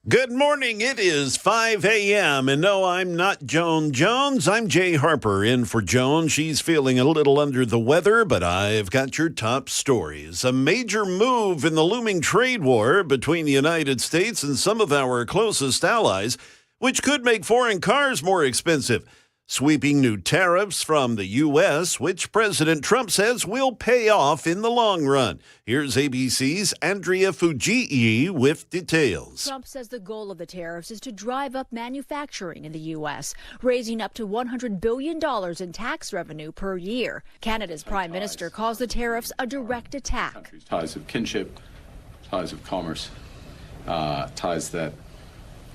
Good morning. It is 5 a.m. And no, I'm not Joan Jones. I'm Jay Harper in for Joan. She's feeling a little under the weather, but I've got your top stories. A major move in the looming trade war between the United States and some of our closest allies, which could make foreign cars more expensive. Sweeping new tariffs from the U.S., which President Trump says will pay off in the long run. Here's ABC's Andrea Fujii with details. Trump says the goal of the tariffs is to drive up manufacturing in the U.S., raising up to $100 billion in tax revenue per year. Canada's prime minister calls the tariffs a direct attack. Ties of kinship, ties of commerce, ties that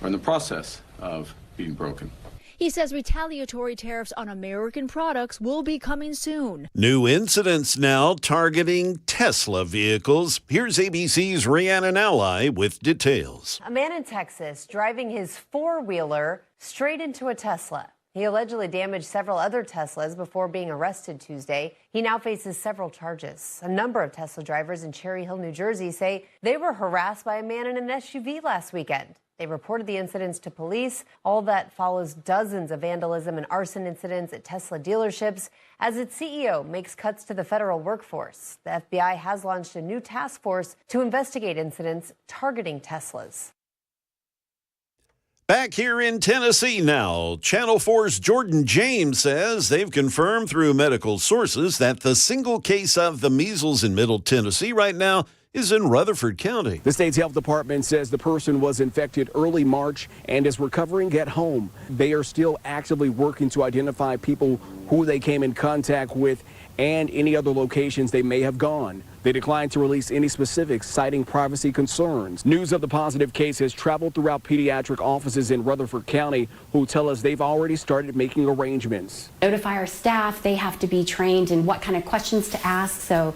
are in the process of being broken. He says retaliatory tariffs on American products will be coming soon. New incidents now targeting Tesla vehicles. Here's ABC's Rhiannon Ally with details. A man in Texas driving his four-wheeler straight into a Tesla. He allegedly damaged several other Teslas before being arrested Tuesday. He now faces several charges. A number of Tesla drivers in Cherry Hill, New Jersey say they were harassed by a man in an SUV last weekend. They reported the incidents to police. All that follows dozens of vandalism and arson incidents at Tesla dealerships as its CEO makes cuts to the federal workforce. The FBI has launched a new task force to investigate incidents targeting Teslas. Back here in Tennessee now, Channel 4's Jordan James says they've confirmed through medical sources that the single case of the measles in Middle Tennessee right now is in Rutherford County. The state's health department says the person was infected early March and is recovering at home. They are still actively working to identify people who they came in contact with and any other locations they may have gone. They declined to release any specifics, citing privacy concerns. News of the positive case has traveled throughout pediatric offices in Rutherford County, who tell us they've already started making arrangements. Notify our staff. They have to be trained in what kind of questions to ask. So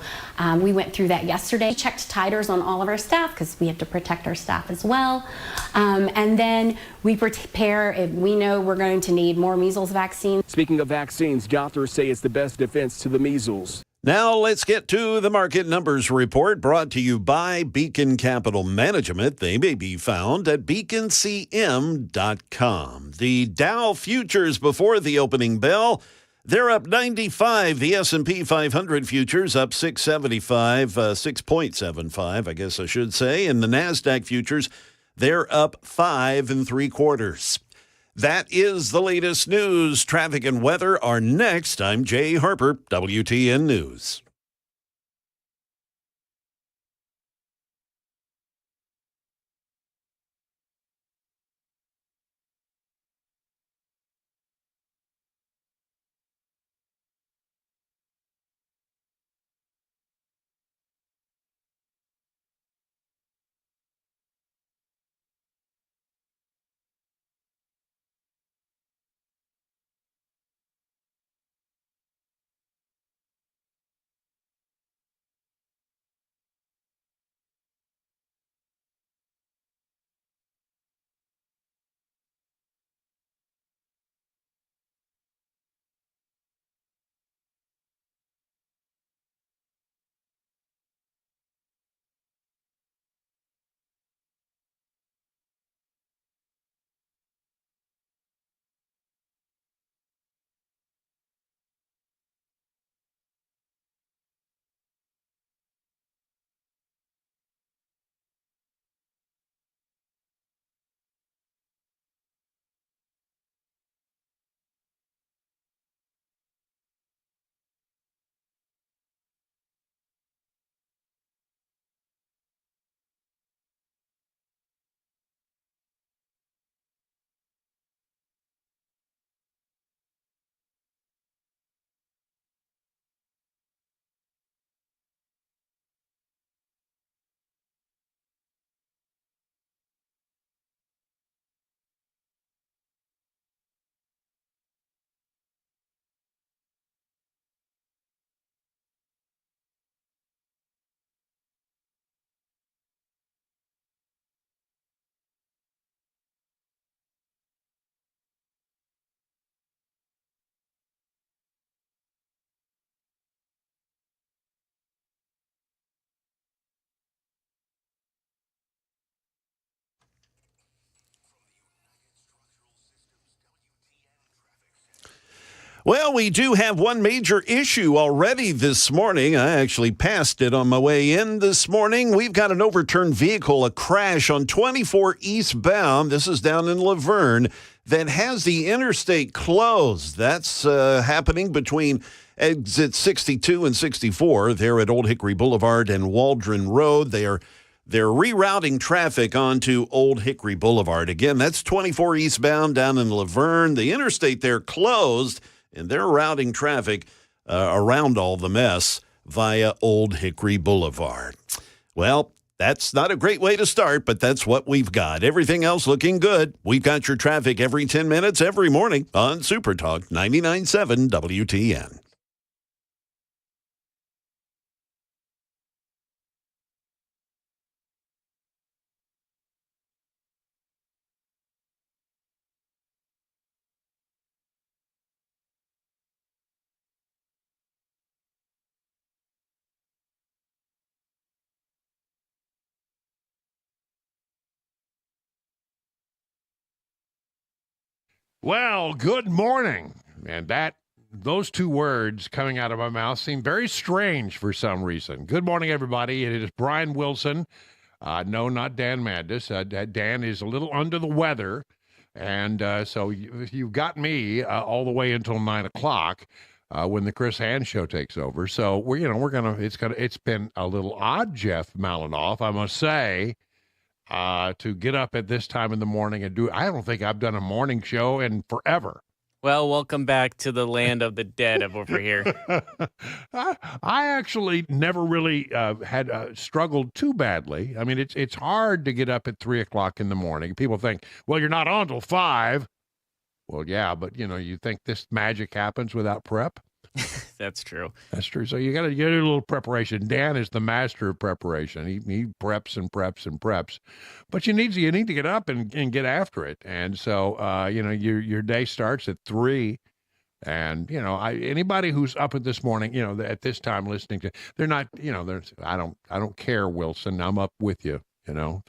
we went through that yesterday. We checked titers on all of our staff because we have to protect our staff as well. And then we prepare if we know we're going to need more measles vaccine. Speaking of vaccines, doctors say it's the best defense to the measles. Now let's get to the market numbers report brought to you by Beacon Capital Management. They may be found at beaconcm.com. The Dow futures before the opening bell, they're up 95. The S&P 500 futures up 675, 6.75, I guess I should say. And the NASDAQ futures, they're up 5 3/4. That is the latest news. Traffic and weather are next. I'm Jay Harper, WTN News. Well, we do have one major issue already this morning. I actually passed it on my way in this morning. We've got an overturned vehicle, a crash on 24 eastbound. This is down in Laverne, that has the interstate closed. That's happening between exit 62 and 64 there at Old Hickory Boulevard and Waldron Road. They're rerouting traffic onto Old Hickory Boulevard. Again, that's 24 eastbound down in Laverne. The interstate there closed, and they're routing traffic around all the mess via Old Hickory Boulevard. Well, that's not a great way to start, but that's what we've got. Everything else looking good. We've got your traffic every 10 minutes every morning on Super Talk 99.7 WTN. Well, good morning. And those two words coming out of my mouth seem very strange for some reason. Good morning, everybody. It is Brian Wilson. No, not Dan Mandis. Dan is a little under the weather. And so you've got me all the way until 9 o'clock when the Chris Hand Show takes over. So it's been a little odd, Jeff Malinoff, I must say, to get up at this time in the morning and I don't think I've done a morning show in forever. Well, welcome back to the land of the dead over here. I actually never really had struggled too badly. I mean, it's hard to get up at 3 o'clock in the morning. People think, well, you're not on till 5. Well, yeah, but you think this magic happens without prep? That's true. That's true. So you got to get a little preparation. Dan is the master of preparation. He preps and preps and preps, but you need to get up and get after it. And so your day starts at 3, and anybody who's up at this morning, at this time listening to, they're not, I don't care, Wilson. I'm up with you.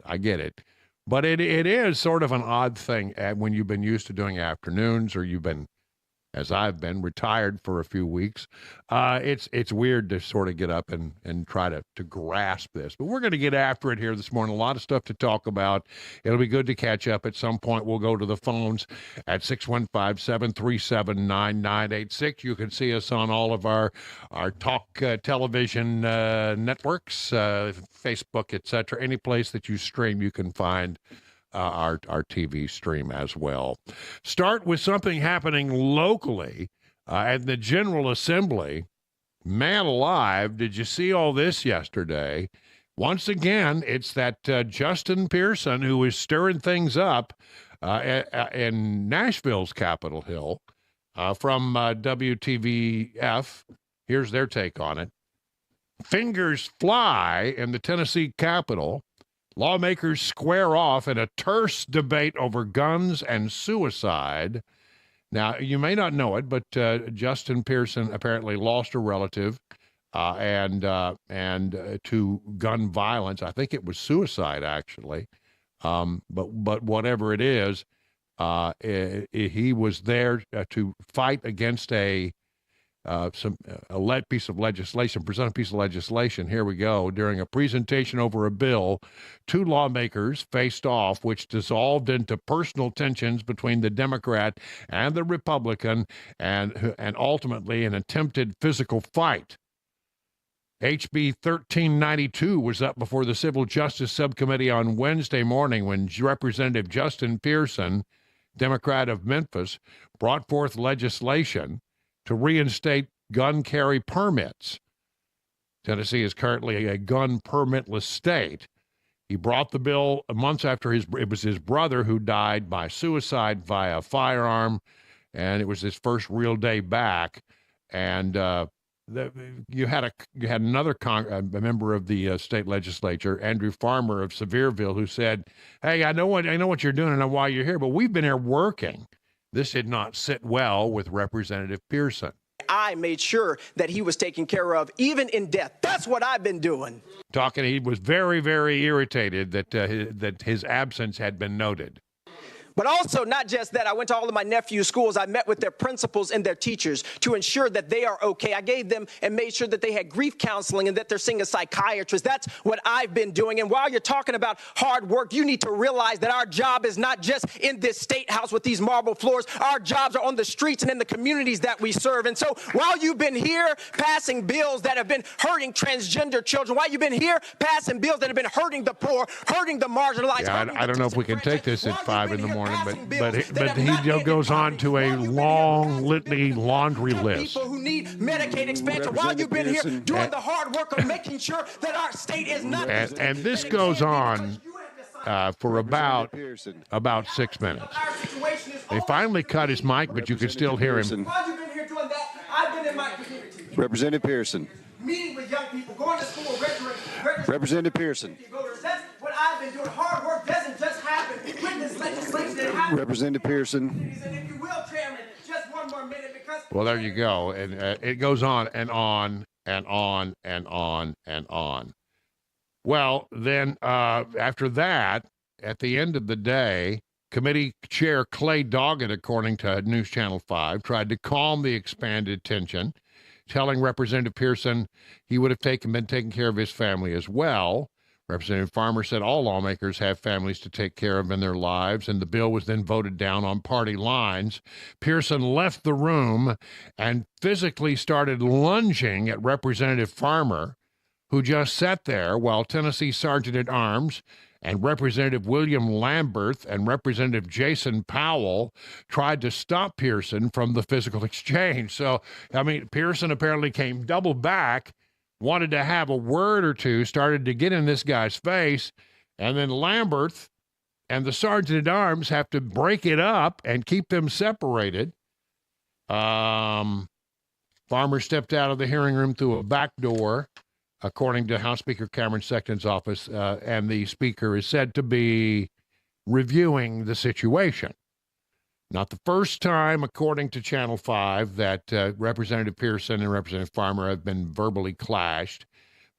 I get it, but it is sort of an odd thing when you've been used to doing afternoons, or you've been, as I've been, retired for a few weeks. It's weird to sort of get up and try to grasp this. But we're going to get after it here this morning. A lot of stuff to talk about. It'll be good to catch up. At some point, we'll go to the phones at 615-737-9986. You can see us on all of our talk television networks, Facebook, etc. Any place that you stream, you can find our TV stream as well. Start with something happening locally at the General Assembly. Man alive, did you see all this yesterday? Once again, it's that Justin Pearson who is stirring things up in Nashville's Capitol Hill from WTVF. Here's their take on it. Fingers fly in the Tennessee Capitol. Lawmakers square off in a terse debate over guns and suicide. Now, you may not know it, but Justin Pearson apparently lost a relative and to gun violence. I think it was suicide, actually. But whatever it is, he was there to fight against a piece of legislation. Here we go. During a presentation over a bill, 2 lawmakers faced off, which dissolved into personal tensions between the Democrat and the Republican, and ultimately an attempted physical fight. HB 1392 was up before the Civil Justice Subcommittee on Wednesday morning when Representative Justin Pearson, Democrat of Memphis, brought forth legislation to reinstate gun carry permits. Tennessee is currently a gun permitless state. He brought the bill months after it was his brother who died by suicide via firearm, and it was his first real day back. And you had another a member of the state legislature, Andrew Farmer of Sevierville, who said, "Hey, I know what you're doing and why you're here, but we've been here working." This did not sit well with Representative Pearson. I made sure that he was taken care of, even in death. That's what I've been doing. He was very, very irritated that his absence had been noted. But also, not just that, I went to all of my nephew's schools. I met with their principals and their teachers to ensure that they are okay. I gave them and made sure that they had grief counseling and that they're seeing a psychiatrist. That's what I've been doing. And while you're talking about hard work, you need to realize that our job is not just in this state house with these marble floors. Our jobs are on the streets and in the communities that we serve. And so while you've been here passing bills that have been hurting transgender children, while you've been here passing bills that have been hurting the poor, hurting the marginalized. Yeah, I don't know if we can take this at 5 in the morning, but he goes on to a long litany, laundry list. People who need Medicaid expansion, while you've been here doing the hard work of making sure that our state is not. And this goes on for about 6 minutes. They finally cut his mic, but you can still hear him. While you've been here doing that, I've been in my community. Representative Pearson. Meeting with young people, going to school, registering Representative Pearson. voters. That's what I've been doing. Hard work doesn't just happen with this legislation. It happens. Representative Pearson. And if you will, Chairman, just one more minute because. Well, there you go. And it goes on and on and on and on and on. Well, then after that, at the end of the day, Committee Chair Clay Doggett, according to News Channel 5, tried to calm the expanded tension, telling Representative Pearson he would have been taking care of his family as well. Representative Farmer said all lawmakers have families to take care of in their lives, and the bill was then voted down on party lines. Pearson left the room and physically started lunging at Representative Farmer, who just sat there while Tennessee Sergeant at Arms and Representative William Lamberth and Representative Jason Powell tried to stop Pearson from the physical exchange. So, I mean, Pearson apparently came double back, wanted to have a word or two, started to get in this guy's face, and then Lamberth and the Sergeant at Arms have to break it up and keep them separated. Farmer stepped out of the hearing room through a back door, according to House Speaker Cameron Sexton's office, and the speaker is said to be reviewing the situation. Not the first time, according to Channel 5, that Representative Pearson and Representative Farmer have been verbally clashed.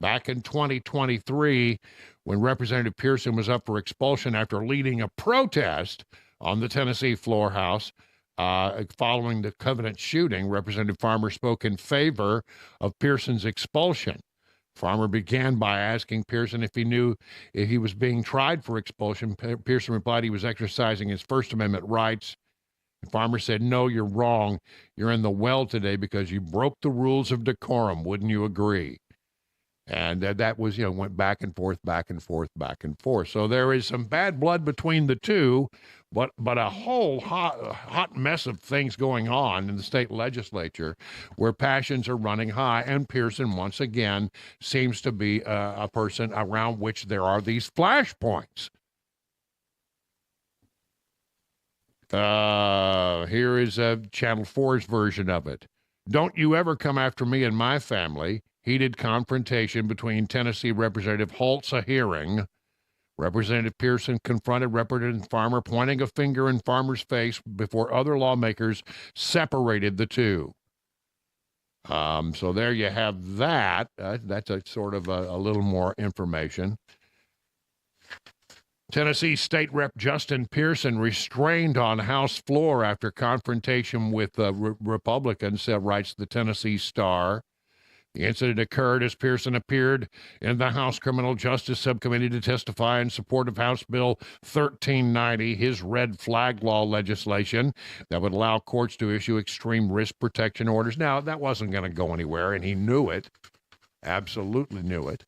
Back in 2023, when Representative Pearson was up for expulsion after leading a protest on the Tennessee floor house following the Covenant shooting, Representative Farmer spoke in favor of Pearson's expulsion. Farmer began by asking Pearson if he knew if he was being tried for expulsion. Pearson replied he was exercising his First Amendment rights. Farmer said, "No, you're wrong. You're in the well today because you broke the rules of decorum. Wouldn't you agree?" And that was, went back and forth, back and forth, back and forth. So there is some bad blood between the two, but a whole hot mess of things going on in the state legislature where passions are running high. And Pearson, once again, seems to be a person around which there are these flashpoints. Here is Channel 4's version of it. "Don't you ever come after me and my family." Heated confrontation between Tennessee Representative halts a hearing. Representative Pearson confronted Representative Farmer, pointing a finger in Farmer's face before other lawmakers separated the two. So there you have that. That's a sort of a little more information. Tennessee State Rep Justin Pearson restrained on House floor after confrontation with Republicans, writes the Tennessee Star. The incident occurred as Pearson appeared in the House Criminal Justice Subcommittee to testify in support of House Bill 1390, his red flag law legislation that would allow courts to issue extreme risk protection orders. Now, that wasn't going to go anywhere, and he knew it, absolutely knew it.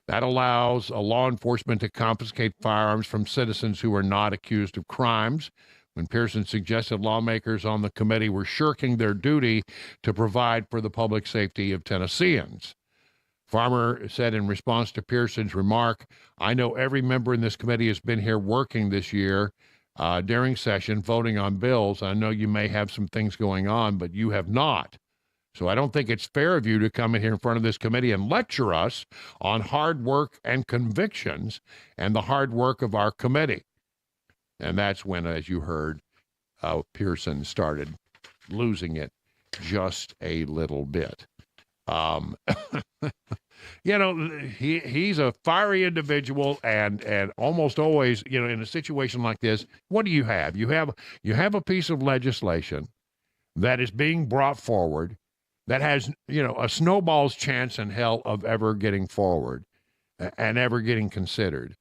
That allows law enforcement to confiscate firearms from citizens who are not accused of crimes. When Pearson suggested lawmakers on the committee were shirking their duty to provide for the public safety of Tennesseans. Farmer said in response to Pearson's remark, "I know every member in this committee has been here working this year during session, voting on bills. I know you may have some things going on, but you have not. So I don't think it's fair of you to come in here in front of this committee and lecture us on hard work and convictions and the hard work of our committee." And that's when, as you heard, Pearson started losing it just a little bit. He's a fiery individual, and almost always, in a situation like this, what do you have? You have a piece of legislation that is being brought forward that has, a snowball's chance in hell of ever getting forward and ever getting considered.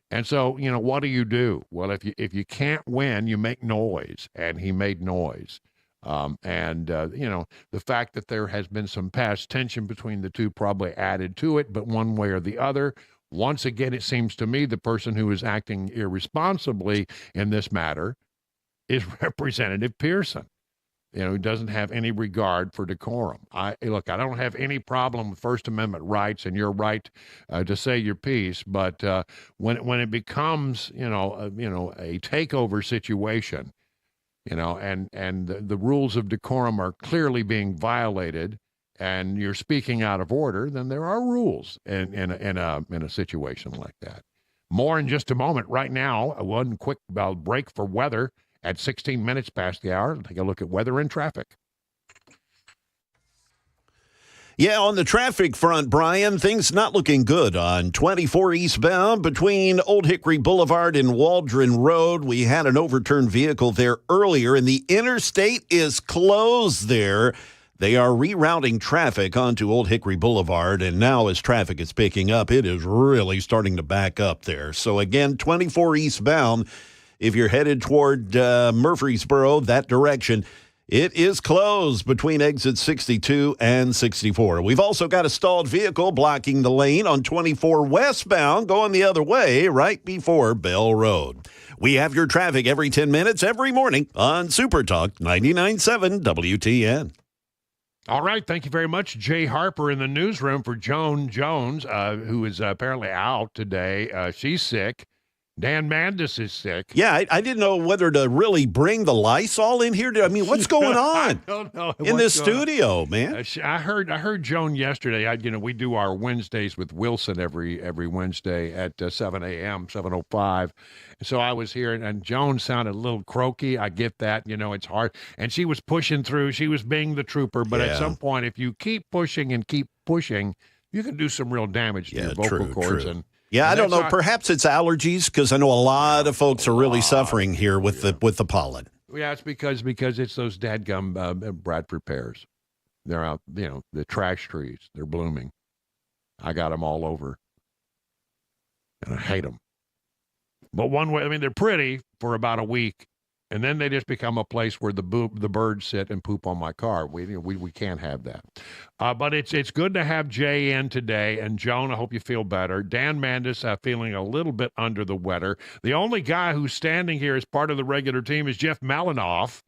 And so, what do you do? Well, if you can't win, you make noise, and he made noise. The fact that there has been some past tension between the two probably added to it, but one way or the other, once again, it seems to me the person who is acting irresponsibly in this matter is Representative Pearson, who doesn't have any regard for decorum. I don't have any problem with First Amendment rights and your right to say your piece, but when it becomes, a takeover situation, and the rules of decorum are clearly being violated, and you're speaking out of order, then there are rules in a situation like that. More in just a moment. Right now, one quick break for weather at 16 minutes past the hour. Take a look at weather and traffic. Yeah, on the traffic front, Brian, things not looking good on 24 eastbound between Old Hickory Boulevard and Waldron Road. We had an overturned vehicle there earlier, and the interstate is closed there. They are rerouting traffic onto Old Hickory Boulevard, and now as traffic is picking up, it is really starting to back up there. So again, 24 eastbound, if you're headed toward Murfreesboro, that direction, it is closed between exits 62 and 64. We've also got a stalled vehicle blocking the lane on 24 westbound going the other way right before Bell Road. We have your traffic every 10 minutes every morning on Super Talk 99.7 WTN. All right. Thank you very much. Jay Harper in the newsroom for Joan Jones, who is apparently out today. She's sick. Dan Mandis is sick. Yeah, I didn't know whether to really bring the Lysol in here. I mean, what's going on? I don't know in this studio, man. I heard Joan yesterday. We do our Wednesdays with Wilson every Wednesday at 7 a.m., 7:05. So I was here, and Joan sounded a little croaky. I get that. It's hard. And she was pushing through. She was being the trooper. But at some point, if you keep pushing, you can do some real damage to your vocal cords. True. I don't know. Perhaps it's allergies, because I know a lot of folks are really suffering here with the pollen. Yeah, it's because it's those dadgum Bradford pears. They're out, the trash trees. They're blooming. I got them all over, and I hate them. But one way, they're pretty for about a week, and then they just become a place where the birds sit and poop on my car. We can't have that. But it's good to have Jay in today. And Joan, I hope you feel better. Dan Mandis feeling a little bit under the weather. The only guy who's standing here as part of the regular team is Jeff Malinoff.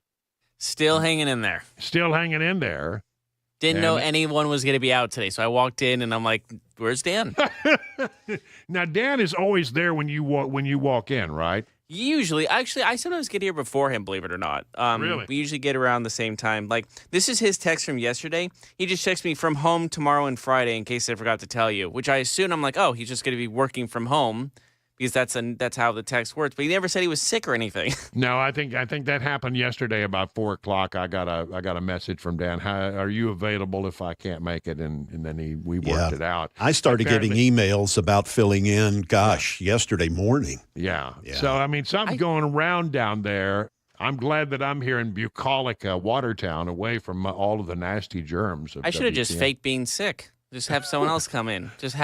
Still hanging in there. Didn't know anyone was going to be out today, so I walked in and I'm like, "Where's Dan?" Now Dan is always there when you walk in, right? Usually, actually, I sometimes get here before him, believe it or not. Really? We usually get around the same time. Like, this is his text from yesterday. He just texted me from home tomorrow and Friday in case I forgot to tell you, which I assume I'm like, oh, he's just going to be working from home because that's how the text works. But he never said he was sick or anything. No, I think that happened yesterday about 4:00. I got a message from Dan. Are you available if I can't make it? And then we worked it out. I started getting emails about filling in, yesterday morning. Yeah. So, something's going around down there. I'm glad that I'm here in bucolic Watertown, away from all of the nasty germs. I should have just faked being sick. Just have someone else come in. Just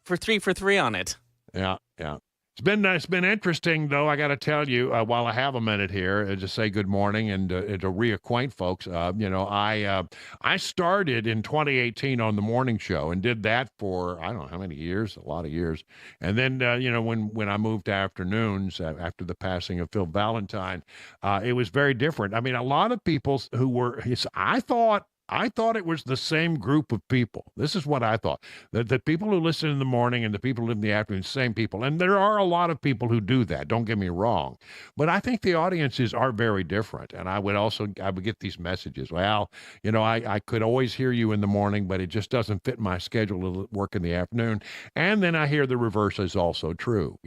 for three on it. Yeah. It's been interesting, though, I got to tell you, while I have a minute here, to say good morning and to reacquaint folks. I started in 2018 on the morning show and did that for, I don't know how many years, a lot of years. And then, when I moved to afternoons after the passing of Phil Valentine, it was very different. A lot of people who were, I thought it was the same group of people. This is what I thought. The people who listen in the morning and the people who live in the afternoon, same people. And there are a lot of people who do that, don't get me wrong. But I think the audiences are very different. And I would get these messages. Well, I could always hear you in the morning, but it just doesn't fit my schedule to work in the afternoon. And then I hear the reverse is also true.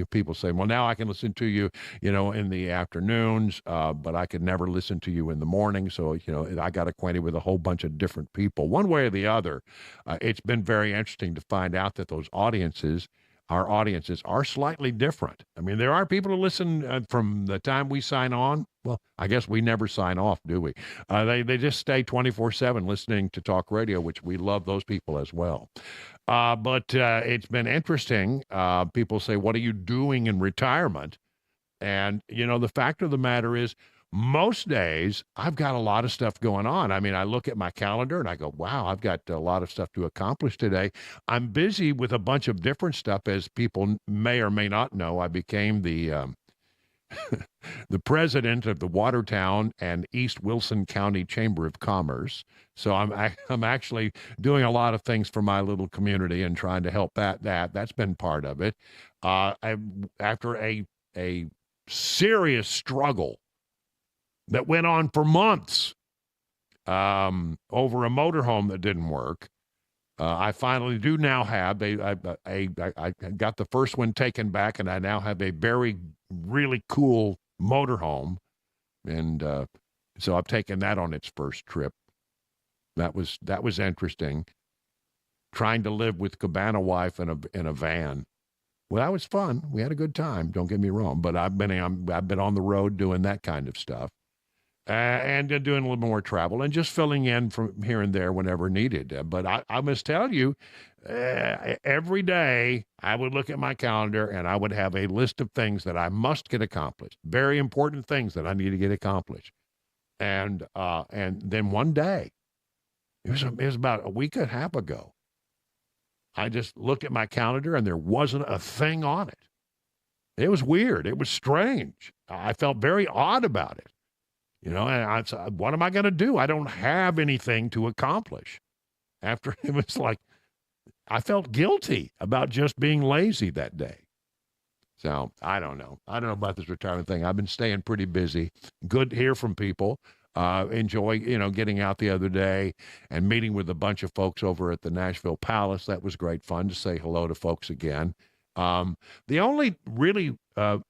People say, well, now I can listen to you, in the afternoons, but I could never listen to you in the morning. So, I got to acquainted with a whole bunch of different people. One way or the other, it's been very interesting to find out that those audiences, our audiences, are slightly different. I mean, there are people who listen from the time we sign on. Well, I guess we never sign off, do we? They just stay 24/7 listening to talk radio, which we love those people as well. But it's been interesting. People say, what are you doing in retirement? And, the fact of the matter is, most days I've got a lot of stuff going on. I mean, I look at my calendar and I go, wow, I've got a lot of stuff to accomplish today. I'm busy with a bunch of different stuff. As people may or may not know, I became the the president of the Watertown and East Wilson County Chamber of Commerce. So I'm actually doing a lot of things for my little community and trying to help that's been part of it. After a serious struggle that went on for months over a motorhome that didn't work, I finally do now have I got the first one taken back, and I now have a very really cool motorhome, and so I've taken that on its first trip. That was interesting. Trying to live with cabana wife in a van. Well, that was fun. We had a good time. Don't get me wrong, but I've been on the road doing that kind of stuff. And doing a little more travel and just filling in from here and there whenever needed. But I must tell you, every day I would look at my calendar and I would have a list of things that I must get accomplished, very important things that I need to get accomplished. And then one day, it was about a week and a half ago, I just looked at my calendar and there wasn't a thing on it. It was weird. It was strange. I felt very odd about it. And I said, what am I going to do? I don't have anything to accomplish. After it was like, I felt guilty about just being lazy that day. So I don't know. I don't know about this retirement thing. I've been staying pretty busy. Good to hear from people. Enjoy, getting out the other day and meeting with a bunch of folks over at the Nashville Palace. That was great fun to say hello to folks again. The only really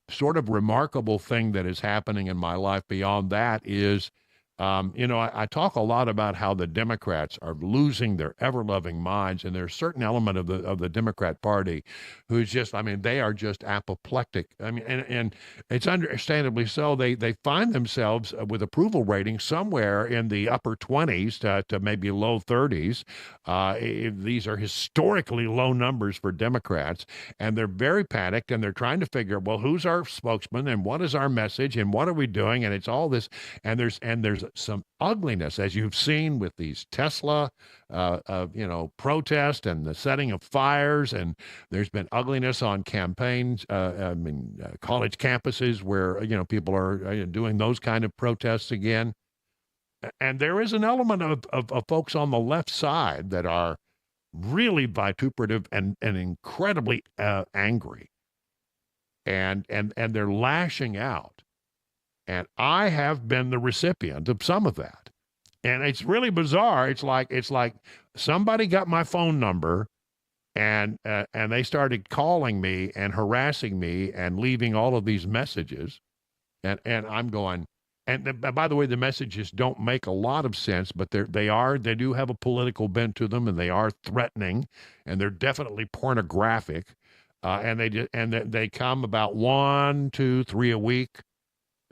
sort of remarkable thing that is happening in my life beyond that is, I talk a lot about how the Democrats are losing their ever-loving minds, and there's a certain element of the Democrat Party who's just, they are just apoplectic. And it's understandably so. They find themselves with approval ratings somewhere in the upper 20s to maybe low 30s. These are historically low numbers for Democrats, and they're very panicked, and they're trying to figure, well, who's our spokesman, and what is our message, and what are we doing? And it's all this, and there's some ugliness, as you've seen with these Tesla, protest and the setting of fires, and there's been ugliness on campaigns, college campuses where, people are doing those kind of protests again. And there is an element of folks on the left side that are really vituperative and incredibly angry, and they're lashing out. And I have been the recipient of some of that. And it's really bizarre. It's like somebody got my phone number and they started calling me and harassing me and leaving all of these messages. And I'm going, and by the way, the messages don't make a lot of sense, but they do have a political bent to them, and they are threatening, and they're definitely pornographic. And they come about 1, 2, 3 a week.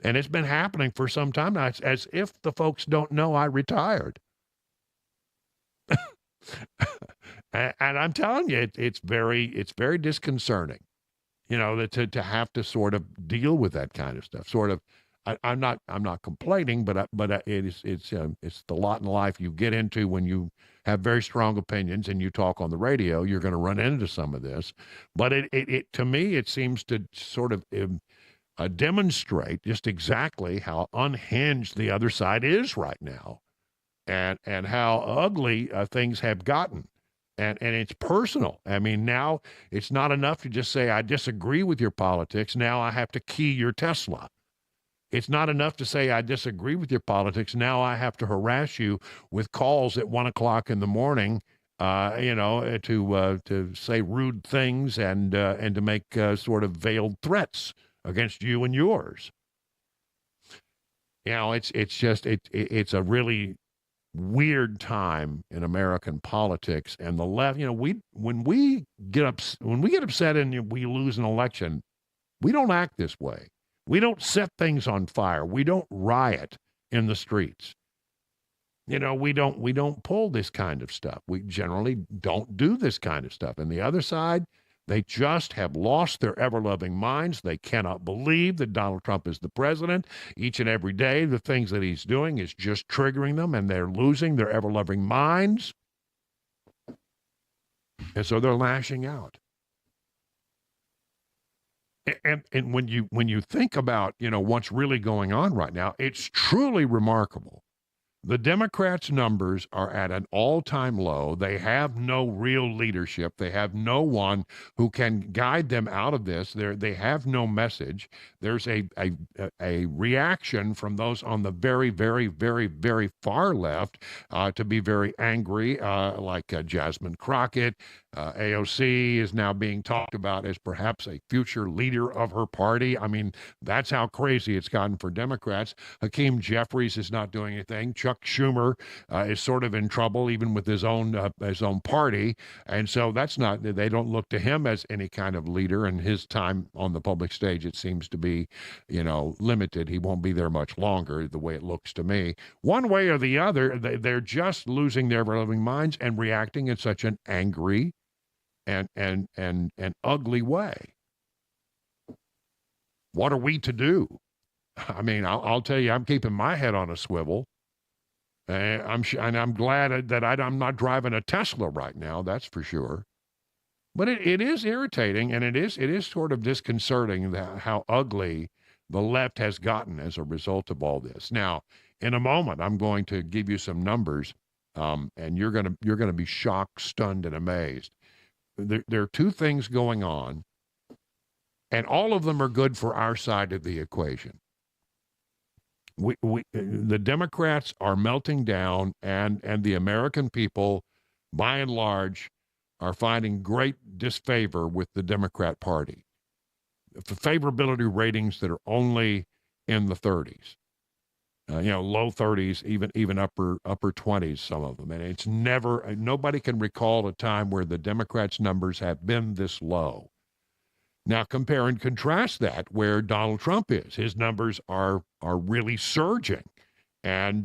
And it's been happening for some time now. It's as if the folks don't know I retired. And I'm telling you, it's very disconcerting, to have to sort of deal with that kind of stuff. Sort of, I'm not complaining, but it's the lot in life you get into when you have very strong opinions and you talk on the radio. You're going to run into some of this, but it to me it seems to sort of demonstrate just exactly how unhinged the other side is right now, and how ugly things have gotten. And it's personal. Now it's not enough to just say, I disagree with your politics. Now I have to key your Tesla. It's not enough to say, I disagree with your politics. Now I have to harass you with calls at 1 o'clock in the morning, to say rude things and to make sort of veiled threats against you and yours. It's a really weird time in American politics, and the left. When we get upset and we lose an election, we don't act this way. We don't set things on fire. We don't riot in the streets. We don't pull this kind of stuff. We generally don't do this kind of stuff. And the other side, they just have lost their ever-loving minds. They cannot believe that Donald Trump is the president. Each and every day, the things that he's doing is just triggering them, and they're losing their ever-loving minds. And so they're lashing out. And when you think about, what's really going on right now, it's truly remarkable. The Democrats' numbers are at an all-time low. They have no real leadership. They have no one who can guide them out of this. They have no message. There's a reaction from those on the very, very, very, very far left to be very angry, like Jasmine Crockett. AOC is now being talked about as perhaps a future leader of her party. I mean, that's how crazy it's gotten for Democrats. Hakeem Jeffries is not doing anything. Chuck Schumer is sort of in trouble, even with his own party, and so they don't look to him as any kind of leader. And his time on the public stage, it seems to be, limited. He won't be there much longer, the way it looks to me. One way or the other, they're just losing their ever-loving minds and reacting in such an angry and ugly way. What are we to do? I mean, I'll tell you, I'm keeping my head on a swivel. I'm glad that I'm not driving a Tesla right now. That's for sure. But it is irritating, and it is sort of disconcerting how ugly the left has gotten as a result of all this. Now, in a moment, I'm going to give you some numbers, and you're gonna be shocked, stunned, and amazed. There are two things going on, and all of them are good for our side of the equation. The Democrats are melting down, and the American people, by and large, are finding great disfavor with the Democrat Party. Favorability ratings that are only in the 30s. Low 30s, even upper 20s, some of them. And it's nobody can recall a time where the Democrats' numbers have been this low. Now compare and contrast that where Donald Trump is. His numbers are really surging. And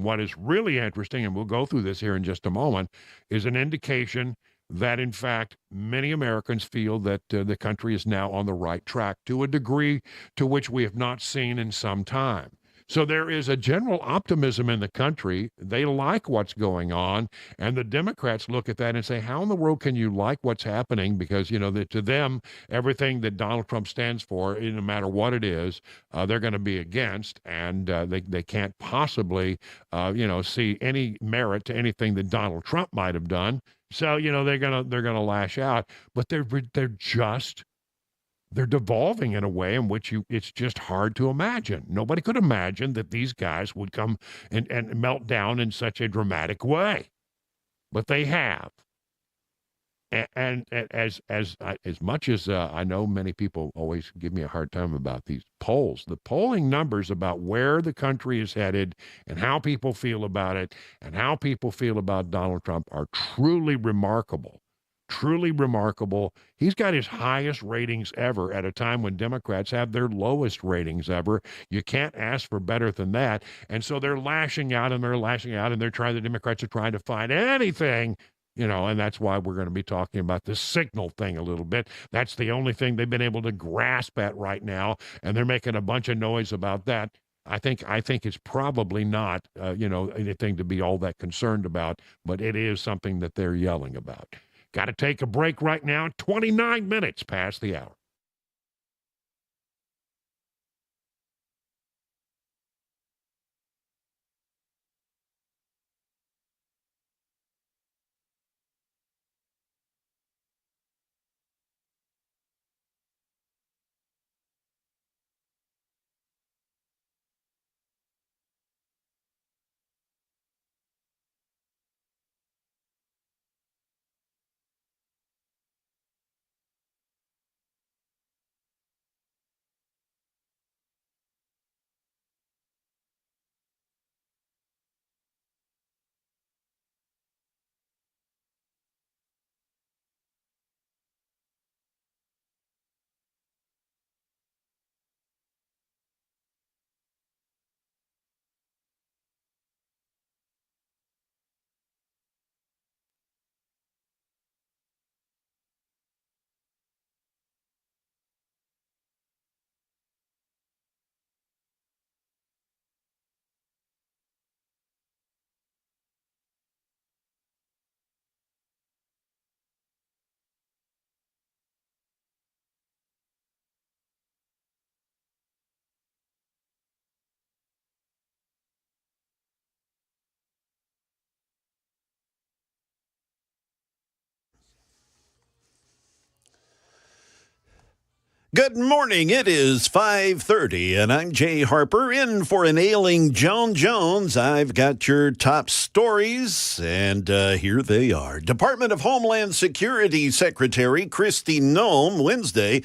what is really interesting, and we'll go through this here in just a moment, is an indication that, in fact, many Americans feel that the country is now on the right track to a degree to which we have not seen in some time. So there is a general optimism in the country. They like what's going on, and the Democrats look at that and say, how in the world can you like what's happening? Because, to them, everything that Donald Trump stands for, no matter what it is, they're going to be against, and they can't possibly, see any merit to anything that Donald Trump might have done. So, they're gonna lash out, but they're devolving in a way in which it's just hard to imagine. Nobody could imagine that these guys would come and melt down in such a dramatic way, but they have. And as much as I know many people always give me a hard time about these polls, the polling numbers about where the country is headed and how people feel about it and how people feel about Donald Trump are truly remarkable. Truly remarkable. He's got his highest ratings ever at a time when Democrats have their lowest ratings ever. You can't ask for better than that. And so they're lashing out, and the Democrats are trying to find anything, and that's why we're going to be talking about this signal thing a little bit. That's the only thing they've been able to grasp at right now, and they're making a bunch of noise about that. I think it's probably not, anything to be all that concerned about, but it is something that they're yelling about. Got to take a break right now, 29 minutes past the hour. Good morning. It is 5:30, and I'm Jay Harper in for an ailing Joan Jones. I've got your top stories, and here they are. Department of Homeland Security Secretary Kristi Noem Wednesday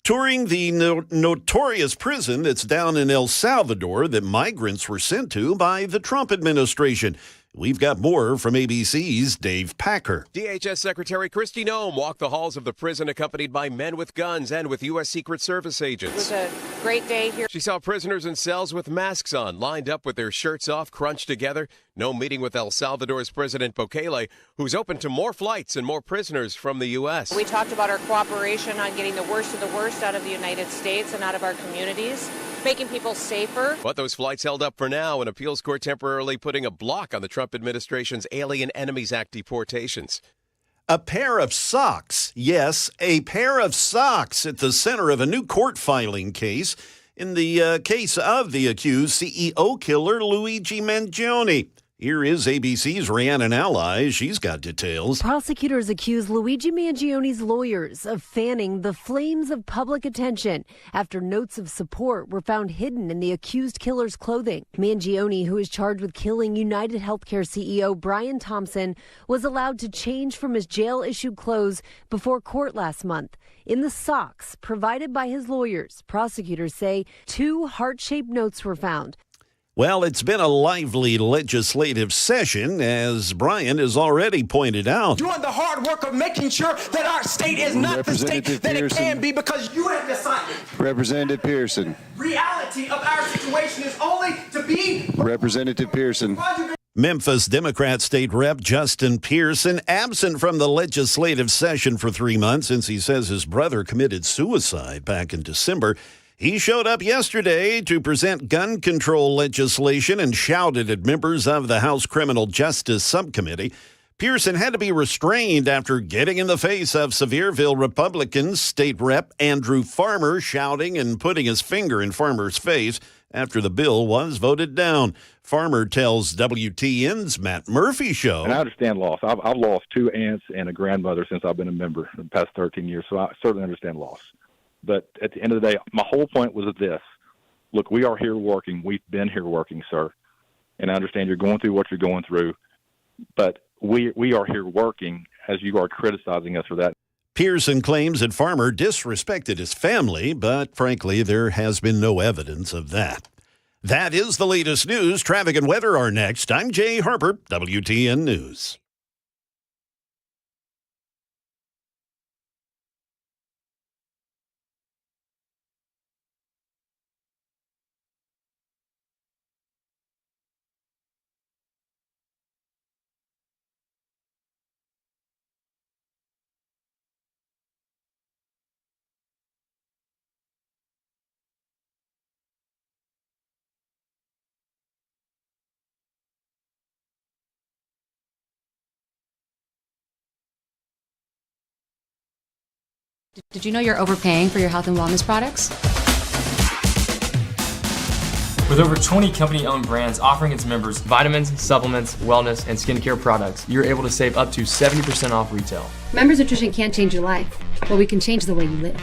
touring the notorious prison that's down in El Salvador that migrants were sent to by the Trump administration. We've got more from ABC's Dave Packer. DHS Secretary Kristi Noem walked the halls of the prison accompanied by men with guns and with U.S. Secret Service agents. It was a great day here. She saw prisoners in cells with masks on, lined up with their shirts off, crunched together. Noem meeting with El Salvador's President Bukele, who's open to more flights and more prisoners from the U.S. We talked about our cooperation on getting the worst of the worst out of the United States and out of our communities, making people safer. But those flights held up for now, an appeals court temporarily putting a block on the Trump administration's Alien Enemies Act deportations. A pair of socks. Yes, a pair of socks at the center of a new court filing case in the case of the accused CEO killer Luigi Mangione. Here is ABC's Rhiannon Ally. She's got details. Prosecutors accuse Luigi Mangione's lawyers of fanning the flames of public attention after notes of support were found hidden in the accused killer's clothing. Mangione, who is charged with killing United Healthcare CEO Brian Thompson, was allowed to change from his jail-issued clothes before court last month. In the socks provided by his lawyers, prosecutors say 2 heart-shaped notes were found. Well, it's been a lively legislative session, as Brian has already pointed out. Doing the hard work of making sure that our state is not the state that it can be because you have decided. Representative Pearson. Reality of our situation is only to be. Representative Pearson. Memphis Democrat State Rep Justin Pearson absent from the legislative session for 3 months since he says his brother committed suicide back in December. He showed up yesterday to present gun control legislation and shouted at members of the House Criminal Justice Subcommittee. Pearson had to be restrained after getting in the face of Sevierville Republican State Rep Andrew Farmer, shouting and putting his finger in Farmer's face after the bill was voted down. Farmer tells WTN's Matt Murphy show. And I understand loss. I've lost 2 aunts and a grandmother since I've been a member in the past 13 years, so I certainly understand loss. But at the end of the day, my whole point was this. Look, we are here working. We've been here working, sir. And I understand you're going through what you're going through. But we are here working as you are criticizing us for that. Pearson claims that Farmer disrespected his family, but frankly, there has been no evidence of that. That is the latest news. Traffic and weather are next. I'm Jay Harper, WTN News. Did you know you're overpaying for your health and wellness products? With over 20 company-owned brands offering its members vitamins, supplements, wellness, and skincare products, you're able to save up to 70% off retail. Members Nutrition can't change your life, but we can change the way you live.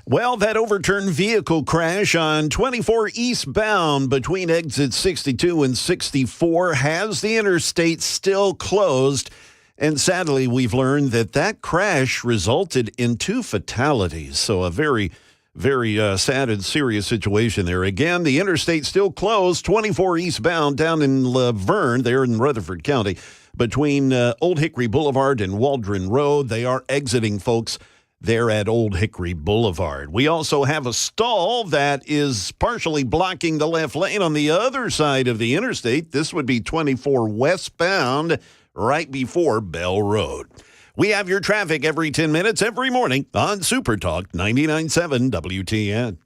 Well, that overturned vehicle crash on 24 eastbound between exits 62 and 64 has the interstate still closed. And sadly, we've learned that crash resulted in 2 fatalities. So a very, Very sad and serious situation there. Again, the interstate still closed, 24 eastbound down in Laverne, there in Rutherford County, between Old Hickory Boulevard and Waldron Road. They are exiting, folks, there at Old Hickory Boulevard. We also have a stall that is partially blocking the left lane on the other side of the interstate. This would be 24 westbound, right before Bell Road. We have your traffic every 10 minutes, every morning on Super Talk 99.7 WTN.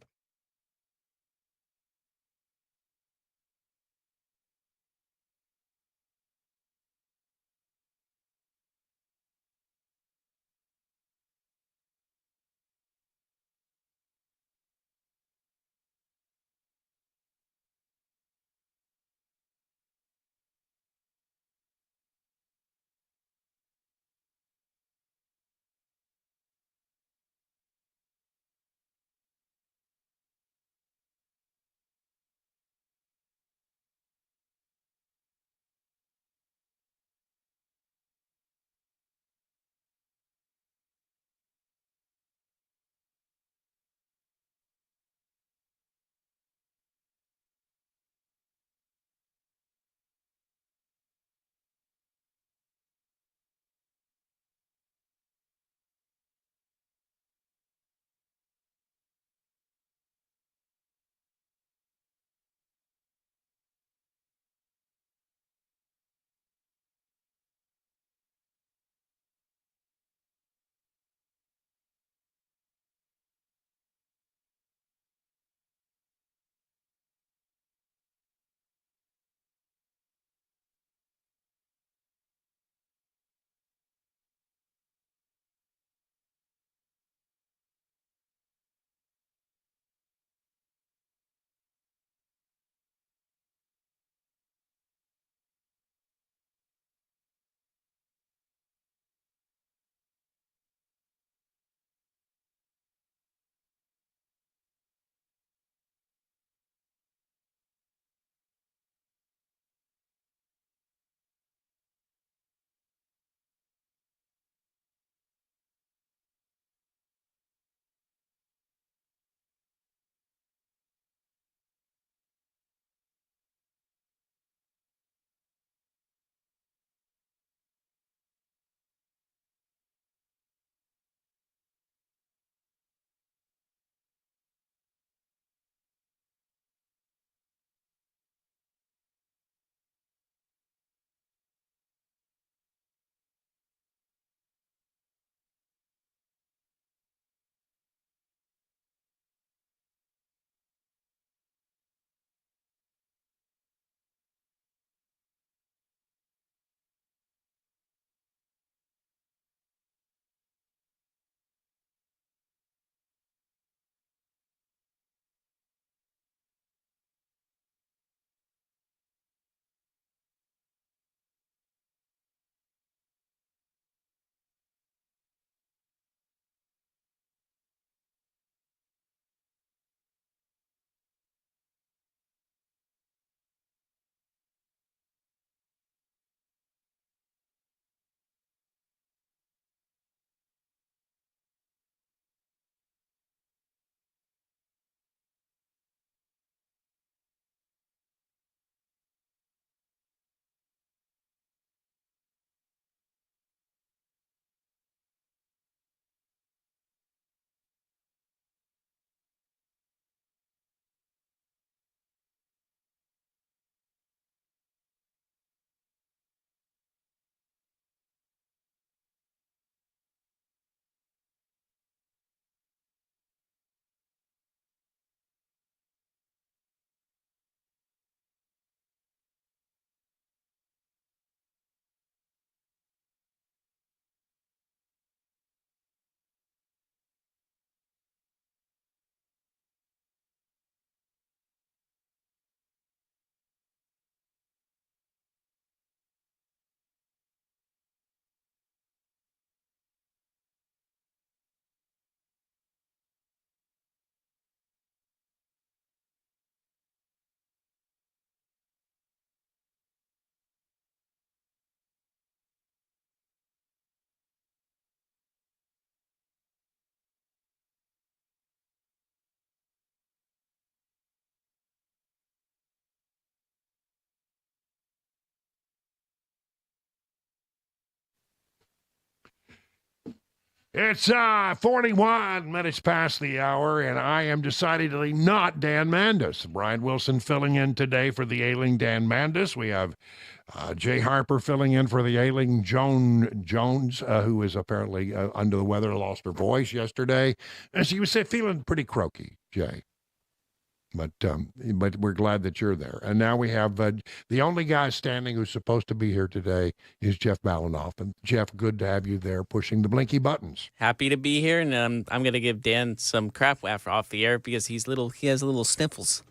It's 41 minutes past the hour, and I am decidedly not Dan Mandis. Brian Wilson filling in today for the ailing Dan Mandis. We have Jay Harper filling in for the ailing Joan Jones, who is apparently under the weather, lost her voice yesterday. And she was feeling pretty croaky, Jay. But we're glad that you're there. And now we have the only guy standing who's supposed to be here today is Jeff Balanoff. And Jeff, good to have you there pushing the blinky buttons. Happy to be here, and I'm going to give Dan some crap off the air because he has little sniffles.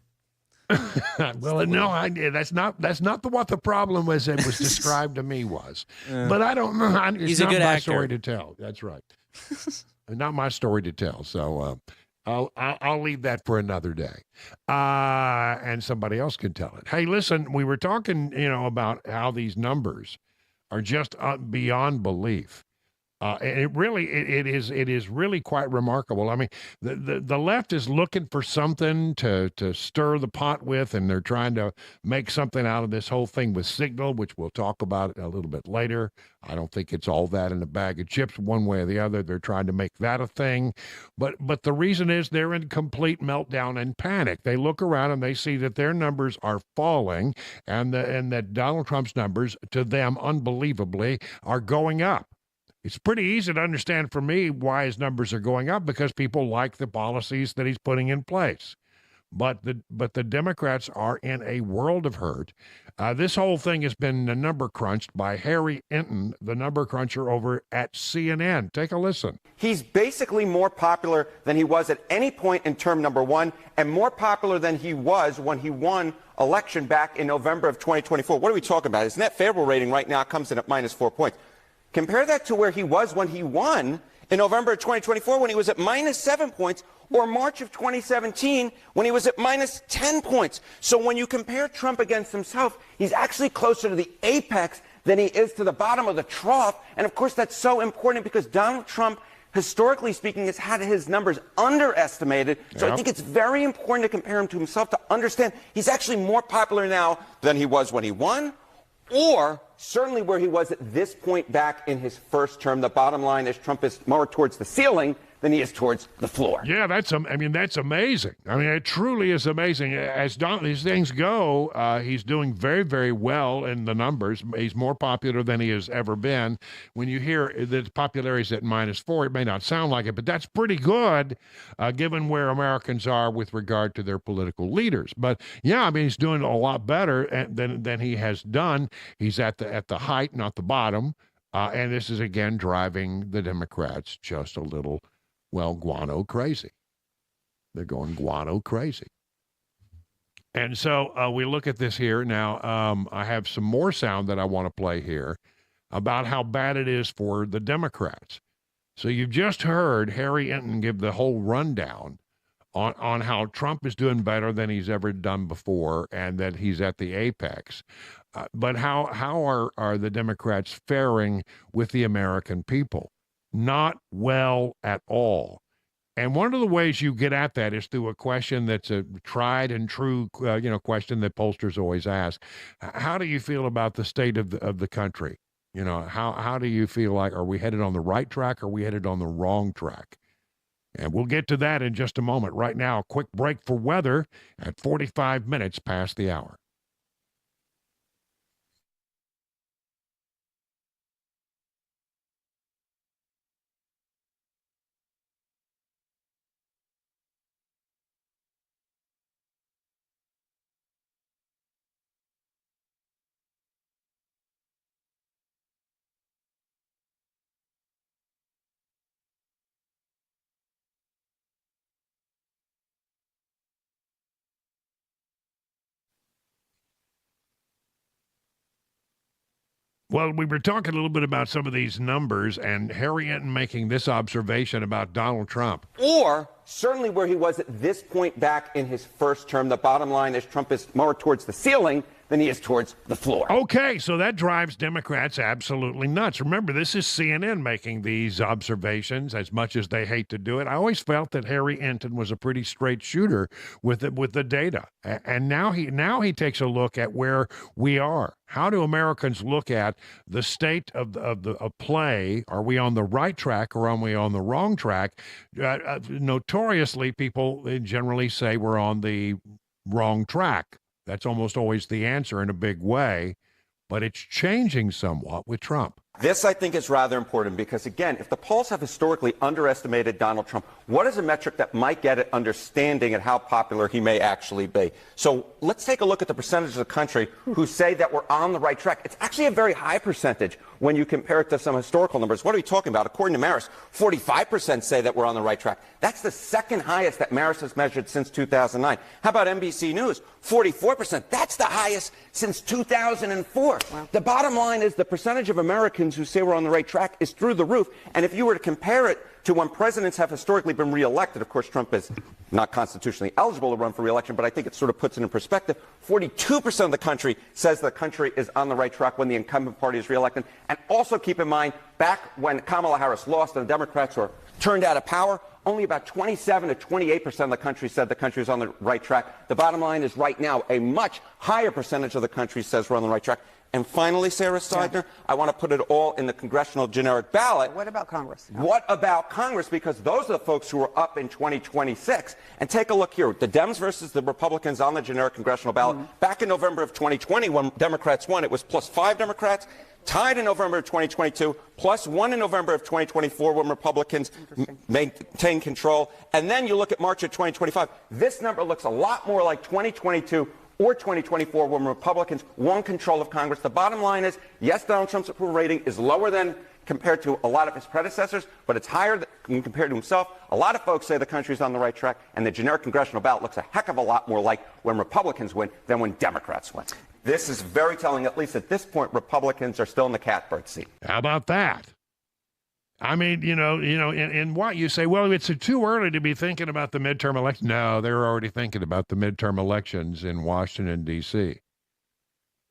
Well, no, that's not what the problem was. It was described to me was, but I don't know. It's not my story to tell. That's right. Not my story to tell. So I'll leave that for another day, and somebody else can tell it. Hey, listen, we were talking, about how these numbers are just beyond belief. And it is really quite remarkable. I mean, the left is looking for something to stir the pot with, and they're trying to make something out of this whole thing with Signal, which we'll talk about a little bit later. I don't think it's all that in a bag of chips one way or the other. They're trying to make that a thing. But the reason is they're in complete meltdown and panic. They look around and they see that their numbers are falling, and that Donald Trump's numbers, to them, unbelievably, are going up. It's pretty easy to understand for me why his numbers are going up, because people like the policies that he's putting in place. But the Democrats are in a world of hurt. This whole thing has been number crunched by Harry Enton, the number cruncher over at CNN. Take a listen. He's basically more popular than he was at any point in term number one, and more popular than he was when he won election back in November of 2024. What are we talking about? His net favorable rating right now comes in at -4 points. Compare that to where he was when he won in November of 2024, when he was at -7 points, or March of 2017, when he was at -10 points. So when you compare Trump against himself, he's actually closer to the apex than he is to the bottom of the trough. And of course, that's so important because Donald Trump, historically speaking, has had his numbers underestimated. So I think it's very important to compare him to himself to understand he's actually more popular now than he was when he won, or certainly where he was at this point back in his first term. The bottom line is Trump is more towards the ceiling than he is towards the floor. Yeah, that's amazing. I mean, it truly is amazing. As these things go, he's doing very, very well in the numbers. He's more popular than he has ever been. When you hear that popularity is at -4, it may not sound like it, but that's pretty good given where Americans are with regard to their political leaders. But yeah, I mean, he's doing a lot better than he has done. He's at the height, not the bottom. And this is, again, driving the Democrats just a little, guano crazy. They're going guano crazy. And so we look at this here. Now, I have some more sound that I want to play here about how bad it is for the Democrats. So you've just heard Harry Enton give the whole rundown on how Trump is doing better than he's ever done before, and that he's at the apex. But how are the Democrats faring with the American people? Not well at all. And one of the ways you get at that is through a question that's a tried and true, question that pollsters always ask. How do you feel about the state of the country? How do you feel like, are we headed on the right track? Or are we headed on the wrong track? And we'll get to that in just a moment. Right now, a quick break for weather at 45 minutes past the hour. Well, we were talking a little bit about some of these numbers, and Harry Enton making this observation about Donald Trump. Or certainly where he was at this point back in his first term. The bottom line is Trump is more towards the ceiling than he is towards the floor. Okay, so that drives Democrats absolutely nuts. Remember, this is CNN making these observations, as much as they hate to do it. I always felt that Harry Enton was a pretty straight shooter with the data, and now he takes a look at where we are. How do Americans look at the state of play? Are we on the right track or are we on the wrong track? Notoriously, people generally say we're on the wrong track. That's almost always the answer in a big way, but it's changing somewhat with Trump. This, I think, is rather important because, again, if the polls have historically underestimated Donald Trump, what is a metric that might get at understanding at how popular he may actually be? So let's take a look at the percentage of the country who say that we're on the right track. It's actually a very high percentage when you compare it to some historical numbers. What are we talking about? According to Maris, 45% say that we're on the right track. That's the second highest that Maris has measured since 2009. How about NBC News? 44%. That's the highest since 2004. Wow. The bottom line is the percentage of Americans who say we're on the right track is through the roof. And if you were to compare it to when presidents have historically been reelected, of course, Trump is not constitutionally eligible to run for reelection, but I think it sort of puts it in perspective. 42% of the country says the country is on the right track when the incumbent party is reelected. And also keep in mind, back when Kamala Harris lost and the Democrats were turned out of power, only about 27 to 28% of the country said the country is on the right track. The bottom line is right now, a much higher percentage of the country says we're on the right track. And finally, Sarah Seidner, I want to put it all in the congressional generic ballot. What about Congress? What about Congress? Because those are the folks who are up in 2026. And take a look here. The Dems versus the Republicans on the generic congressional ballot. Back in November of 2020, when Democrats won, it was +5 Democrats. Tied in November of 2022, +1 in November of 2024 when Republicans maintain control. And then you look at March of 2025. This number looks a lot more like 2022 or 2024 when Republicans won control of Congress. The bottom line is, yes, Donald Trump's approval rating is lower than compared to a lot of his predecessors, but it's higher than compared to himself. A lot of folks say the country's on the right track, and the generic congressional ballot looks a heck of a lot more like when Republicans win than when Democrats win. This is very telling. At least at this point, Republicans are still in the catbird seat. How about that? I mean, in what you say, well, it's too early to be thinking about the midterm election. No, they're already thinking about the midterm elections in Washington, D.C.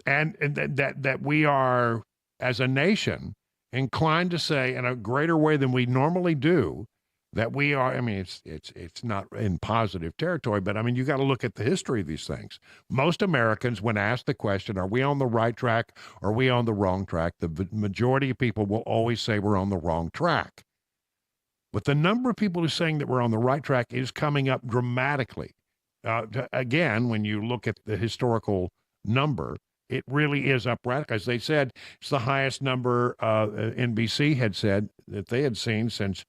And that we are, as a nation, inclined to say in a greater way than we normally do, that we are, I mean, it's not in positive territory, but I mean, you got to look at the history of these things. Most Americans, when asked the question, are we on the right track or are we on the wrong track, the majority of people will always say we're on the wrong track. But the number of people who are saying that we're on the right track is coming up dramatically. Again, when you look at the historical number, it really is up radically. As they said, it's the highest number NBC had said that they had seen since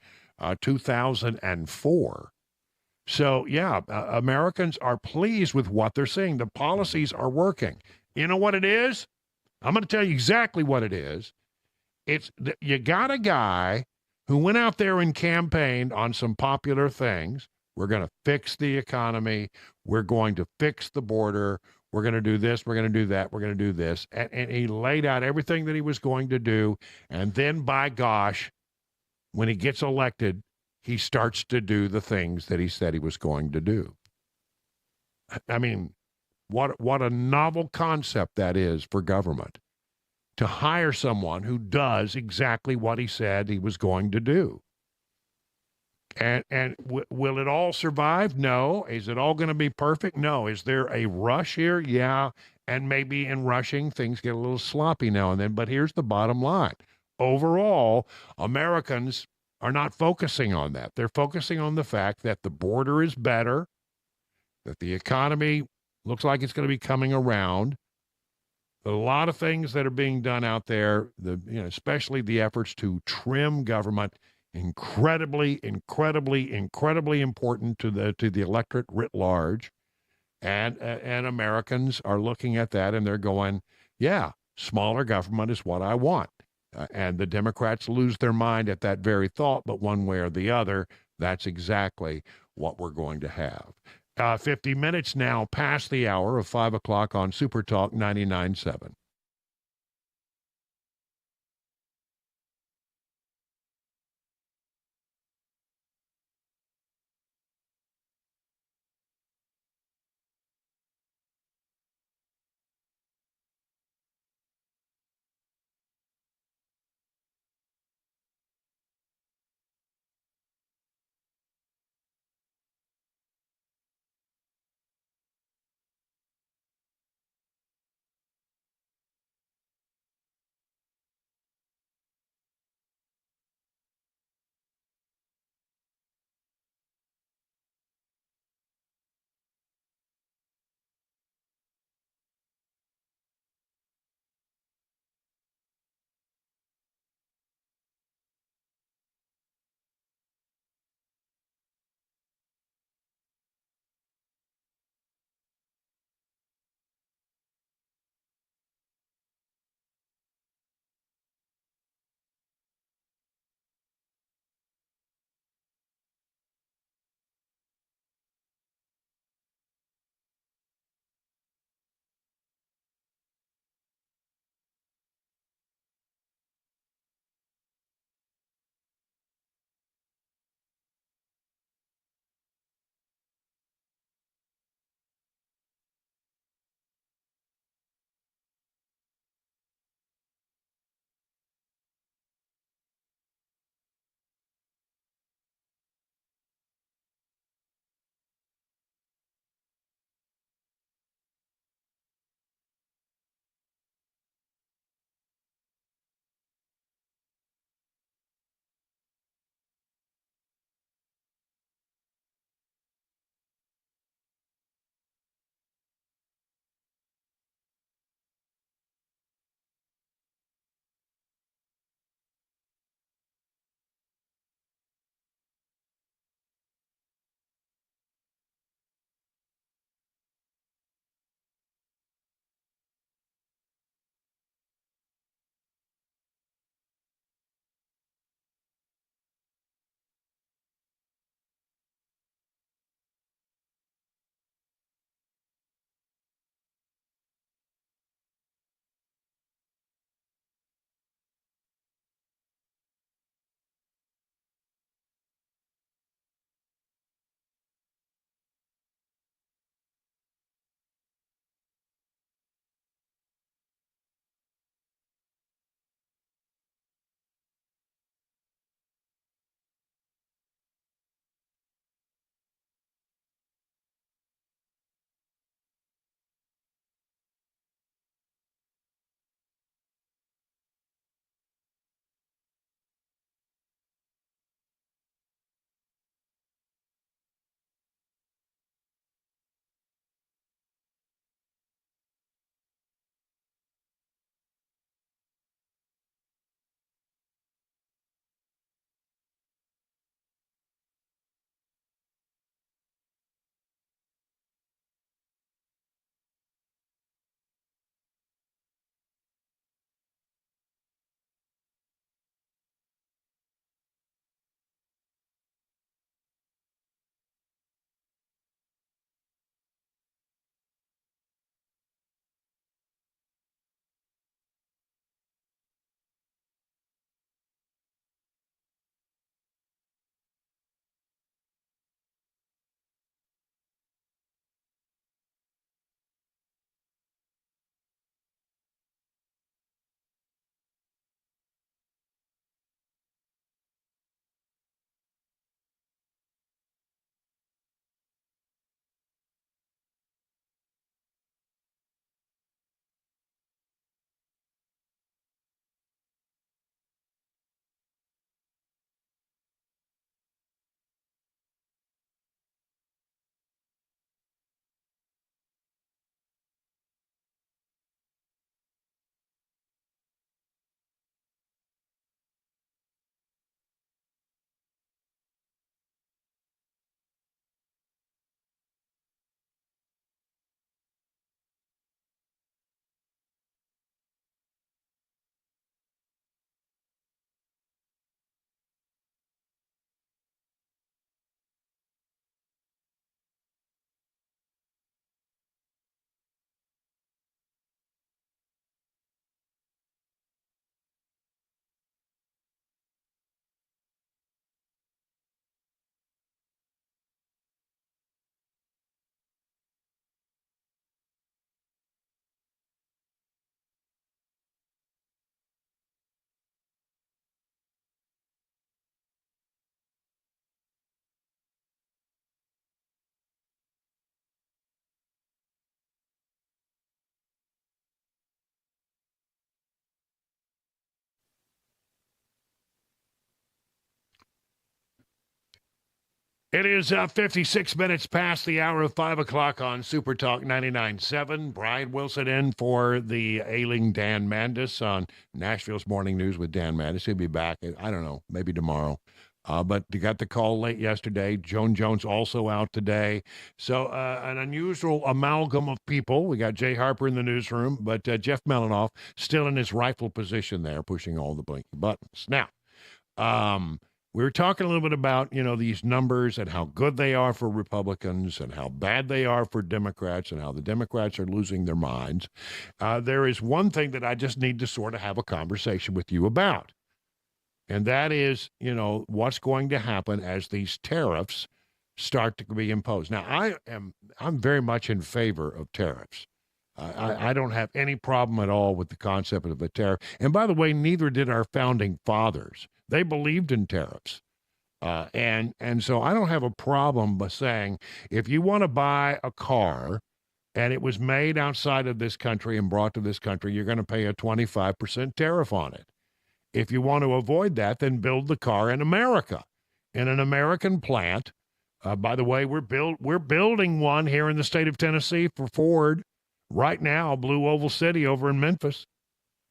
2004. So, yeah, Americans are pleased with what they're seeing. The policies are working. You know what it is? I'm going to tell you exactly what it is. It's you got a guy who went out there and campaigned on some popular things. We're going to fix the economy. We're going to fix the border. We're going to do this. We're going to do that. We're going to do this. And he laid out everything that he was going to do. And then, by gosh, when he gets elected, he starts to do the things that he said he was going to do. I mean, what a novel concept that is for government, to hire someone who does exactly what he said he was going to do. And will it all survive? No. Is it all going to be perfect? No. Is there a rush here? Yeah. And maybe in rushing, things get a little sloppy now and then. But here's the bottom line. Overall, Americans are not focusing on that. They're focusing on the fact that the border is better, that the economy looks like it's going to be coming around. A lot of things that are being done out there, especially the efforts to trim government, incredibly important to the electorate writ large. And Americans are looking at that and they're going, yeah, smaller government is what I want. And the Democrats lose their mind at that very thought, but one way or the other, that's exactly what we're going to have. 50 minutes now past the hour of 5 o'clock on Super Talk 99.7. It is 56 minutes past the hour of 5 o'clock on Super Talk 99.7. Brian Wilson in for the ailing Dan Mandis on Nashville's Morning News with Dan Mandis. He'll be back, I don't know, maybe tomorrow. But you got the call late yesterday. Joan Jones also out today. So an unusual amalgam of people. We got Jay Harper in the newsroom, but Jeff Melanoff still in his rightful position there, pushing all the blinky buttons. Now, we were talking a little bit about, these numbers and how good they are for Republicans and how bad they are for Democrats and how the Democrats are losing their minds. There is one thing that I just need to sort of have a conversation with you about. And that is, what's going to happen as these tariffs start to be imposed. Now, I'm very much in favor of tariffs. I don't have any problem at all with the concept of a tariff. And by the way, neither did our founding fathers. They believed in tariffs. And so I don't have a problem by saying, if you want to buy a car and it was made outside of this country and brought to this country, you're going to pay a 25% tariff on it. If you want to avoid that, then build the car in America, in an American plant. By the way, we're building one here in the state of Tennessee for Ford right now, Blue Oval City over in Memphis.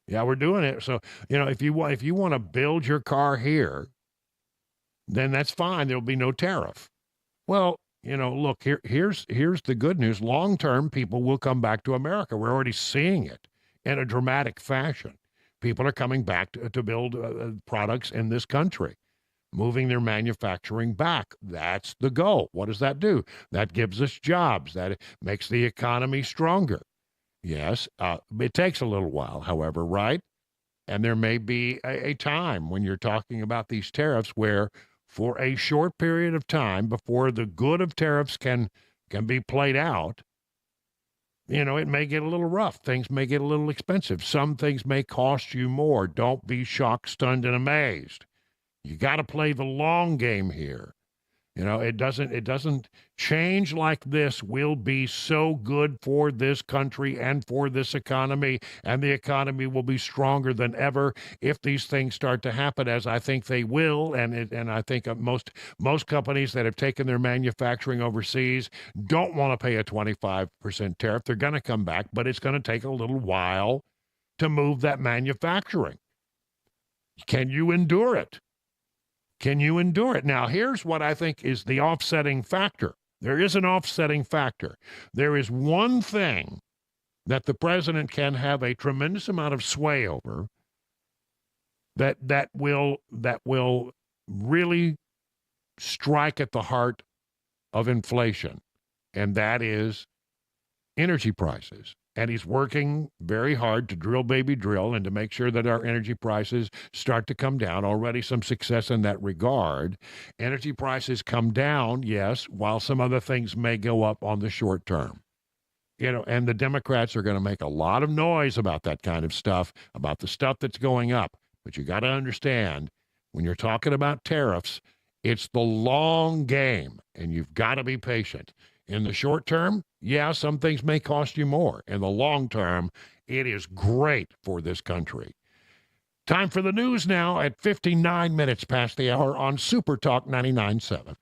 Yeah, we're doing it. So, if you want to build your car here, then that's fine. There'll be no tariff. Well, look, here's the good news. Long-term, people will come back to America. We're already seeing it in a dramatic fashion. People are coming back to build products in this country, moving their manufacturing back. That's the goal. What does that do? That gives us jobs. That makes the economy stronger. Yes, it takes a little while, however, right? And there may be a time when you're talking about these tariffs where for a short period of time before the good of tariffs can be played out, it may get a little rough. Things may get a little expensive. Some things may cost you more. Don't be shocked, stunned, and amazed. You got to play the long game here. It doesn't change like this will be so good for this country and for this economy, and the economy will be stronger than ever if these things start to happen, as I think they will. And I think most companies that have taken their manufacturing overseas don't want to pay a 25% tariff. They're going to come back, but it's going to take a little while to move that manufacturing. Can you endure it? Can you endure it? Now, here's what I think is the offsetting factor. There is an offsetting factor. There is one thing that the president can have a tremendous amount of sway over that will really strike at the heart of inflation, and that is energy prices. And he's working very hard to drill, baby, drill, and to make sure that our energy prices start to come down. Already some success in that regard. Energy prices come down, yes, while some other things may go up on the short term. And the Democrats are going to make a lot of noise about that kind of stuff, about the stuff that's going up. But you got to understand, when you're talking about tariffs, it's the long game, and you've got to be patient. In the short term, yeah, some things may cost you more. In the long term, it is great for this country. Time for the news now at 59 minutes past the hour on Super Talk 99.7.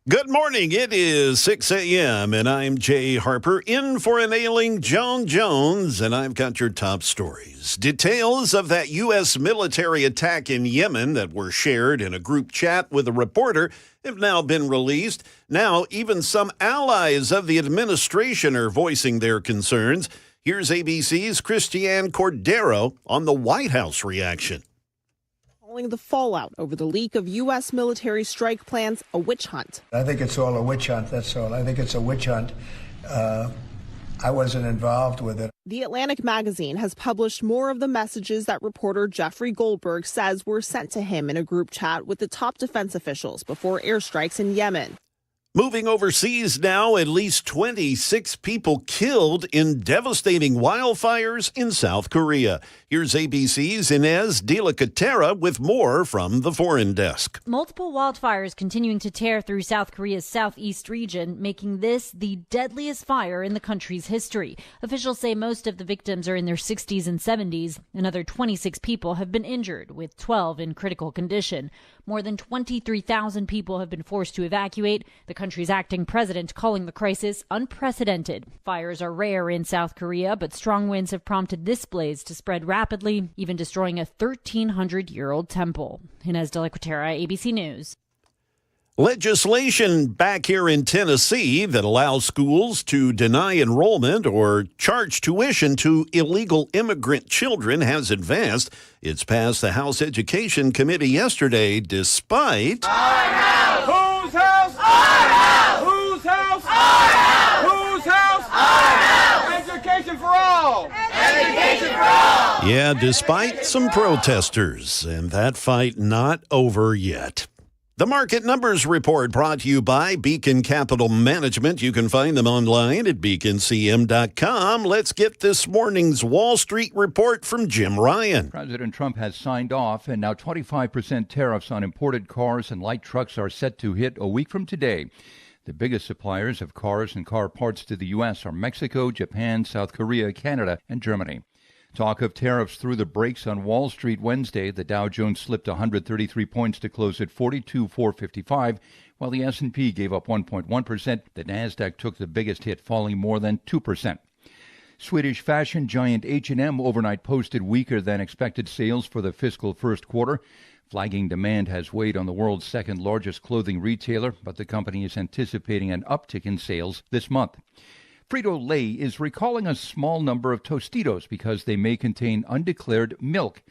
Good morning. It is 6 a.m., and I'm Jay Harper, in for an ailing Joan Jones, and I've got your top stories. Details of that U.S. military attack in Yemen that were shared in a group chat with a reporter have now been released. Now, even some allies of the administration are voicing their concerns. Here's ABC's Christiane Cordero on the White House reaction. The fallout over the leak of U.S. military strike plans a witch hunt. I think it's all a witch hunt, that's all. I think it's a witch hunt. I wasn't involved with it. The Atlantic magazine has published more of the messages that reporter Jeffrey Goldberg says were sent to him in a group chat with the top defense officials before airstrikes in Yemen. Moving overseas now, at least 26 people killed in devastating wildfires in South Korea. Here's ABC's Inez de la Catera with more from the Foreign Desk. Multiple wildfires continuing to tear through South Korea's southeast region, making this the deadliest fire in the country's history. Officials say most of the victims are in their 60s and 70s. Another 26 people have been injured, with 12 in critical condition. More than 23,000 people have been forced to evacuate. The country's acting president calling the crisis unprecedented. Fires are rare in South Korea, but strong winds have prompted this blaze to spread rapidly, even destroying a 1,300-year-old temple. Inez de la Catera, ABC News. Legislation back here in Tennessee that allows schools to deny enrollment or charge tuition to illegal immigrant children has advanced. It's passed the House Education Committee yesterday despite... Our house! Whose house? Our house! Whose house? Our house! Whose house? Our house! Education for all! Education for all! Yeah, despite some protesters, and that fight not over yet. The Market Numbers Report brought to you by Beacon Capital Management. You can find them online at beaconcm.com. Let's get this morning's Wall Street report from Jim Ryan. President Trump has signed off, and now 25% tariffs on imported cars and light trucks are set to hit a week from today. The biggest suppliers of cars and car parts to the U.S. are Mexico, Japan, South Korea, Canada, and Germany. Talk of tariffs through the brakes on Wall Street Wednesday. The Dow Jones slipped 133 points to close at 42,455, while the S&P gave up 1.1%. The Nasdaq took the biggest hit, falling more than 2%. Swedish fashion giant H&M overnight posted weaker than expected sales for the fiscal first quarter. Flagging demand has weighed on the world's second largest clothing retailer, but the company is anticipating an uptick in sales this month. Frito-Lay is recalling a small number of Tostitos because they may contain undeclared milk.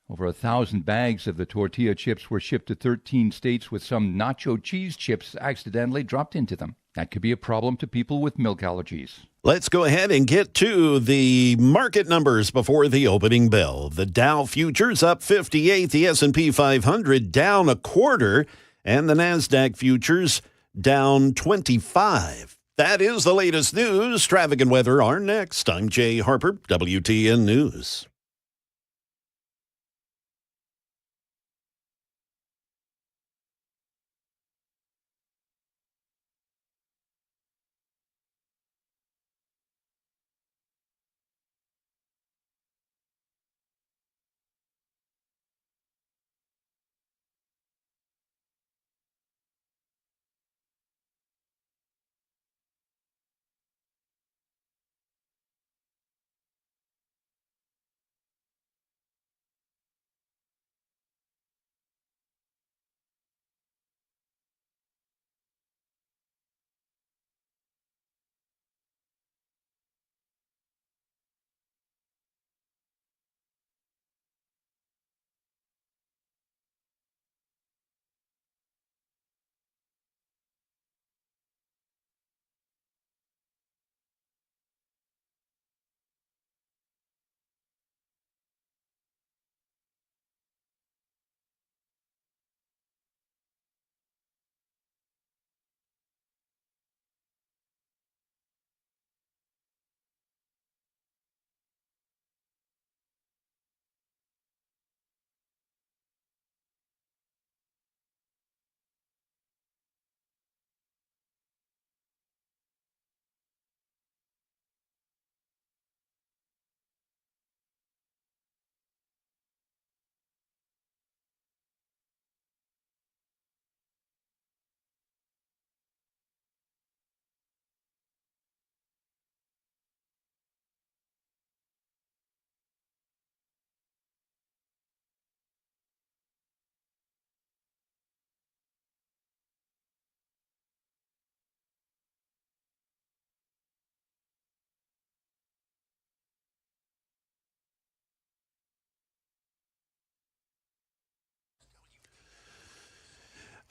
Over 1,000 bags of the tortilla chips were shipped to 13 states with some nacho cheese chips accidentally dropped into them. That could be a problem to people with milk allergies. Let's go ahead and get to the market numbers before the opening bell. The Dow futures up 58, the S&P 500 down a quarter, and the Nasdaq futures down 25. That is the latest news. Traffic and weather are next. I'm Jay Harper, WTN News.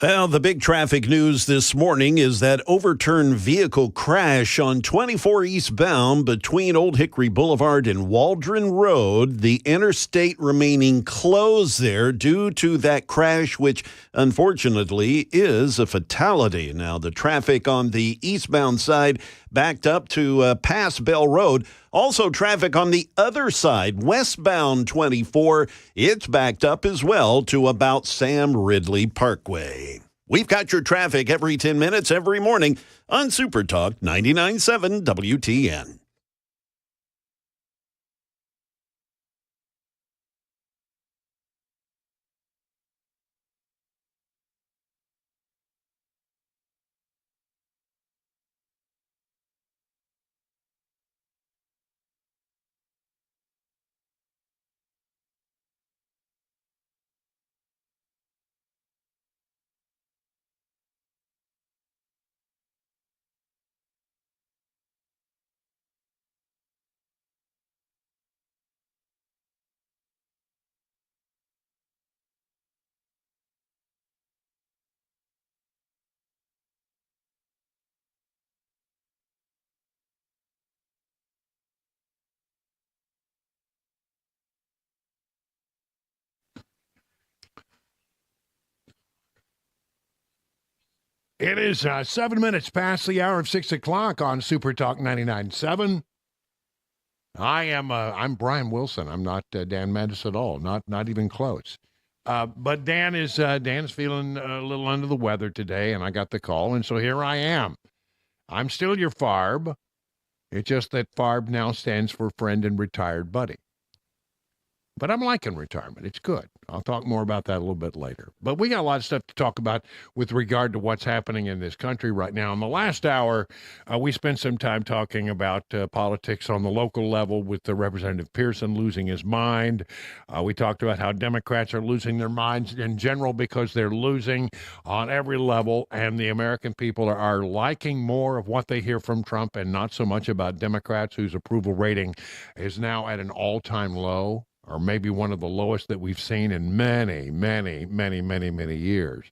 Well, the big traffic news this morning is that overturned vehicle crash on 24 eastbound between Old Hickory Boulevard and Waldron Road. The interstate remaining closed there due to that crash, which unfortunately is a fatality. Now, the traffic on the eastbound side backed up to past Bell Road. Also, traffic on the other side, westbound 24, it's backed up as well to about Sam Ridley Parkway. We've got your traffic every 10 minutes every morning on Super Talk 99.7 WTN. It is 7 minutes past the hour of 6 o'clock on Super Talk 99.7. I'm Brian Wilson. I'm not Dan Mattis at all. Not even close. But Dan's feeling a little under the weather today, and I got the call, and so here I am. I'm still your FARB. It's just that FARB now stands for Friend and Retired Buddy. But I'm liking retirement. It's good. I'll talk more about that a little bit later. But we got a lot of stuff to talk about with regard to what's happening in this country right now. In the last hour, we spent some time talking about politics on the local level with Representative Pearson losing his mind. We talked about how Democrats are losing their minds in general because they're losing on every level, and the American people are liking more of what they hear from Trump and not so much about Democrats, whose approval rating is now at an all-time low, or maybe one of the lowest that we've seen in many, many, many, many, many years.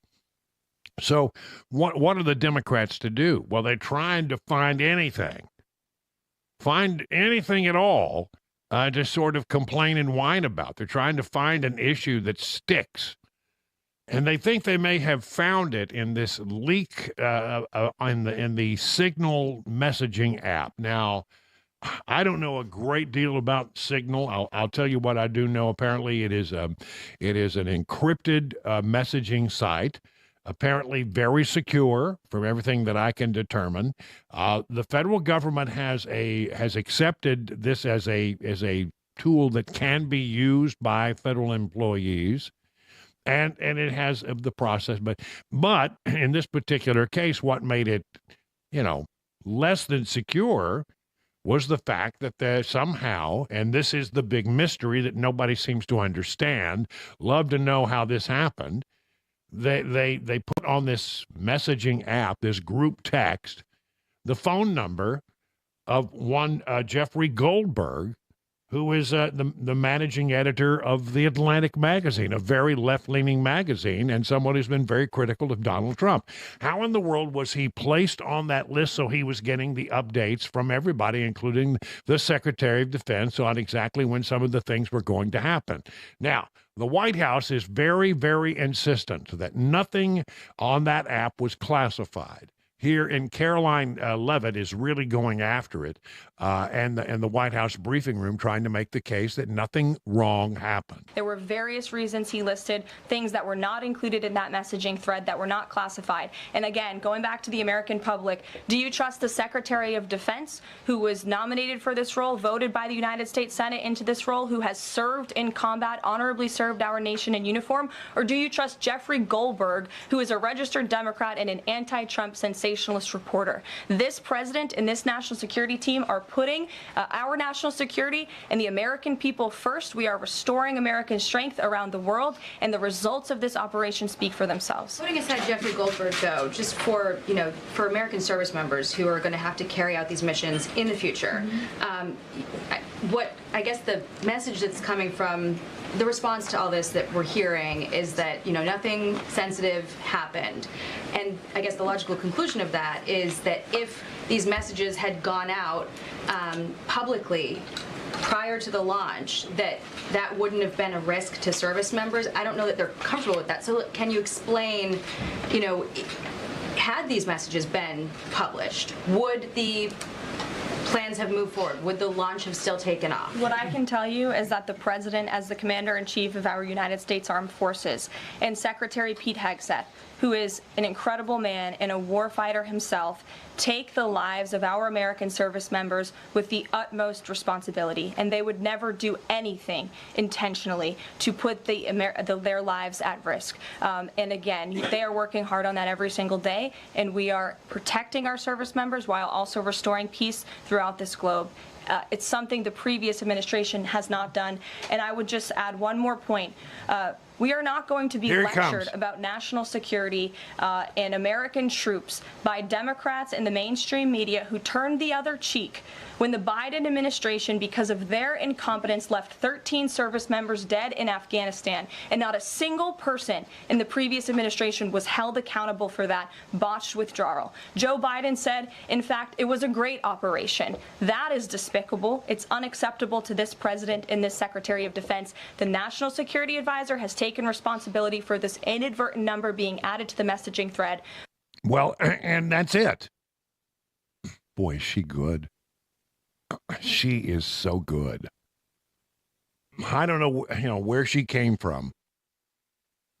So what are the Democrats to do? Well, they're trying to find anything at all to sort of complain and whine about. They're trying to find an issue that sticks. And they think they may have found it in this leak in the Signal messaging app. Now, I don't know a great deal about Signal. I'll tell you what I do know. Apparently, it is an encrypted messaging site. Apparently, very secure from everything that I can determine. The federal government has accepted this as a tool that can be used by federal employees, and it has the process. But in this particular case, what made it, less than secure was the fact that somehow, and this is the big mystery that nobody seems to understand, love to know how this happened, they put on this messaging app, this group text, the phone number of one Jeffrey Goldberg, who is the managing editor of The Atlantic magazine, a very left-leaning magazine, and someone who's been very critical of Donald Trump. How in the world was he placed on that list so he was getting the updates from everybody, including the Secretary of Defense, on exactly when some of the things were going to happen? Now, the White House is very, very insistent that nothing on that app was classified. Here in Caroline Leavitt is really going after it, and the White House briefing room trying to make the case that nothing wrong happened. There were various reasons he listed, things that were not included in that messaging thread that were not classified. And again, going back to the American public, do you trust the Secretary of Defense, who was nominated for this role, voted by the United States Senate into this role, who has served in combat, honorably served our nation in uniform? Or do you trust Jeffrey Goldberg, who is a registered Democrat and an anti-Trump sensationalist reporter? This president and this national security team are putting our national security and the American people first. We are restoring American strength around the world, and the results of this operation speak for themselves. Putting aside Jeffrey Goldberg, though, just for American service members who are going to have to carry out these missions in the future, what I guess the message that's coming from the response to all this that we're hearing is that, you know, nothing sensitive happened. And I guess the logical conclusion of that is that if these messages had gone out publicly prior to the launch, that wouldn't have been a risk to service members. I don't know that they're comfortable with that. So can you explain, you know, had these messages been published, would the plans have moved forward? Would the launch have still taken off? What I can tell you is that the President, as the Commander-in-Chief of our United States Armed Forces, and Secretary Pete Hegseth, who is an incredible man and a warfighter himself, take the lives of our American service members with the utmost responsibility, and they would never do anything intentionally to put their lives at risk. And again, they are working hard on that every single day, and we are protecting our service members while also restoring peace throughout this globe. It's something the previous administration has not done. And I would just add one more point. We are not going to be lectured about national security and American troops by Democrats and the mainstream media who turned the other cheek when the Biden administration, because of their incompetence, left 13 service members dead in Afghanistan, and not a single person in the previous administration was held accountable for that botched withdrawal. Joe Biden said, in fact, it was a great operation. That is despicable. It's unacceptable to this president and this Secretary of Defense. The National Security Advisor has taken responsibility for this inadvertent number being added to the messaging thread. Well, and that's it. Boy, is she good. She is so good. I don't know, where she came from,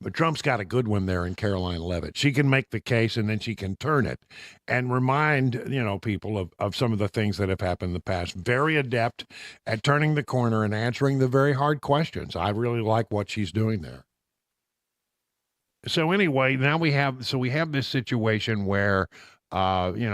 but Trump's got a good one there in Caroline Leavitt. She can make the case and then she can turn it and remind, people of some of the things that have happened in the past. Very adept at turning the corner and answering the very hard questions. I really like what she's doing there. So anyway, now we have this situation where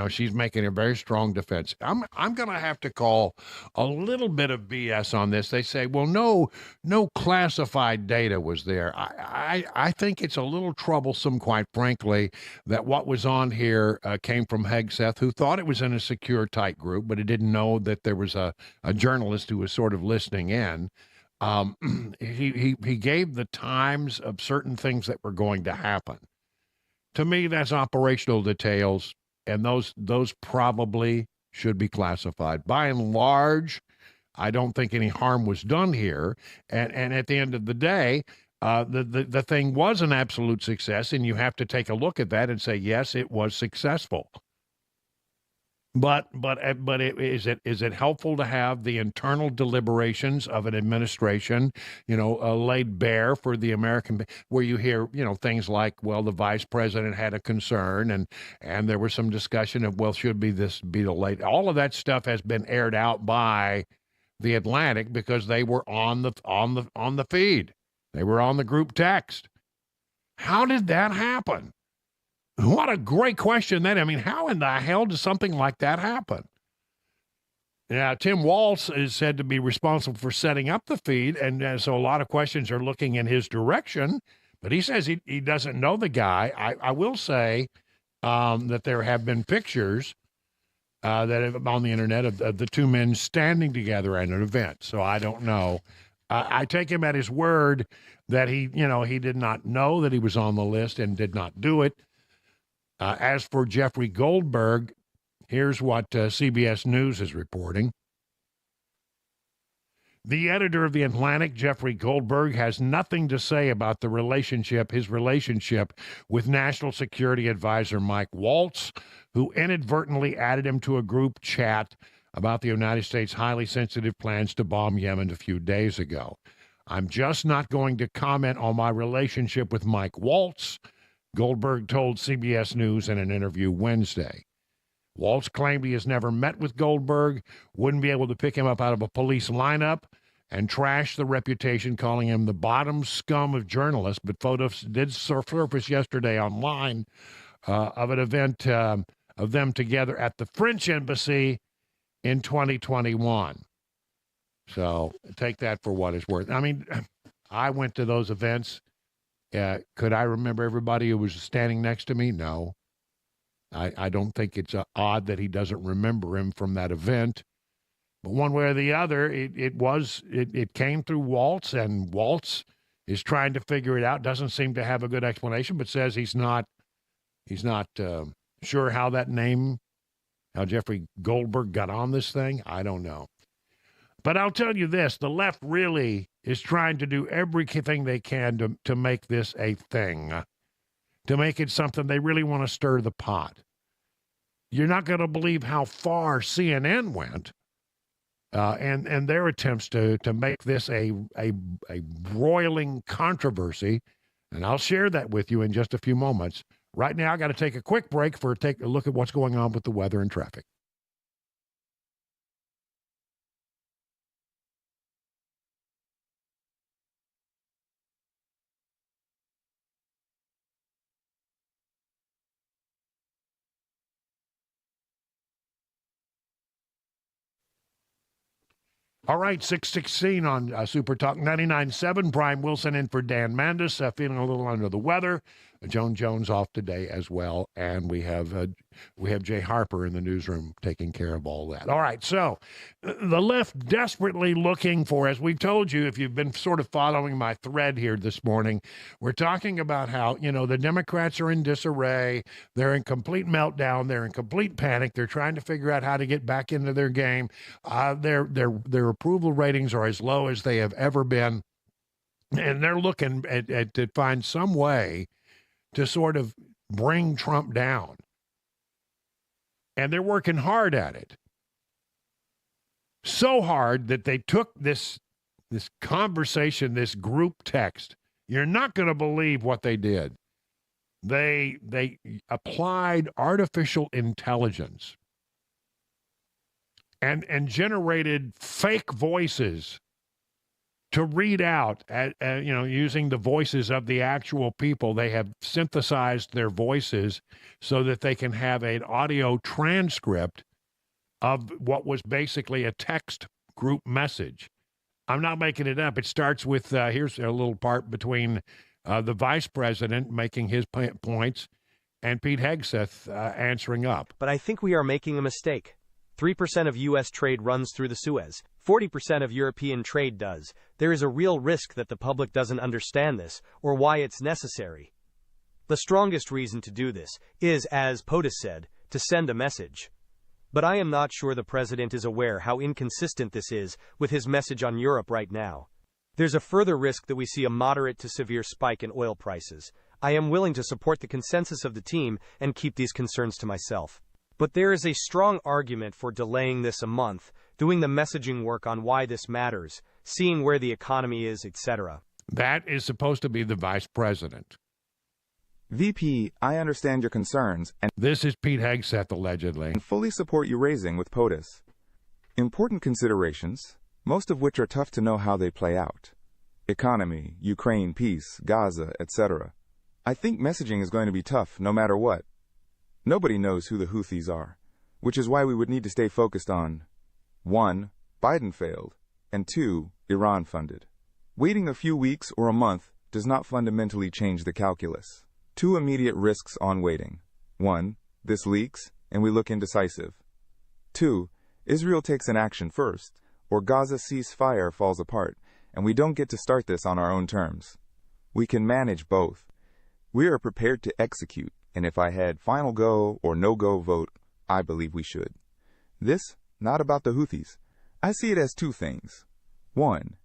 she's making a very strong defense. I'm going to have to call a little bit of BS on this. They say, well, no classified data was there. I think it's a little troublesome, quite frankly, that what was on here came from Hegseth, who thought it was in a secure, tight group, but he didn't know that there was a journalist who was sort of listening in. He gave the times of certain things that were going to happen. To me, that's operational details. And those probably should be classified. By and large, I don't think any harm was done here. And at the end of the day, the thing was an absolute success, and you have to take a look at that and say, yes, it was successful. But is it helpful to have the internal deliberations of an administration, laid bare for the American, where you hear, things like, well, the vice president had a concern and there was some discussion of, well, should this be delayed? All of that stuff has been aired out by the Atlantic because they were on the feed. They were on the group text. How did that happen? What a great question that. I mean, how in the hell does something like that happen? Now, Tim Walz is said to be responsible for setting up the feed, and so a lot of questions are looking in his direction, but he says he doesn't know the guy. I will say that there have been pictures that have on the internet of the two men standing together at an event, so I don't know. I take him at his word that he did not know that he was on the list and did not do it. As for Jeffrey Goldberg, here's what CBS News is reporting. The editor of The Atlantic, Jeffrey Goldberg, has nothing to say about his relationship with National Security Advisor Mike Waltz, who inadvertently added him to a group chat about the United States' highly sensitive plans to bomb Yemen a few days ago. I'm just not going to comment on my relationship with Mike Waltz, Goldberg told CBS News in an interview Wednesday. Waltz claimed he has never met with Goldberg, wouldn't be able to pick him up out of a police lineup, and trashed the reputation, calling him the bottom scum of journalists. But photos did surface yesterday online of an event of them together at the French Embassy in 2021. So take that for what it's worth. I mean, I went to those events. Could I remember everybody who was standing next to me? No. I don't think it's odd that he doesn't remember him from that event. But one way or the other, it came through Waltz, and Waltz is trying to figure it out. Doesn't seem to have a good explanation, but says he's not sure how Jeffrey Goldberg got on this thing. I don't know. But I'll tell you this, the left really is trying to do everything they can to make this a thing, to make it something they really want to stir the pot. You're not going to believe how far CNN went and their attempts to make this a broiling controversy. And I'll share that with you in just a few moments. Right now, I got to take a quick break take a look at what's going on with the weather and traffic. All right, 6:16 on Super Talk 99.7. Brian Wilson in for Dan Mandis, feeling a little under the weather. Joan Jones off today as well, and we have Jay Harper in the newsroom taking care of all that. All right, so the left desperately looking for, as we've told you, if you've been sort of following my thread here this morning, we're talking about how, the Democrats are in disarray, they're in complete meltdown, they're in complete panic, they're trying to figure out how to get back into their game. Their approval ratings are as low as they have ever been, and they're looking to find some way to sort of bring Trump down. And they're working hard at it. So hard that they took this conversation, this group text. You're not going to believe what they did. They applied artificial intelligence and generated fake voices to read out, using the voices of the actual people. They have synthesized their voices so that they can have an audio transcript of what was basically a text group message. I'm not making it up. It starts with, here's a little part between the vice president making his points and Pete Hegseth answering up. But I think we are making a mistake. 3% of U.S. trade runs through the Suez. 40% of European trade does. There is a real risk that the public doesn't understand this, or why it's necessary. The strongest reason to do this is, as POTUS said, to send a message. But I am not sure the president is aware how inconsistent this is with his message on Europe right now. There's a further risk that we see a moderate to severe spike in oil prices. I am willing to support the consensus of the team and keep these concerns to myself. But there is a strong argument for delaying this a month, doing the messaging work on why this matters, seeing where the economy is, etc. That is supposed to be the vice president. VP, I understand your concerns, and this is Pete Hegseth, allegedly, and fully support you raising with POTUS. Important considerations, most of which are tough to know how they play out. Economy, Ukraine peace, Gaza, etc. I think messaging is going to be tough no matter what. Nobody knows who the Houthis are, which is why we would need to stay focused on 1. Biden failed, and 2. Iran funded. Waiting a few weeks or a month does not fundamentally change the calculus. 2 immediate risks on waiting. 1. This leaks, and we look indecisive. 2. Israel takes an action first, or Gaza ceasefire falls apart, and we don't get to start this on our own terms. We can manage both. We are prepared to execute, and if I had final go or no-go vote, I believe we should. This, not about the Houthis. I see it as 2 things. 1.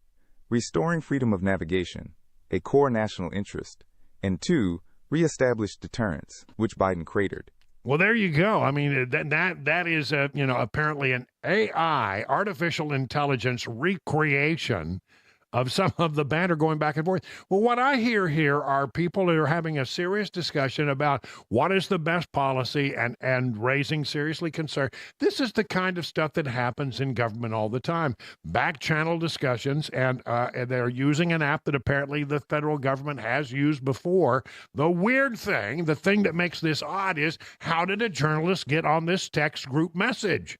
Restoring freedom of navigation, a core national interest. And 2. Reestablish deterrence, which Biden cratered. Well, there you go. I mean, that is, apparently an AI, artificial intelligence recreation of some of the banter going back and forth. Well, what I hear here are people that are having a serious discussion about what is the best policy and raising seriously concern. This is the kind of stuff that happens in government all the time. Back channel discussions, and they're using an app that apparently the federal government has used before. The weird thing, the thing that makes this odd is, how did a journalist get on this text group message?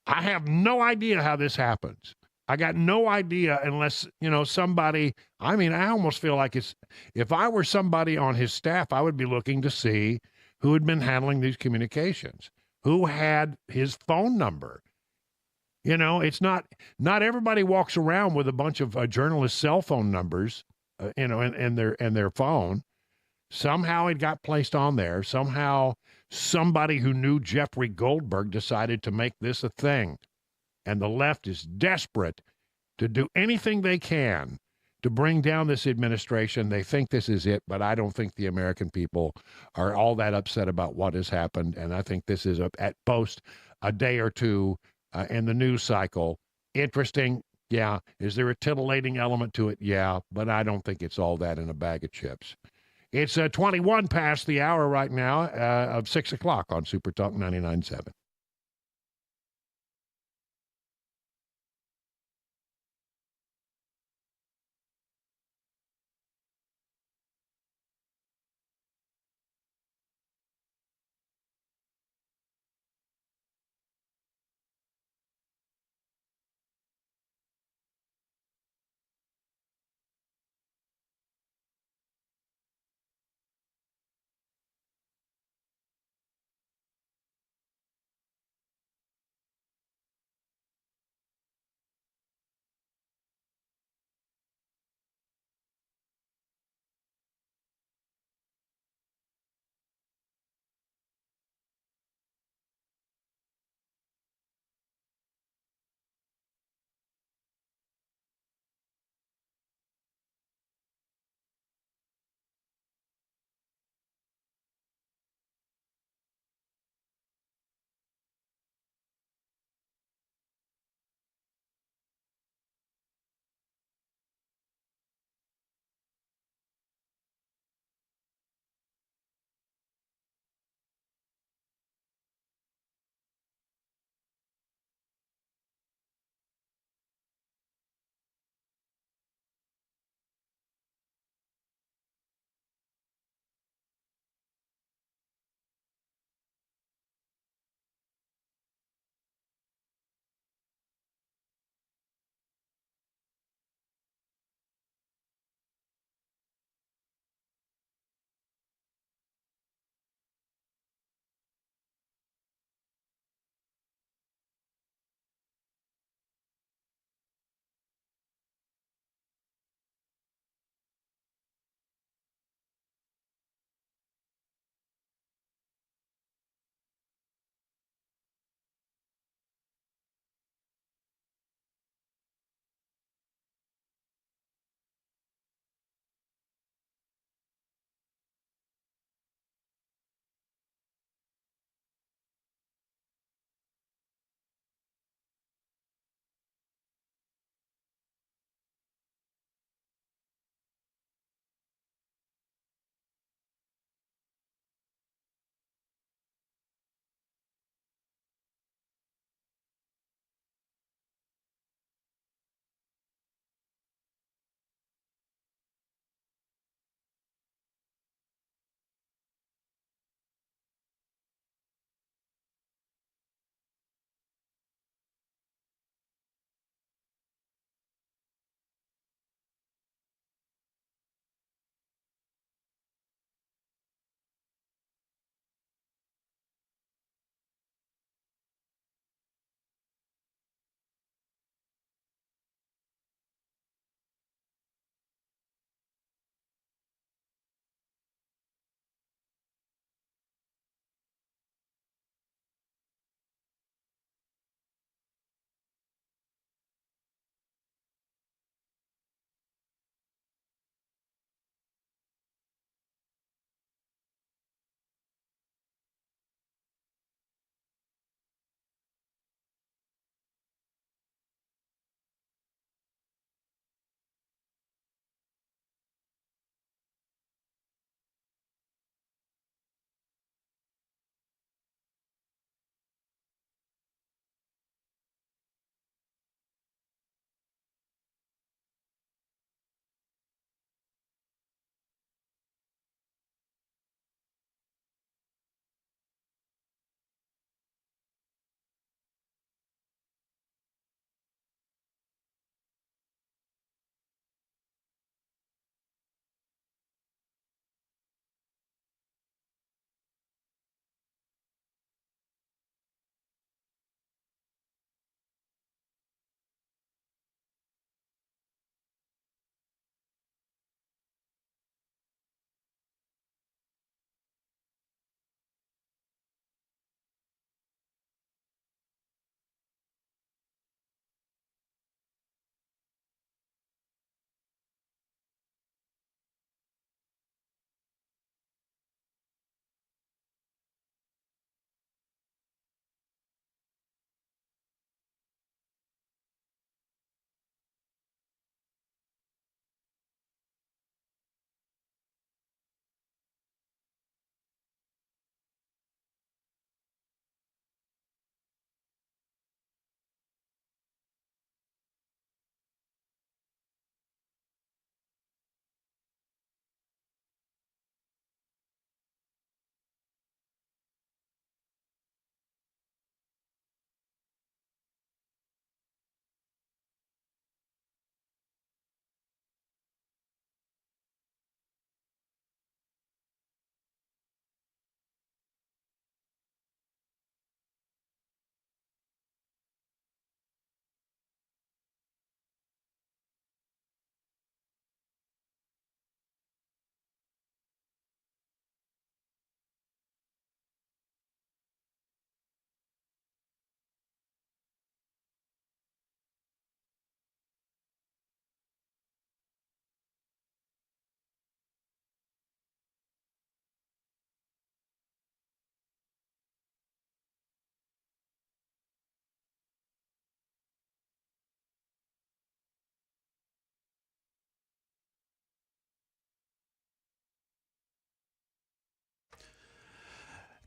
I have no idea how this happens. I got no idea unless, somebody, I almost feel like if I were somebody on his staff, I would be looking to see who had been handling these communications, who had his phone number. You know, it's not everybody walks around with a bunch of journalists' cell phone numbers, in their phone. Somehow it got placed on there. Somehow somebody who knew Jeffrey Goldberg decided to make this a thing. And the left is desperate to do anything they can to bring down this administration. They think this is it, but I don't think the American people are all that upset about what has happened. And I think this is, at most, a day or two in the news cycle. Interesting, yeah. Is there a titillating element to it? Yeah, but I don't think it's all that in a bag of chips. It's 21 past the hour right now of 6 o'clock on Super Talk 99.7.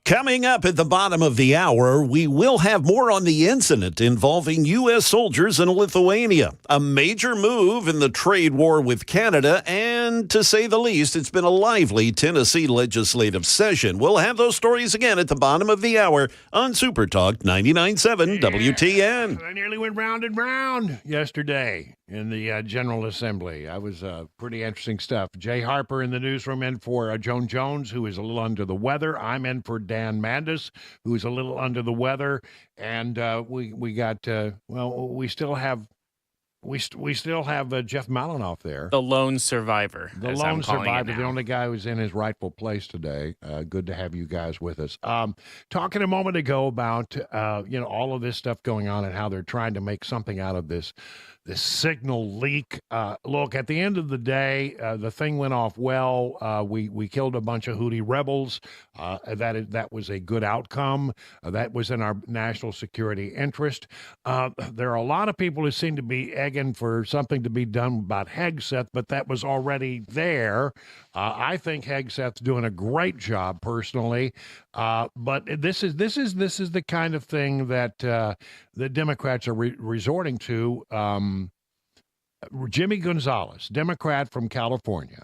Coming up at the bottom of the hour, we will have more on the incident involving U.S. soldiers in Lithuania, a major move in the trade war with Canada, and to say the least, it's been a lively Tennessee legislative session. We'll have those stories again at the bottom of the hour on Super Talk 99.7 WTN. I nearly went round and round yesterday in the General Assembly. That was pretty interesting stuff. Jay Harper in the newsroom, in for Joan Jones, who is a little under the weather. I'm in for Dan Mandis, who's a little under the weather. And we got, we still have Jeff Malinoff there. The lone survivor. The lone survivor, the only guy who's in his rightful place today. Good to have you guys with us. Talking a moment ago about, all of this stuff going on and how they're trying to make something out of this signal leak. Look, at the end of the day, the thing went off well. We killed a bunch of Houthi rebels. That was a good outcome. That was in our national security interest. There are a lot of people who seem to be egging for something to be done about Hegseth, but that was already there. I think Hegseth's doing a great job personally. But this is the kind of thing that the Democrats are resorting to. Jimmy Gonzalez, Democrat from California,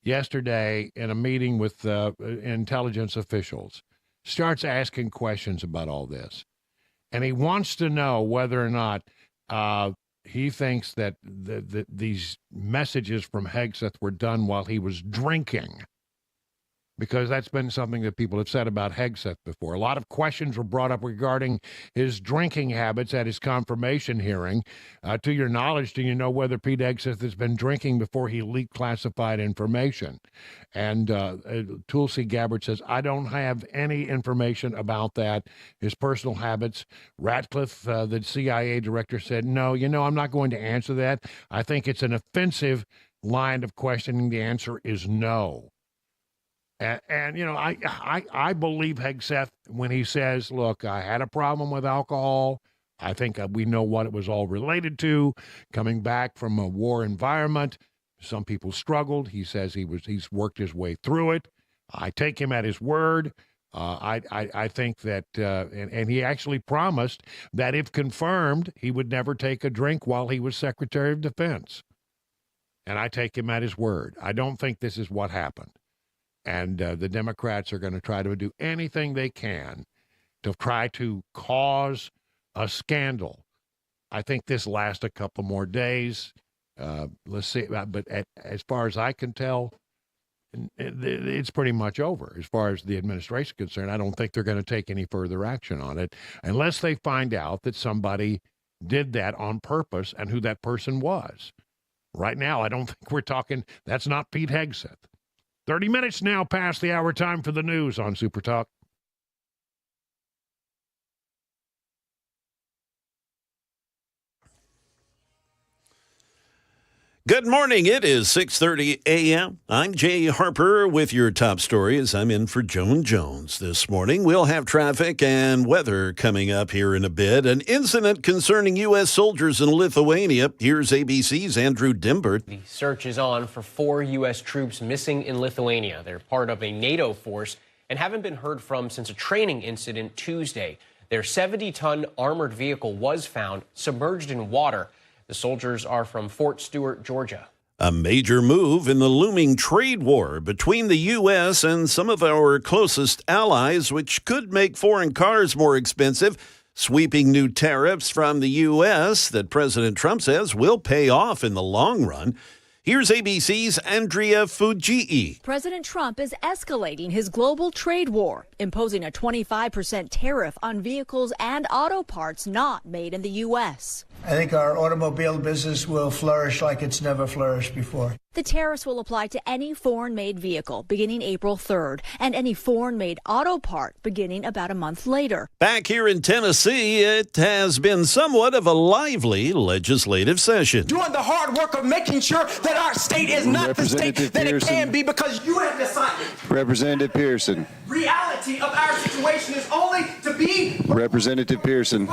yesterday in a meeting with intelligence officials, starts asking questions about all this. And he wants to know whether or not he thinks that these messages from Hegseth were done while he was drinking. Because that's been something that people have said about Hegseth before. A lot of questions were brought up regarding his drinking habits at his confirmation hearing. To your knowledge, do you know whether Pete Hegseth has been drinking before he leaked classified information? And Tulsi Gabbard says, I don't have any information about that, his personal habits. Ratcliffe, the CIA director, said, no, I'm not going to answer that. I think it's an offensive line of questioning. The answer is no. And I believe Hegseth when he says, look, I had a problem with alcohol. I think we know what it was all related to. Coming back from a war environment, some people struggled. He says he's worked his way through it. I take him at his word. I think that, and he actually promised that if confirmed, he would never take a drink while he was Secretary of Defense. And I take him at his word. I don't think this is what happened. And the Democrats are going to try to do anything they can to try to cause a scandal. I think this lasts a couple more days. Let's see. But as far as I can tell, it's pretty much over. As far as the administration is concerned, I don't think they're going to take any further action on it unless they find out that somebody did that on purpose and who that person was. Right now, I don't think we're talking, that's not Pete Hegseth. 30 minutes now past the hour. Time for the news on Super Talk. Good morning. It is 6:30 a.m. I'm Jay Harper with your top stories. I'm in for Joan Jones this morning. We'll have traffic and weather coming up here in a bit. An incident concerning U.S. soldiers in Lithuania. Here's ABC's Andrew Dimbert. The search is on for 4 U.S. troops missing in Lithuania. They're part of a NATO force and haven't been heard from since a training incident Tuesday. Their 70-ton armored vehicle was found submerged in water. The soldiers are from Fort Stewart, Georgia. A major move in the looming trade war between the U.S. and some of our closest allies, which could make foreign cars more expensive. Sweeping new tariffs from the U.S. that President Trump says will pay off in the long run. Here's ABC's Andrea Fujii. President Trump is escalating his global trade war, imposing a 25% tariff on vehicles and auto parts not made in the U.S. I think our automobile business will flourish like it's never flourished before. The tariffs will apply to any foreign-made vehicle beginning April 3rd and any foreign-made auto part beginning about a month later. Back here in Tennessee, it has been somewhat of a lively legislative session. Doing the hard work of making sure that our state is not the state that it can be because you have decided. Representative Pearson. Reality of our situation is only to be. Representative Pearson.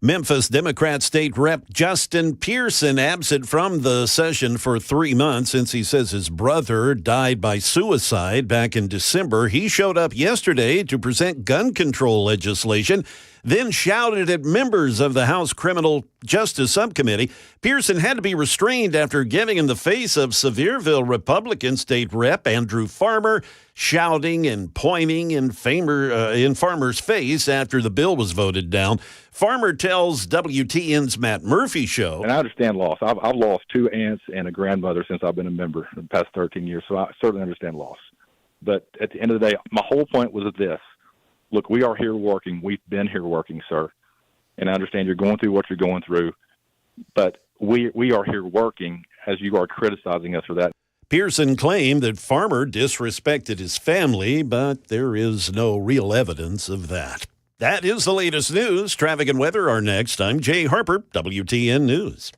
Memphis Democrat State Rep Justin Pearson absent from the session for 3 months since he says his brother died by suicide back in December. He showed up yesterday to present gun control legislation, then shouted at members of the House Criminal Justice Subcommittee. Pearson had to be restrained after getting in the face of Sevierville Republican State Rep Andrew Farmer, shouting and pointing in Farmer's face after the bill was voted down. Farmer tells WTN's Matt Murphy show. And I understand loss. I've lost 2 aunts and a grandmother since I've been a member the past 13 years, so I certainly understand loss. But at the end of the day, my whole point was this. Look, we are here working. We've been here working, sir. And I understand you're going through what you're going through. But we are here working as you are criticizing us for that. Pearson claimed that Farmer disrespected his family, but there is no real evidence of that. That is the latest news. Traffic and weather are next. I'm Jay Harper, WTN News.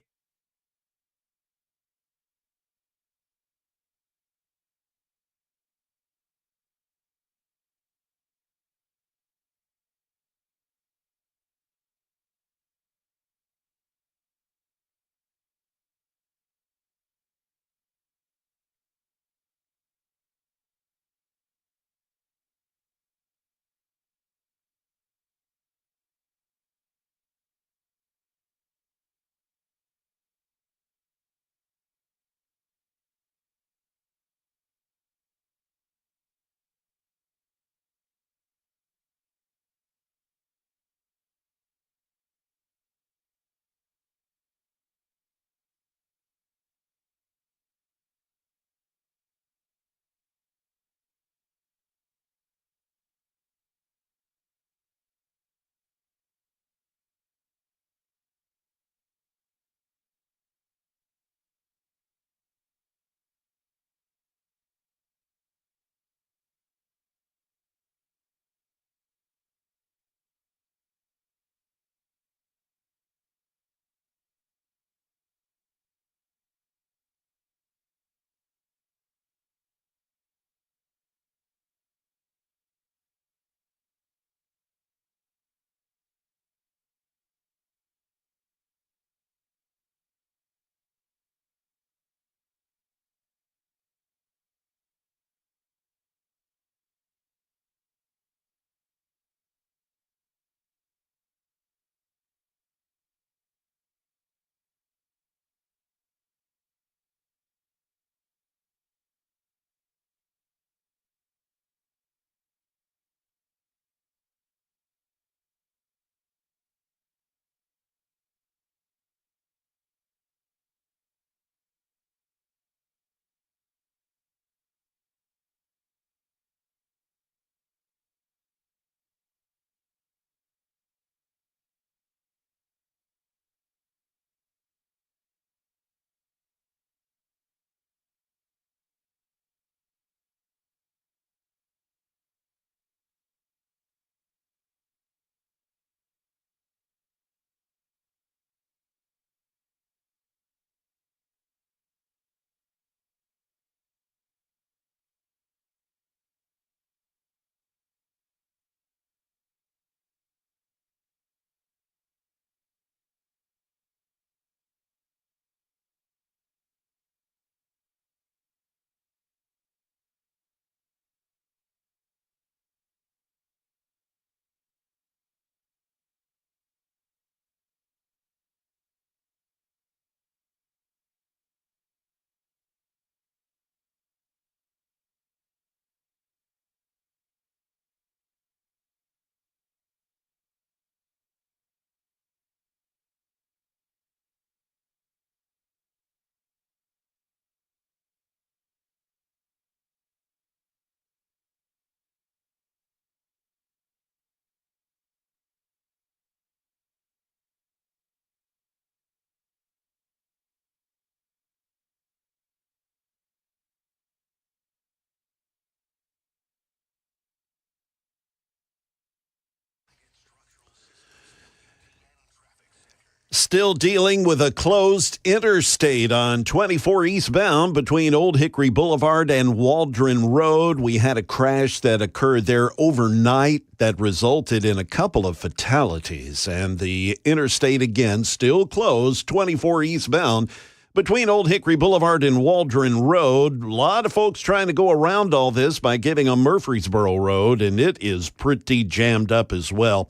Still dealing with a closed interstate on 24 eastbound between Old Hickory Boulevard and Waldron Road. We had a crash that occurred there overnight that resulted in a couple of fatalities. And the interstate, again, still closed, 24 eastbound between Old Hickory Boulevard and Waldron Road. A lot of folks trying to go around all this by getting on Murfreesboro Road, and it is pretty jammed up as well.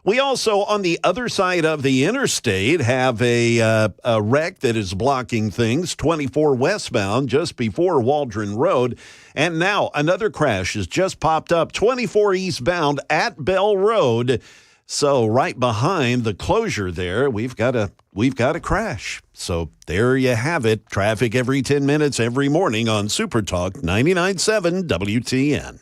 We also, on the other side of the interstate, have a wreck that is blocking things, 24 westbound, just before Waldron Road. And now another crash has just popped up, 24 eastbound at Bell Road. So right behind the closure there, we've got a crash. So there you have it. Traffic every 10 minutes every morning on Super Talk 99.7 WTN.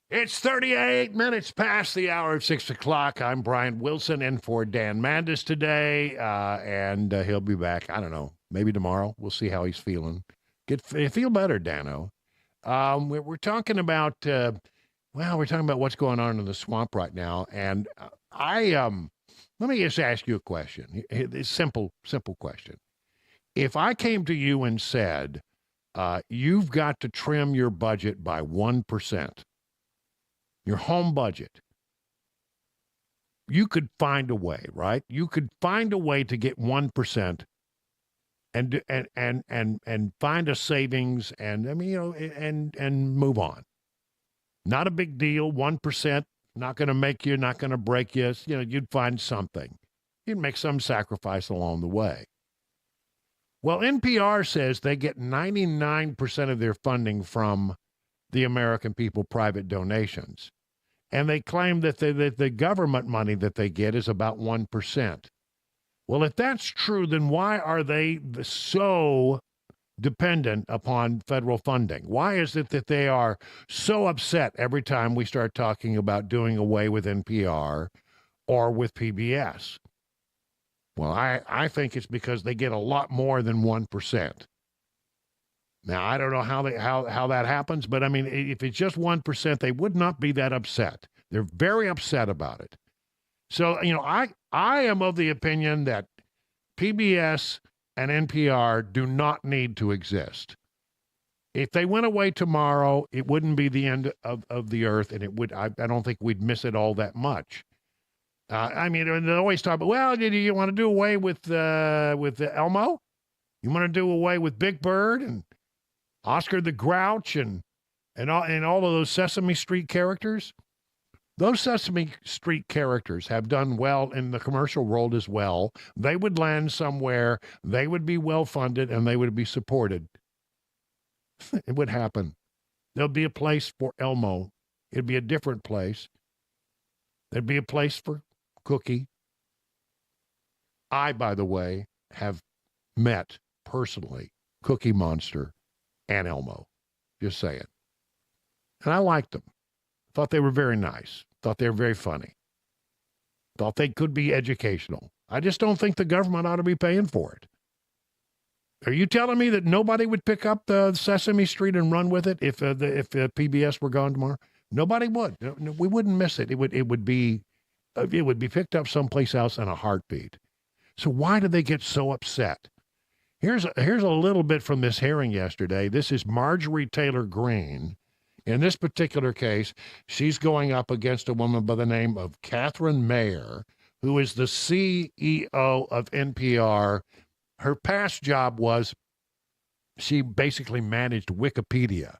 It's 38 minutes past the hour of 6 o'clock. I'm Brian Wilson in for Dan Mandis today, and he'll be back, I don't know, maybe tomorrow. We'll see how he's feeling. Feel better, Dano. We're talking about, we're talking about what's going on in the swamp right now, and let me just ask you a question. It's simple question. If I came to you and said, you've got to trim your budget by 1%, your home budget, you could find a way, right? You could find a way to get 1% and find a savings and move on. Not a big deal. 1%, not going to make you, not going to break you. You'd find something. You'd make some sacrifice along the way. Well, NPR says they get 99% of their funding from the American people, private donations. And they claim that the government money that they get is about 1%. Well, if that's true, then why are they so dependent upon federal funding? Why is it that they are so upset every time we start talking about doing away with NPR or with PBS? Well, I think it's because they get a lot more than 1%. Now, I don't know how that happens, but I mean, if it's just 1%, they would not be that upset. They're very upset about it. So, I am of the opinion that PBS and NPR do not need to exist. If they went away tomorrow, it wouldn't be the end of the earth, and I don't think we'd miss it all that much. They always talk about, well, you want to do away with Elmo? You want to do away with Big Bird and Oscar the Grouch and all of those Sesame Street characters? Those Sesame Street characters have done well in the commercial world as well. They would land somewhere, they would be well funded, and they would be supported. It would happen. There'll be a place for Elmo. It'd be a different place. There'd be a place for Cookie. I, by the way, have met personally Cookie Monster and Elmo. Just saying. And I liked them. Thought they were very nice. Thought they were very funny. Thought they could be educational. I just don't think the government ought to be paying for it. Are you telling me that nobody would pick up the Sesame Street and run with it if PBS were gone tomorrow? Nobody would. No, we wouldn't miss it. It would be picked up someplace else in a heartbeat. So why do they get so upset? Here's a little bit from this hearing yesterday. This is Marjorie Taylor Greene. In this particular case, she's going up against a woman by the name of Catherine Mayer, who is the CEO of NPR. Her past job was she basically managed Wikipedia.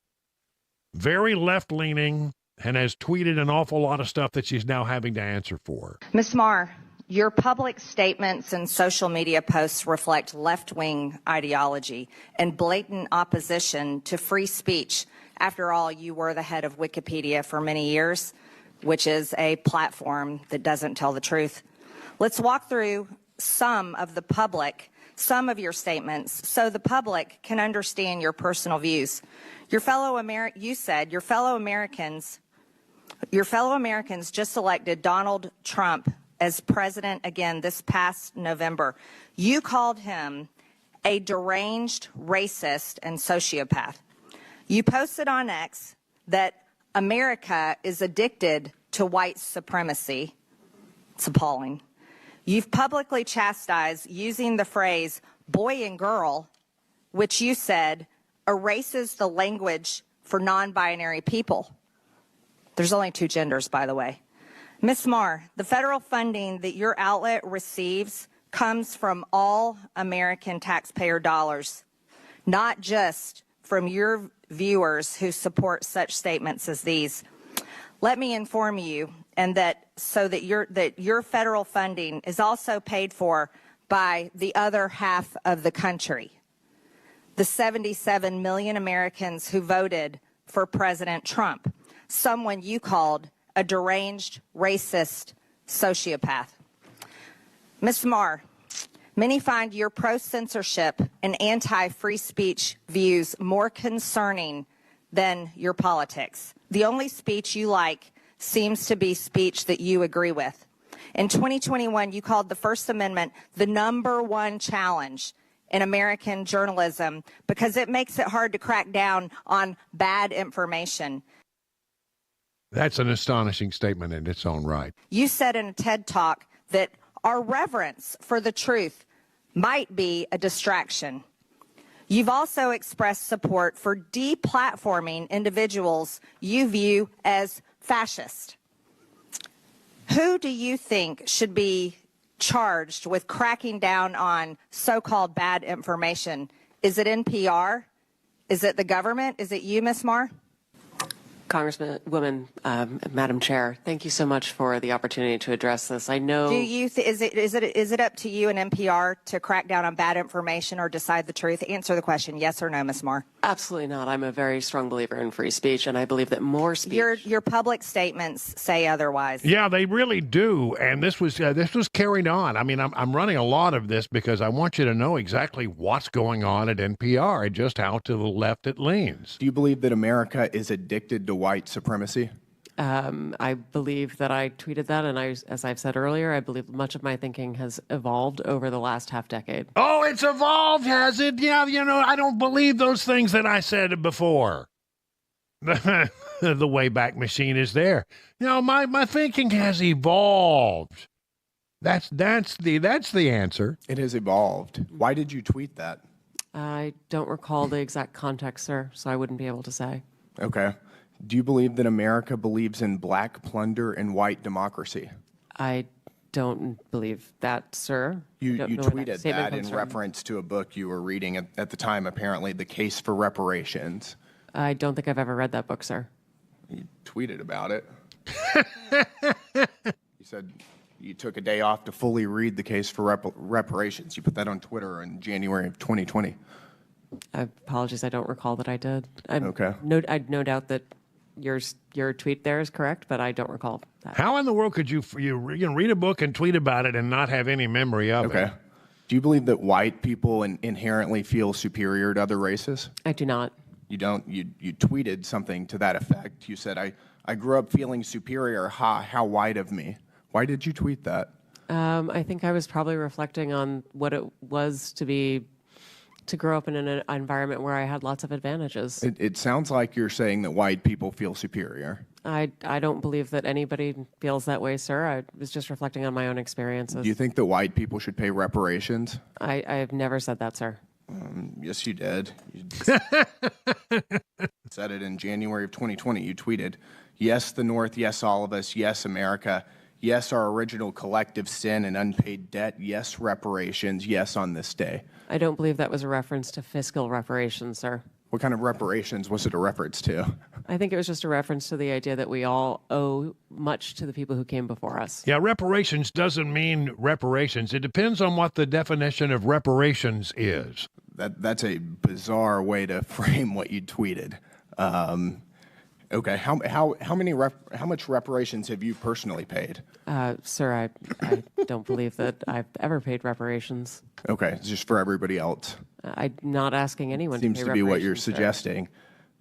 Very left-leaning and has tweeted an awful lot of stuff that she's now having to answer for. Ms. Marr, Your public statements and social media posts reflect left-wing ideology and blatant opposition to free speech. After all, you were the head of Wikipedia for many years, which is a platform that doesn't tell the truth. Let's walk through some of your statements so the public can understand your personal views. You said your fellow Americans just elected Donald Trump as president again this past November. You called him a deranged racist and sociopath. You posted on X that America is addicted to white supremacy. It's appalling. You've publicly chastised using the phrase boy and girl, which you said erases the language for non-binary people. There's only two genders, by the way. Ms. Marr, the federal funding that your outlet receives comes from all American taxpayer dollars, not just from your viewers who support such statements as these. Let me inform you, and that your federal funding is also paid for by the other half of the country, the 77 million Americans who voted for President Trump, someone you called a deranged, racist sociopath. Ms. Marr, many find your pro-censorship and anti-free speech views more concerning than your politics. The only speech you like seems to be speech that you agree with. In 2021, you called the First Amendment the #1 challenge in American journalism because it makes it hard to crack down on bad information. That's an astonishing statement in its own right. You said in a TED Talk that our reverence for the truth might be a distraction. You've also expressed support for deplatforming individuals you view as fascist. Who do you think should be charged with cracking down on so-called bad information? Is it NPR? Is it the government? Is it you, Ms. Marr? Congresswoman, Madam Chair, thank you so much for the opportunity to address this. I know. Do you is it up to you and NPR to crack down on bad information or decide the truth? Answer the question, yes or no, Ms. Marr. Absolutely not. I'm a very strong believer in free speech, and I believe that more speech. Your public statements say otherwise. Yeah, they really do, and this was carried on. I mean, I'm running a lot of this because I want you to know exactly what's going on at NPR and just how to the left it leans. Do you believe that America is addicted to white supremacy? I believe that I tweeted that, and as I've said earlier, I believe much of my thinking has evolved over the last half decade. Oh, it's evolved, has it? Yeah, I don't believe those things that I said before. The Wayback Machine is there. My thinking has evolved. That's the answer. It has evolved. Why did you tweet that? I don't recall the exact context, sir, so I wouldn't be able to say. Okay. Do you believe that America believes in black plunder and white democracy? I don't believe that, sir. You tweeted that in reference to a book you were reading at the time, apparently, The Case for Reparations. I don't think I've ever read that book, sir. You tweeted about it. You said you took a day off to fully read The Case for Reparations. You put that on Twitter in January of 2020. Apologies, I don't recall that I did. Okay. I no doubt that your tweet there is correct, but I don't recall that. How in the world could you read a book and tweet about it and not have any memory of it? Okay. Do you believe that white people inherently feel superior to other races? I do not. You don't? You tweeted something to that effect. You said, I grew up feeling superior. How white of me. Why did you tweet that? I think I was probably reflecting on what it was to grow up in an environment where I had lots of advantages. It sounds like you're saying that white people feel superior. I don't believe that anybody feels that way, sir. I was just reflecting on my own experiences. Do you think that white people should pay reparations? I have never said that, sir. Yes, you did. You said it in January of 2020. You tweeted, yes, the North, yes, all of us, yes, America, yes, our original collective sin and unpaid debt, yes, reparations, yes, on this day. I don't believe that was a reference to fiscal reparations, sir. What kind of reparations was it a reference to? I think it was just a reference to the idea that we all owe much to the people who came before us. Yeah, reparations doesn't mean reparations. It depends on what the definition of reparations is. That's a bizarre way to frame what you tweeted. Okay, how much reparations have you personally paid? Sir, I don't believe that I've ever paid reparations. Okay, it's just for everybody else. I'm not asking anyone Seems to pay to be what you're reparations, sir. suggesting.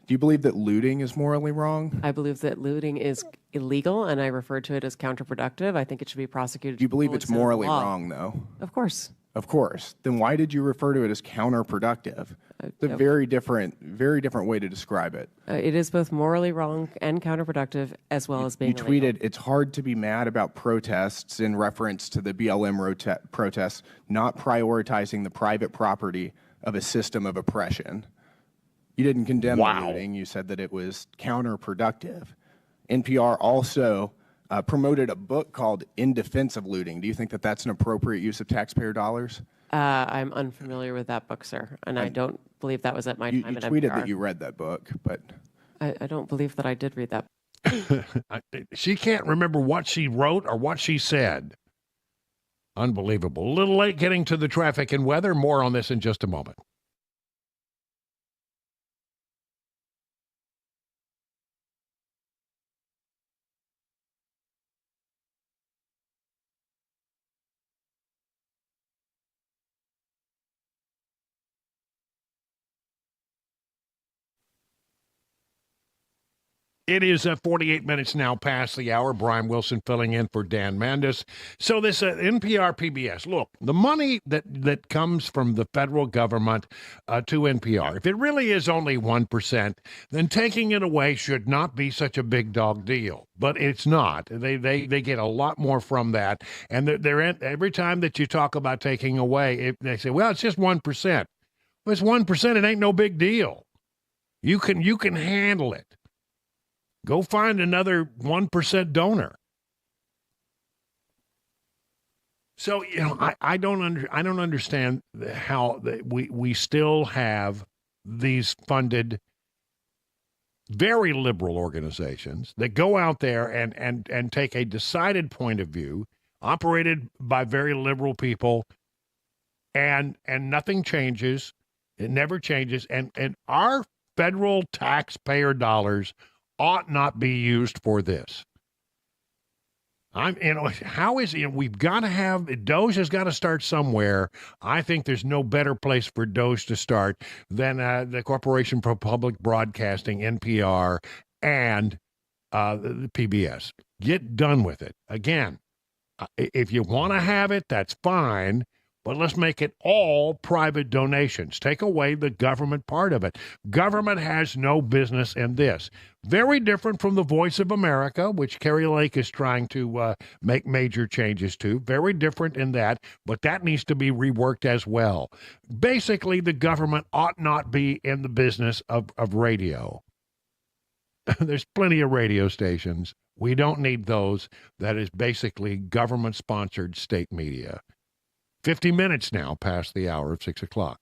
Do you believe that looting is morally wrong? I believe that looting is illegal, and I refer to it as counterproductive. I think it should be prosecuted. Do you believe to the it's full extent of the morally law. wrong, though? Of course. Of course. Then why did you refer to it as counterproductive? It's a very different way to describe it. It is both morally wrong and counterproductive, as well as being You illegal. tweeted, "It's hard to be mad about protests," in reference to the BLM protests, not prioritizing the private property of a system of oppression. You didn't condemn the looting. You said that it was counterproductive. NPR also promoted a book called In Defense of Looting. Do you think that that's an appropriate use of taxpayer dollars? I'm unfamiliar with that book, sir, and I don't believe that was at my You time at tweeted NPR. that you read that book, but I don't believe that I did read that. She can't remember what she wrote or what she said. Unbelievable. A little late getting to the traffic and weather. More on this in just a moment. It is 48 minutes now past the hour. Brian Wilson filling in for Dan Mandis. So this NPR PBS, look, the money that comes from the federal government to NPR, if it really is only 1%, then taking it away should not be such a big dog deal. But it's not. They get a lot more from that. And every time that you talk about taking away, they say, well, it's just 1%. Well, it's 1%. It ain't no big deal. You can handle it. Go find another 1% donor. So, I don't understand how we still have these funded, very liberal organizations that go out there and take a decided point of view, operated by very liberal people, and nothing changes. It never changes. And our federal taxpayer dollars ought not be used for this. How is we've got to have Doge has got to start somewhere. I think there's no better place for Doge to start than the Corporation for Public Broadcasting, NPR, and the PBS. Get done with it. Again, if you want to have it, that's fine. But let's make it all private donations. Take away the government part of it. Government has no business in this. Very different from the Voice of America, which Kerry Lake is trying to make major changes to. Very different in that, but that needs to be reworked as well. Basically, the government ought not be in the business of radio. There's plenty of radio stations. We don't need those. That is basically government-sponsored state media. 50 minutes now past the hour of 6 o'clock.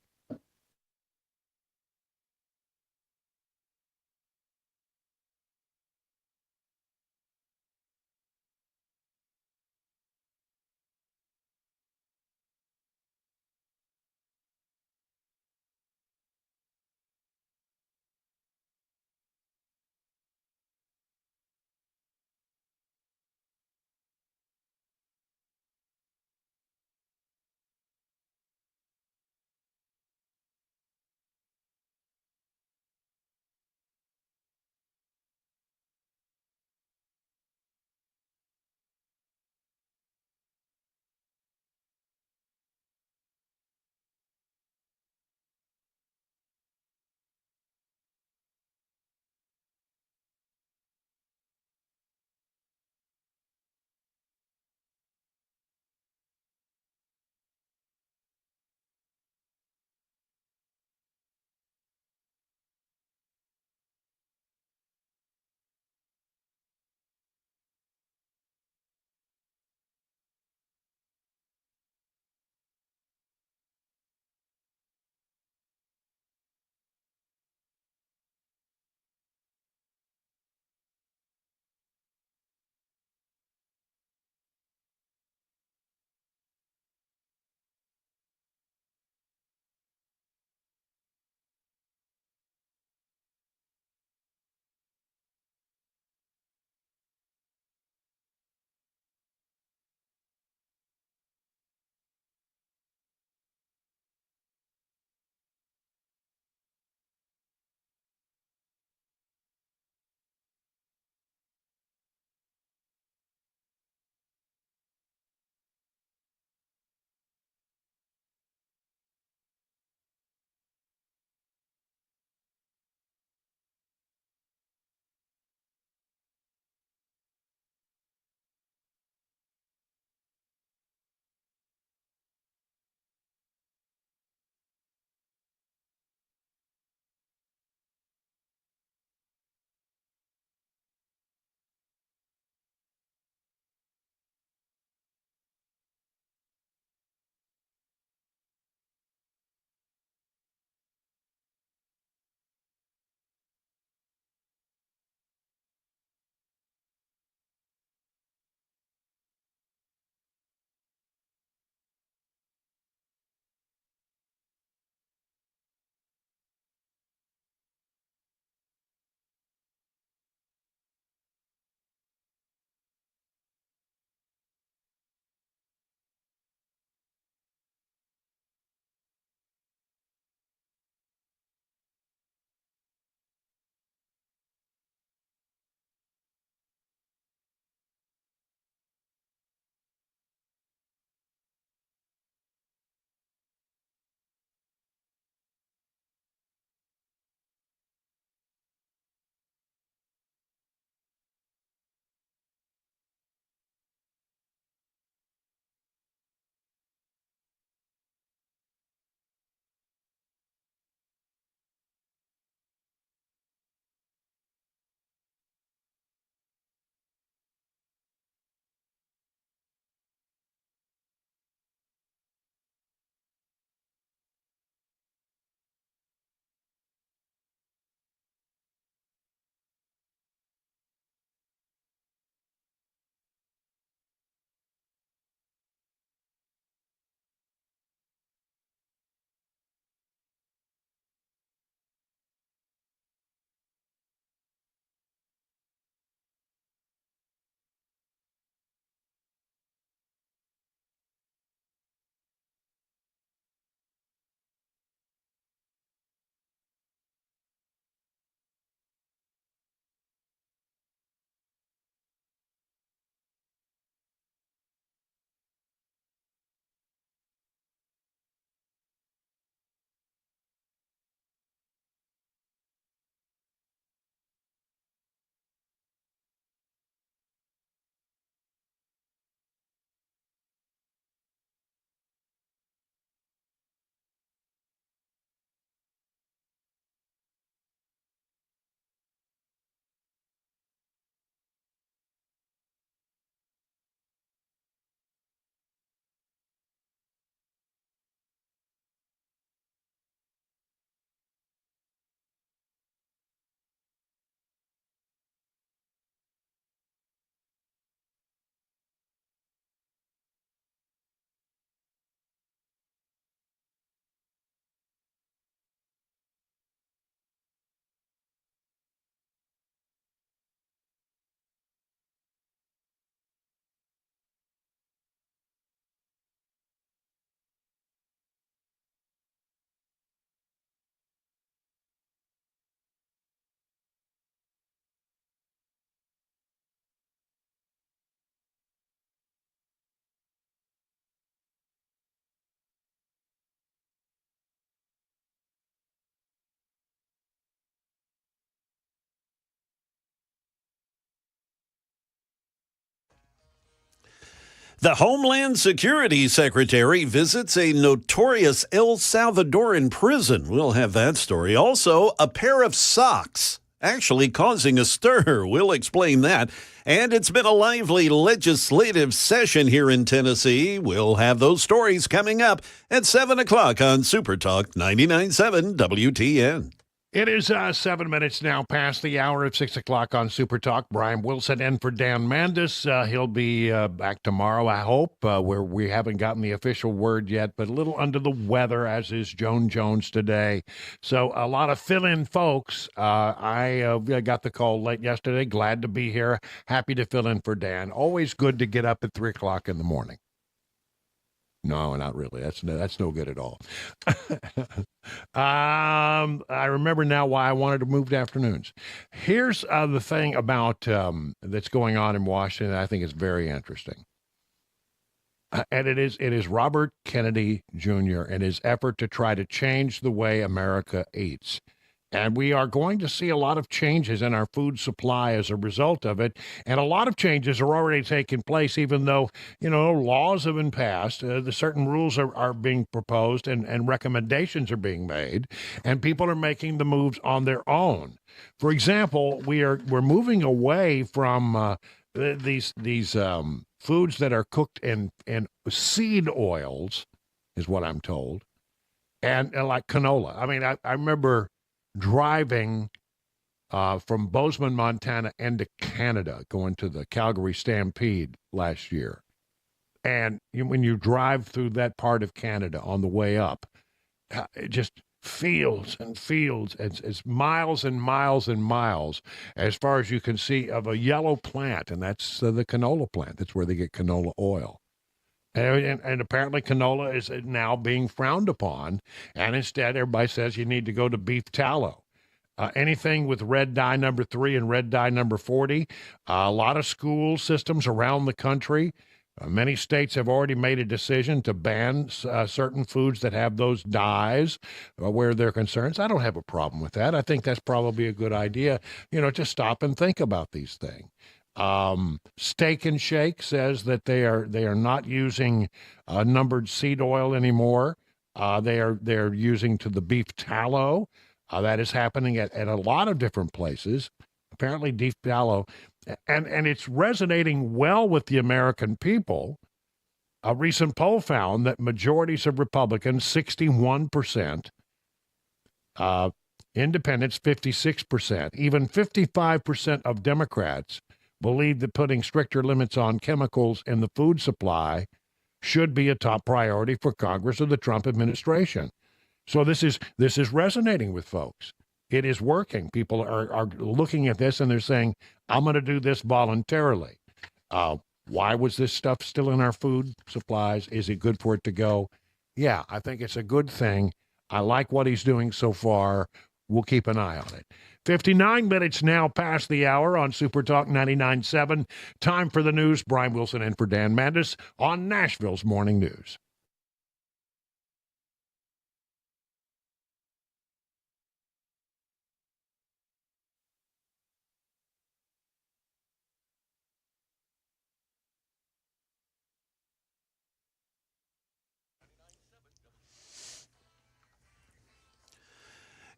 The Homeland Security Secretary visits a notorious El Salvadoran prison. We'll have that story. Also, a pair of socks actually causing a stir. We'll explain that. And it's been a lively legislative session here in Tennessee. We'll have those stories coming up at 7 o'clock on Super Talk 99.7 WTN. It is 7 minutes now past the hour of 6 o'clock on Super Talk. Brian Wilson in for Dan Mandis. He'll be back tomorrow, I hope, where we haven't gotten the official word yet, but a little under the weather, as is Joan Jones today. So a lot of fill-in folks. I got the call late yesterday. Glad to be here. Happy to fill in for Dan. Always good to get up at 3 o'clock in the morning. No, not really. That's no good at all. I remember now why I wanted to move to afternoons. Here's the thing about that's going on in Washington that I think is very interesting. And it is Robert Kennedy Jr. and his effort to try to change the way America eats. And we are going to see a lot of changes in our food supply as a result of it. And a lot of changes are already taking place, even though, laws have been passed. Certain rules are being proposed and recommendations are being made. And people are making the moves on their own. For example, we're moving away from these foods that are cooked in seed oils, is what I'm told, and like canola. I mean, I remember driving from Bozeman, Montana, into Canada, going to the Calgary Stampede last year. And when you drive through that part of Canada on the way up, it just fields and fields. It's miles and miles and miles as far as you can see of a yellow plant, and that's the canola plant. That's where they get canola oil. And apparently canola is now being frowned upon, and instead everybody says you need to go to beef tallow. Anything with red dye number 3 and red dye number 40. A lot of school systems around the country, many states have already made a decision to ban certain foods that have those dyes where they're concerned. I don't have a problem with that. I think that's probably a good idea, to stop and think about these things. Steak and Shake says that they are not using numbered seed oil anymore. They're using to the beef tallow. That is happening at a lot of different places. Apparently beef tallow, and it's resonating well with the American people. A recent poll found that majorities of Republicans, 61%, independents, 56%, even 55% of Democrats believe that putting stricter limits on chemicals in the food supply should be a top priority for Congress or the Trump administration. So this is resonating with folks. It is working. People are looking at this and they're saying, I'm going to do this voluntarily. Why was this stuff still in our food supplies? Is it good for it to go? Yeah, I think it's a good thing. I like what he's doing so far. We'll keep an eye on it. 59 minutes now past the hour on Super Talk 99.7. Time for the news. Brian Wilson in for Dan Mandis on Nashville's Morning News.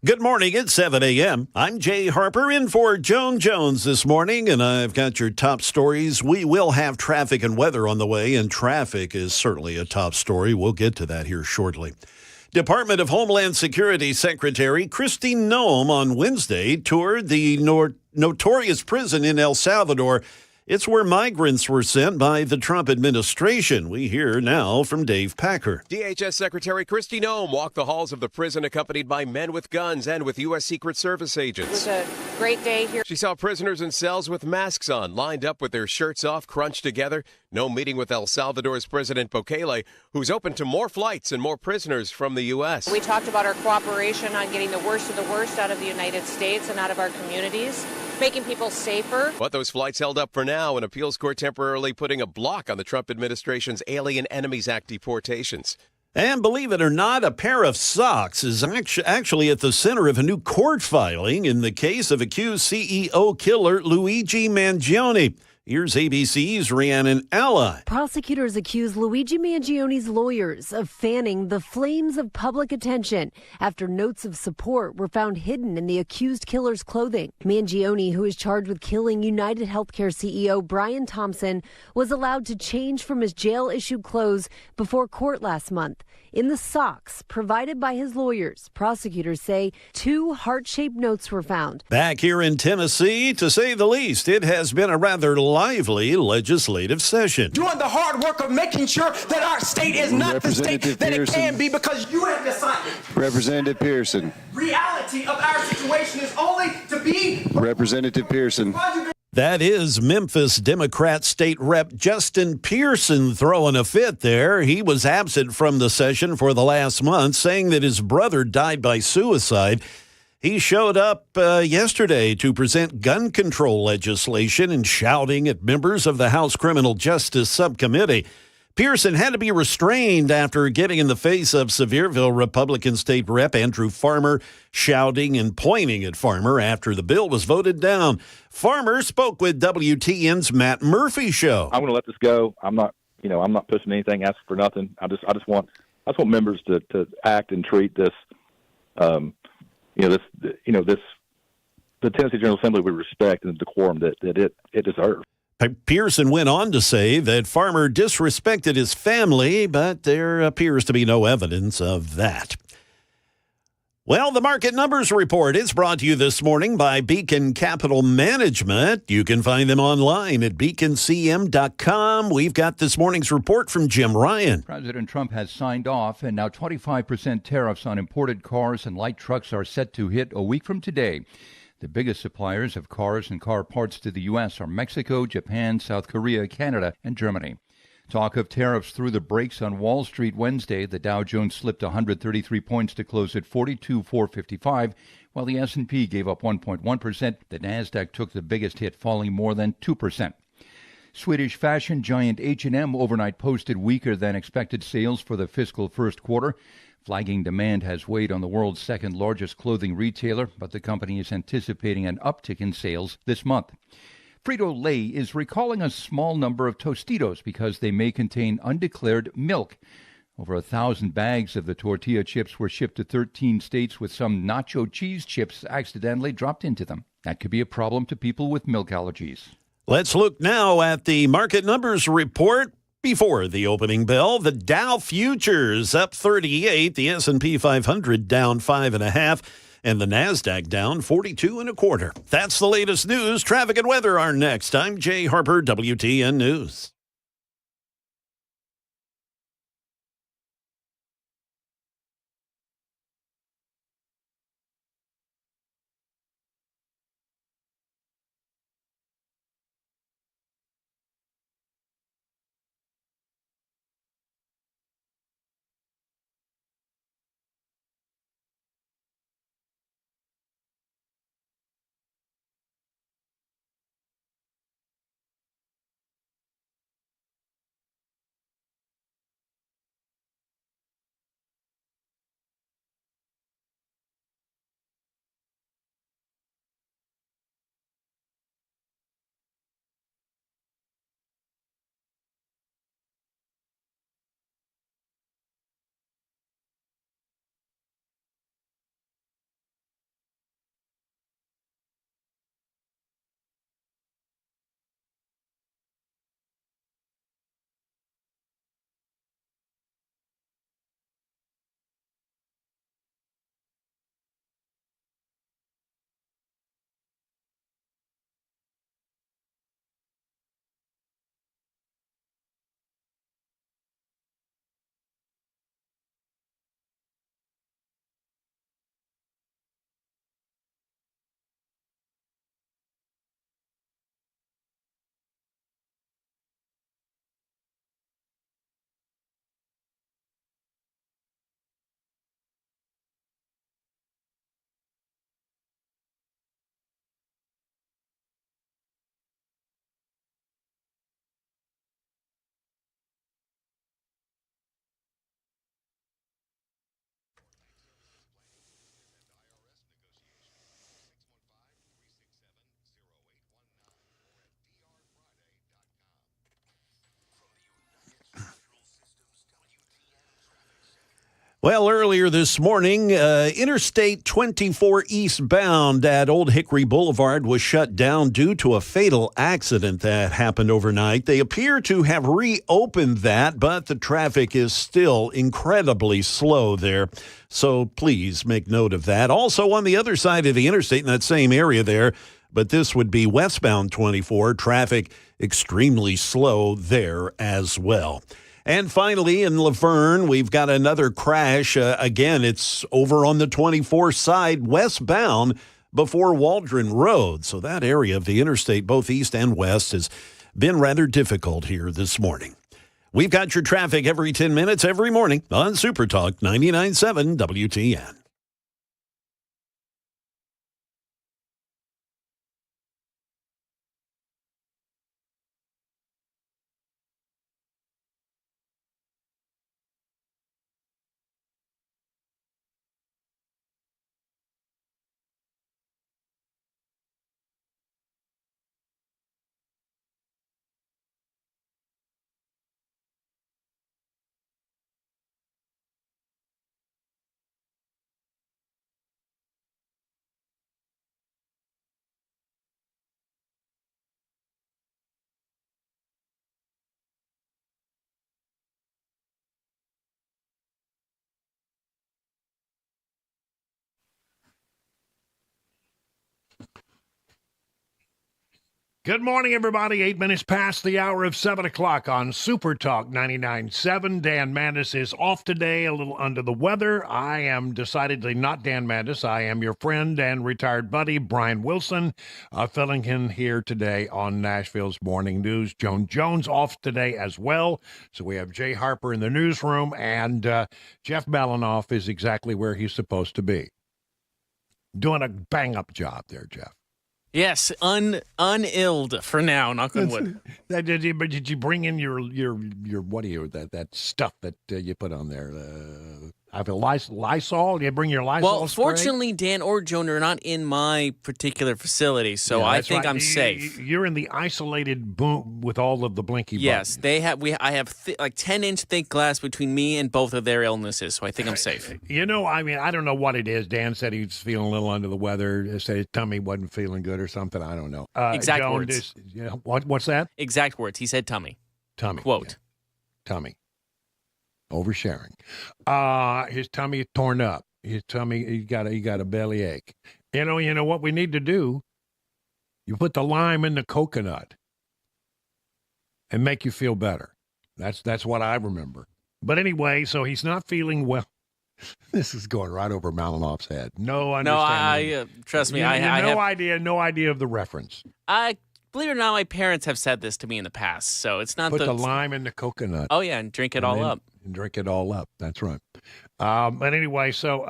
Good morning. It's 7 a.m. I'm Jay Harper in for Joan Jones this morning, and I've got your top stories. We will have traffic and weather on the way, and traffic is certainly a top story. We'll get to that here shortly. Department of Homeland Security Secretary Kristi Noem on Wednesday toured the notorious prison in El Salvador. It's where migrants were sent by the Trump administration. We hear now from Dave Packer. DHS Secretary Kristi Noem walked the halls of the prison accompanied by men with guns and with U.S. Secret Service agents. It was a great day here. She saw prisoners in cells with masks on, lined up with their shirts off, crunched together. No meeting with El Salvador's President Bukele, who's open to more flights and more prisoners from the U.S. We talked about our cooperation on getting the worst of the worst out of the United States and out of our communities, making people safer. But those flights held up for now, an appeals court temporarily putting a block on the Trump administration's Alien Enemies Act deportations. And believe it or not, a pair of socks is actually at the center of a new court filing in the case of accused CEO killer Luigi Mangione. Here's ABC's Rhiannon Ally. Prosecutors accuse Luigi Mangioni's lawyers of fanning the flames of public attention after notes of support were found hidden in the accused killer's clothing. Mangioni, who is charged with killing United Healthcare CEO Brian Thompson, was allowed to change from his jail-issued clothes before court last month. In the socks provided by his lawyers, prosecutors say 2 heart-shaped notes were found. Back here in Tennessee, to say the least, it has been a rather lively legislative session. Doing the hard work of making sure that our state is not the state that it can be, because you have decided. Representative Pearson. Reality of our situation is only to be. Representative Pearson. That is Memphis Democrat State Rep Justin Pearson throwing a fit there. He was absent from the session for the last month, saying that his brother died by suicide. He showed up yesterday to present gun control legislation and shouting at members of the House Criminal Justice Subcommittee. Pearson had to be restrained after getting in the face of Sevierville Republican State Rep Andrew Farmer, shouting and pointing at Farmer after the bill was voted down. Farmer spoke with WTN's Matt Murphy show. I'm going to let this go. I'm not pushing anything, asking for nothing. I just want members to act and treat this, the Tennessee General Assembly with respect and the decorum that it deserves. Pearson went on to say that Farmer disrespected his family, but there appears to be no evidence of that. Well, the Market Numbers Report is brought to you this morning by Beacon Capital Management. You can find them online at beaconcm.com. We've got this morning's report from Jim Ryan. President Trump has signed off, and now 25% tariffs on imported cars and light trucks are set to hit a week from today. The biggest suppliers of cars and car parts to the U.S. are Mexico, Japan, South Korea, Canada, and Germany. Talk of tariffs threw the brakes on Wall Street Wednesday. The Dow Jones slipped 133 points to close at 42,455, while the S&P gave up 1.1%. The Nasdaq took the biggest hit, falling more than 2%. Swedish fashion giant H&M overnight posted weaker than expected sales for the fiscal first quarter. Flagging demand has weighed on the world's second-largest clothing retailer, but the company is anticipating an uptick in sales this month. Frito-Lay is recalling a small number of Tostitos because they may contain undeclared milk. Over 1,000 bags of the tortilla chips were shipped to 13 states with some nacho cheese chips accidentally dropped into them. That could be a problem to people with milk allergies. Let's look now at the Market Numbers Report. Before the opening bell, the Dow futures up 38, the S&P 500 down 5.5, and the Nasdaq down 42.25. That's the latest news. Traffic and weather are next. I'm Jay Harper, WTN News. Well, earlier this morning, Interstate 24 eastbound at Old Hickory Boulevard was shut down due to a fatal accident that happened overnight. They appear to have reopened that, but the traffic is still incredibly slow there. So please make note of that. Also, on the other side of the interstate in that same area there, but this would be westbound 24, traffic extremely slow there as well. And finally, in Laverne, we've got another crash. Again, it's over on the 24 side, westbound before Waldron Road. So that area of the interstate, both east and west, has been rather difficult here this morning. We've got your traffic every 10 minutes, every morning on Super Talk 99.7 WTN. Good morning, everybody. 8 minutes past the hour of 7 o'clock on Super Talk 99.7. Dan Mandis is off today, a little under the weather. I am decidedly not Dan Mandis. I am your friend and retired buddy, Brian Wilson, filling in here today on Nashville's Morning News. Joan Jones off today as well. So we have Jay Harper in the newsroom, and Jeff Balanoff is exactly where he's supposed to be. Doing a bang-up job there, Jeff. Yes, unilled for now, knock on wood. Did you bring in your what do you that stuff that you put on there? I have a Lysol. You bring your Lysol Well, spray? fortunately, Dan or Joan are not in my particular facility, so Yeah, I that's think right. I'm safe. You're in the isolated boom with all of the blinky Yes, buttons. they have. I have like 10-inch thick glass between me and both of their illnesses, so I think I'm safe. You know, I mean, I don't know what it is. Dan said he's feeling a little under the weather. He said his tummy wasn't feeling good or something. I don't know. Exact Joan, words. What's that? Exact words. He said tummy. Tummy. Quote. Yeah. Tummy. Oversharing. His tummy is torn up. His tummy, he got a belly ache. You know what we need to do? You put the lime in the coconut and make you feel better. That's what I remember. But anyway, so he's not feeling well. This is going right over Malinoff's head. No understanding. No, trust me. You I have no idea of the reference. Believe it or not, my parents have said this to me in the past, so it's not Put the lime in the coconut. Oh yeah, and drink it all up. And drink it all up. That's right. But anyway, so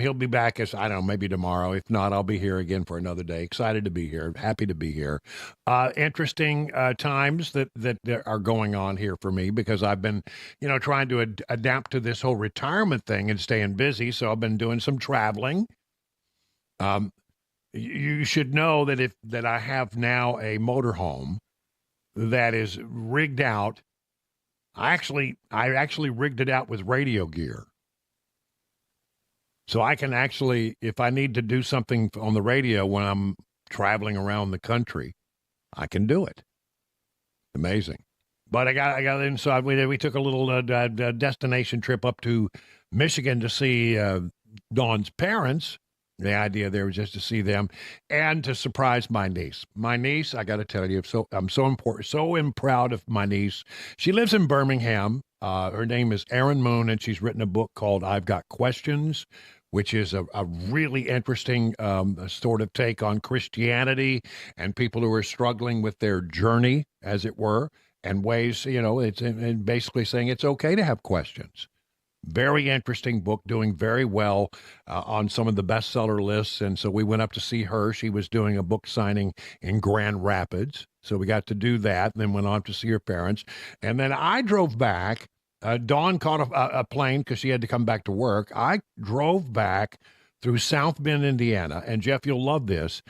he'll be back as, I don't know, maybe tomorrow. If not, I'll be here again for another day. Excited to be here. Happy to be here. Interesting times that are going on here for me because I've been, trying to adapt to this whole retirement thing and staying busy. So I've been doing some traveling. You should know that I have now a motorhome that is rigged out. I actually rigged it out with radio gear. So I can actually, if I need to do something on the radio when I'm traveling around the country, I can do it. Amazing. But I got inside. We took a little destination trip up to Michigan to see Dawn's parents. The idea there was just to see them and to surprise my niece. My niece, I got to tell you, I'm so proud of my niece. She lives in Birmingham. Her name is Erin Moon, and she's written a book called I've Got Questions, which is a really interesting sort of take on Christianity and people who are struggling with their journey, as it were, and ways, it's and basically saying it's okay to have questions. Very interesting book, doing very well on some of the bestseller lists. And so we went up to see her. She was doing a book signing in Grand Rapids. So we got to do that, and then went on to see her parents. And then I drove back. Dawn caught a plane because she had to come back to work. I drove back through South Bend, Indiana. And, Jeff, you'll love this.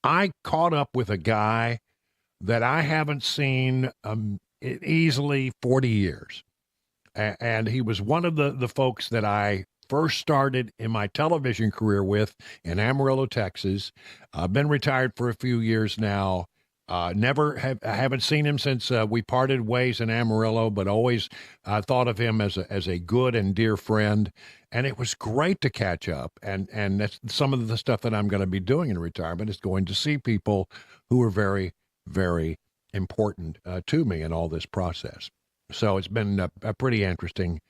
I caught up with a guy that I haven't seen easily 40 years. And he was one of the folks that I first started in my television career with in Amarillo, Texas. Been retired for a few years now. I haven't seen him since we parted ways in Amarillo, but always thought of him as a good and dear friend. And it was great to catch up. And that's some of the stuff that I'm going to be doing in retirement is going to see people who are very, very important to me in all this process. So it's been a pretty interesting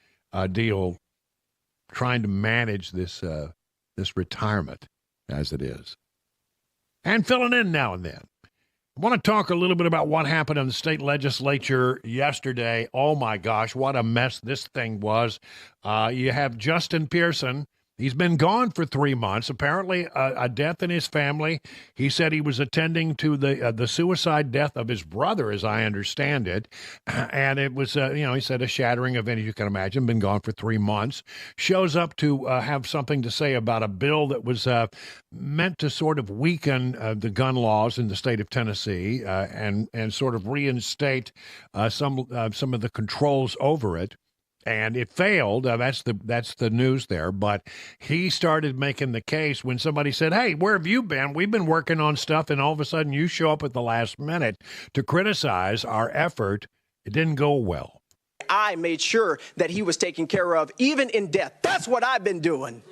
deal trying to manage this retirement as it is. And filling in now and then. I want to talk a little bit about what happened in the state legislature yesterday. Oh, my gosh, what a mess this thing was. You have Justin Pearson. He's been gone for 3 months. Apparently, a death in his family. He said he was attending to the suicide death of his brother, as I understand it. And it was, he said a shattering event, as you can imagine. Been gone for 3 months. Shows up to have something to say about a bill that was meant to sort of weaken the gun laws in the state of Tennessee and sort of reinstate some of the controls over it. And it failed. That's the news there. But he started making the case when somebody said, "Hey, where have you been? We've been working on stuff," and all of a sudden you show up at the last minute to criticize our effort. It didn't go well. I made sure that he was taken care of, even in death. That's what I've been doing.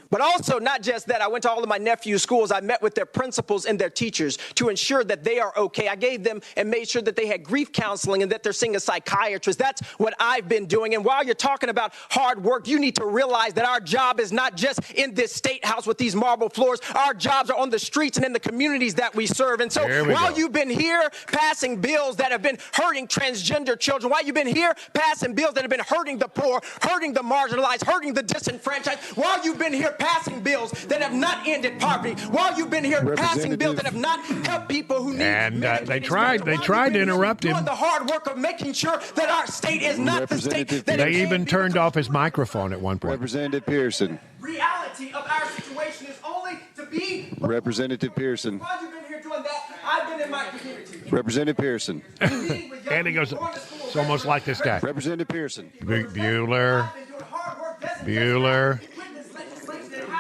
But also, not just that, I went to all of my nephew's schools. I met with their principals and their teachers to ensure that they are okay. I gave them and made sure that they had grief counseling and that they're seeing a psychiatrist. That's what I've been doing. And while you're talking about hard work, you need to realize that our job is not just in this state house with these marble floors. Our jobs are on the streets and in the communities that we serve. And so while you've been here passing bills that have been hurting transgender children, while you've been here passing bills that have been hurting the poor, hurting the marginalized, hurting the disenfranchised, while you've been here passing bills that have not ended poverty, while you've been here passing bills that have not helped people who need. And they tried to interrupt him. Doing the hard work of making sure that our state is not the state that they even turned off his microphone at one point. Representative Pearson. Reality of our situation is only to be. Representative Pearson. While you've been here doing that, I've been in my community. Representative Pearson. And he goes, it's almost like this guy. Representative Pearson. Bueller.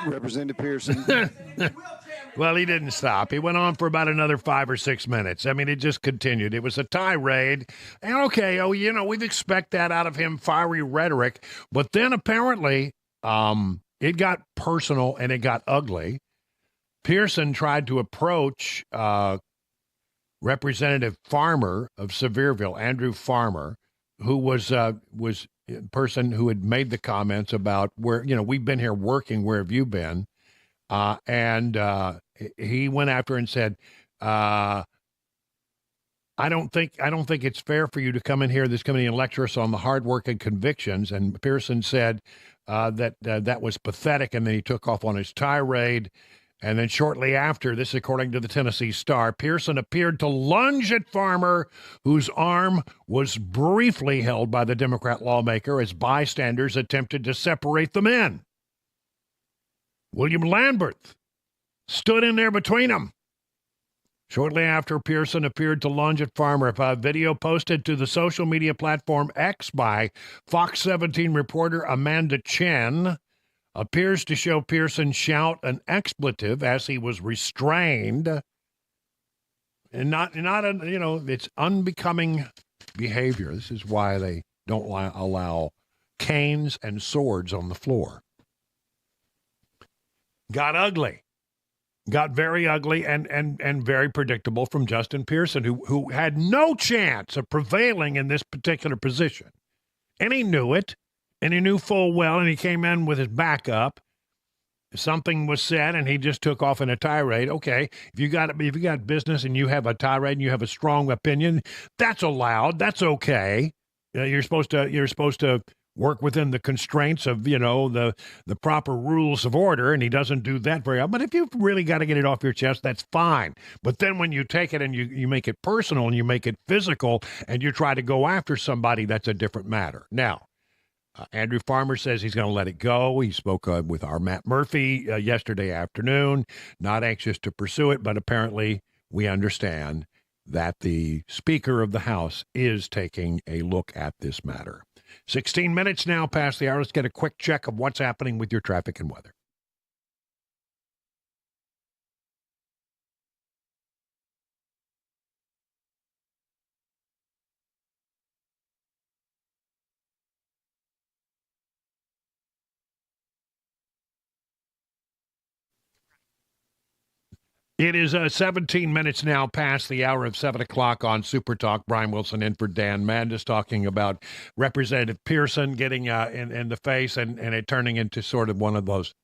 Representative Pearson. Well, he didn't stop. He went on for about another 5 or 6 minutes. I mean, it just continued. It was a tirade. And okay, we'd expect that out of him, fiery rhetoric. But then apparently it got personal and it got ugly. Pearson tried to approach Representative Farmer of Sevierville, Andrew Farmer, who was person who had made the comments about where, we've been here working, where have you been? And he went after and said, I don't think it's fair for you to come in here, this committee, and lecture us on the hard work and convictions. And Pearson said that was pathetic. And then he took off on his tirade. And then shortly after, this according to the Tennessee Star, Pearson appeared to lunge at Farmer, whose arm was briefly held by the Democrat lawmaker as bystanders attempted to separate the men. William Lambert stood in there between them. Shortly after, Pearson appeared to lunge at Farmer. A video posted to the social media platform X by Fox 17 reporter Amanda Chen appears to show Pearson shout an expletive as he was restrained, and it's unbecoming behavior. This is why they don't allow canes and swords on the floor. Got ugly, got very ugly and very predictable from Justin Pearson, who had no chance of prevailing in this particular position, and he knew it. And he knew full well, and he came in with his back up. Something was said, and he just took off in a tirade. Okay, if you got business and you have a tirade and you have a strong opinion, that's allowed. That's okay. You're supposed to work within the constraints of the proper rules of order, and he doesn't do that very often. But if you've really got to get it off your chest, that's fine. But then when you take it and you make it personal and you make it physical and you try to go after somebody, that's a different matter. Now, Andrew Farmer says he's going to let it go. He spoke with our Matt Murphy yesterday afternoon, not anxious to pursue it, but apparently we understand that the Speaker of the House is taking a look at this matter. 16 minutes now past the hour. Let's get a quick check of what's happening with your traffic and weather. It is 17 minutes now past the hour of 7 o'clock on Super Talk. Brian Wilson in for Dan Mandis, talking about Representative Pearson getting in the face and it turning into sort of one of those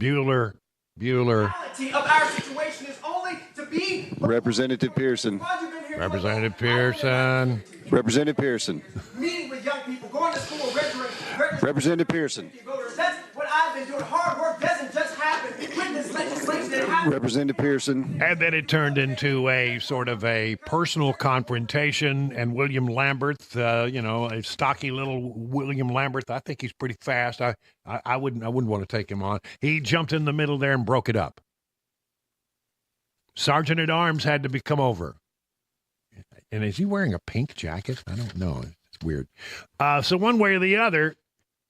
Bueller. Reality of our situation is only to be Representative Pearson. Representative Pearson. Representative Pearson. meeting with young people, going to school, registering Representative Pearson. voters. That's what I've been doing. Hard work doesn't just happen. Witness legislation that happens. Representative Pearson. And then it turned into a sort of a personal confrontation. And William Lamberth, a stocky little William Lamberth, I think he's pretty fast. I wouldn't want to take him on. He jumped in the middle there and broke it up. Sergeant at Arms had to come over. And is he wearing a pink jacket? I don't know. It's weird. So one way or the other,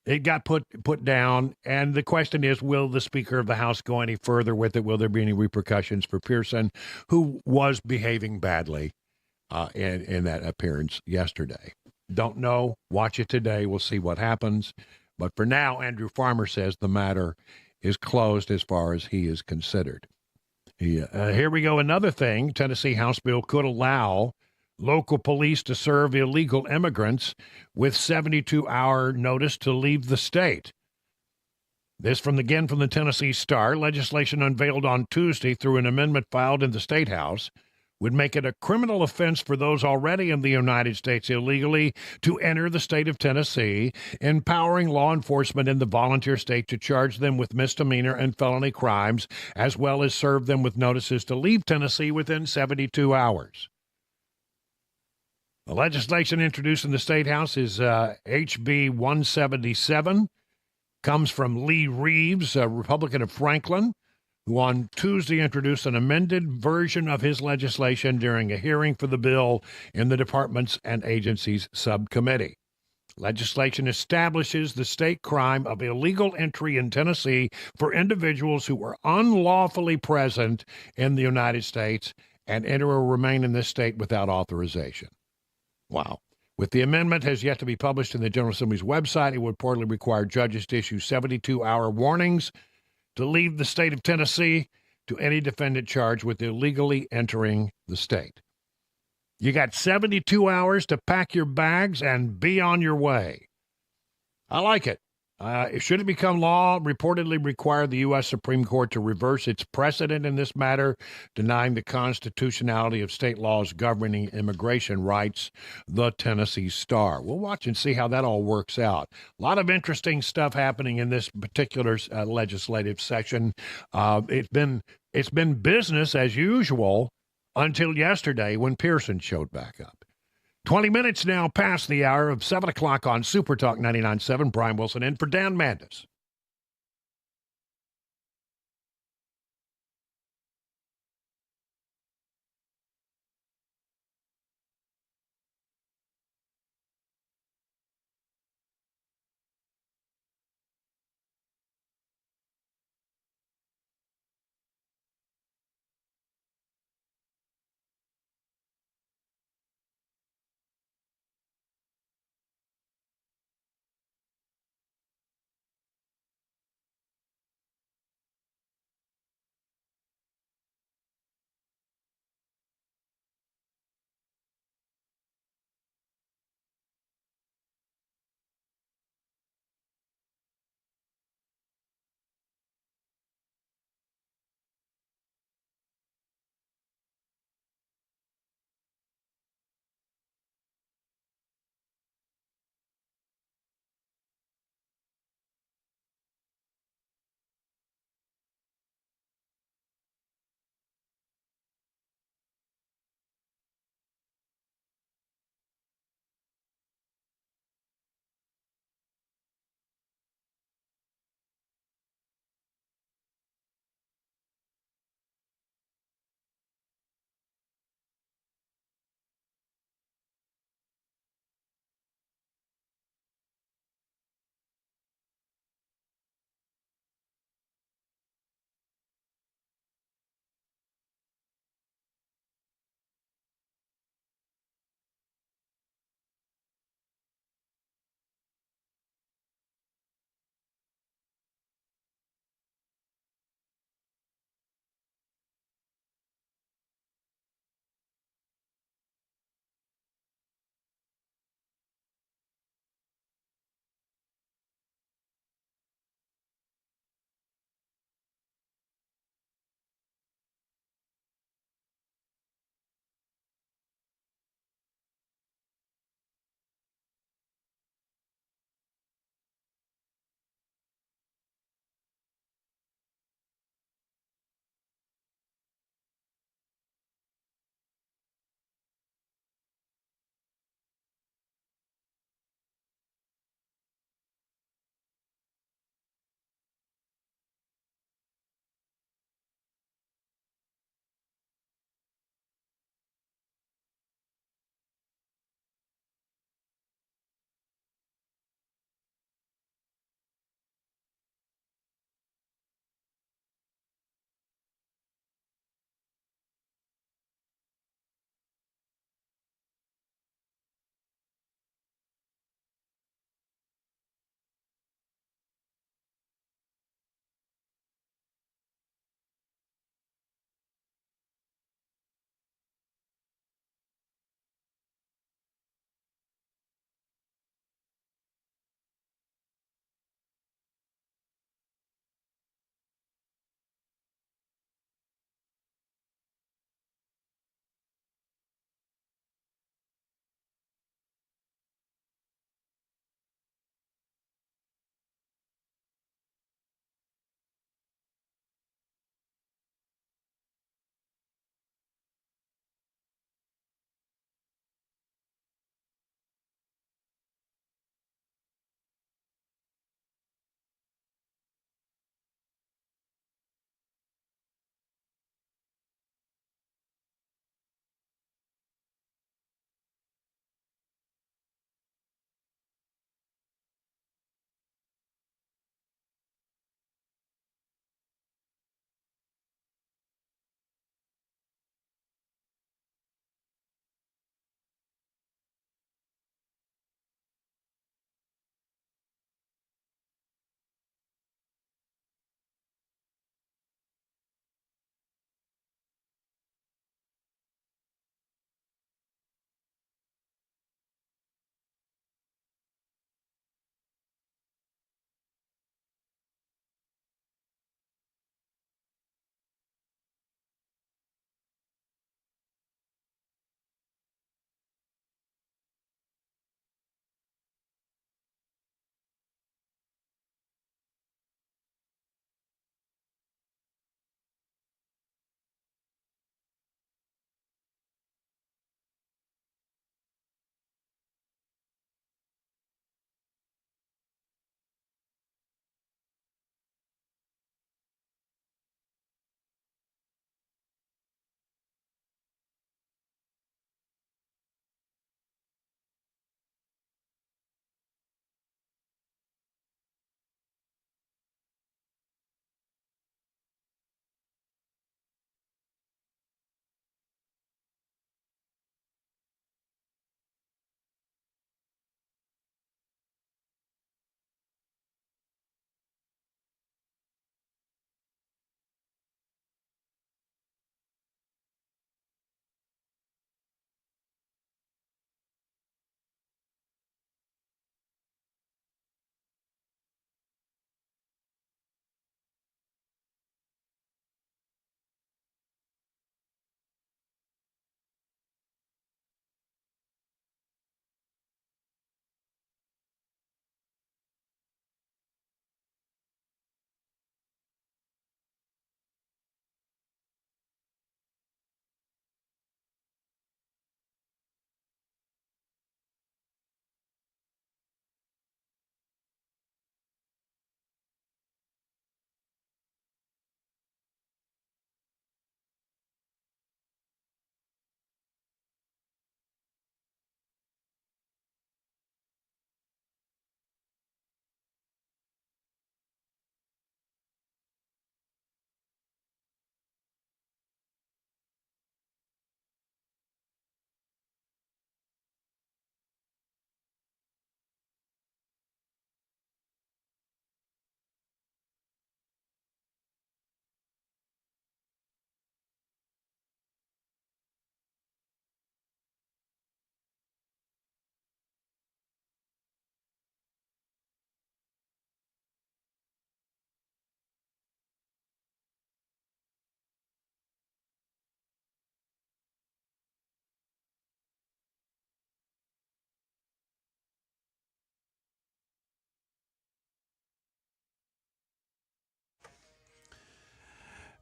it got put down. And the question is, will the Speaker of the House go any further with it? Will there be any repercussions for Pearson, who was behaving badly in that appearance yesterday? Don't know. Watch it today. We'll see what happens. But for now, Andrew Farmer says the matter is closed as far as he is considered. Here we go. Another thing. Tennessee House bill could allow local police to serve illegal immigrants with 72-hour notice to leave the state. This from the Tennessee Star. Legislation unveiled on Tuesday through an amendment filed in the State House would make it a criminal offense for those already in the United States illegally to enter the state of Tennessee, empowering law enforcement in the volunteer state to charge them with misdemeanor and felony crimes, as well as serve them with notices to leave Tennessee within 72 hours. The legislation introduced in the State House is HB 177, comes from Lee Reeves, a Republican of Franklin, who on Tuesday introduced an amended version of his legislation during a hearing for the bill in the Departments and Agencies Subcommittee. Legislation establishes the state crime of illegal entry in Tennessee for individuals who are unlawfully present in the United States and enter or remain in this state without authorization. Wow. With the amendment has yet to be published in the General Assembly's website, it would reportedly require judges to issue 72-hour warnings to leave the state of Tennessee to any defendant charged with illegally entering the state. You got 72 hours to pack your bags and be on your way. I like it. Should it become law, reportedly require the U.S. Supreme Court to reverse its precedent in this matter, denying the constitutionality of state laws governing immigration rights, the Tennessee Star. We'll watch and see how that all works out. A lot of interesting stuff happening in this particular legislative session. It's been business as usual until yesterday when Pearson showed back up. 20 minutes now past the hour of 7 o'clock on Super Talk 99.7. Brian Wilson in for Dan Mandis.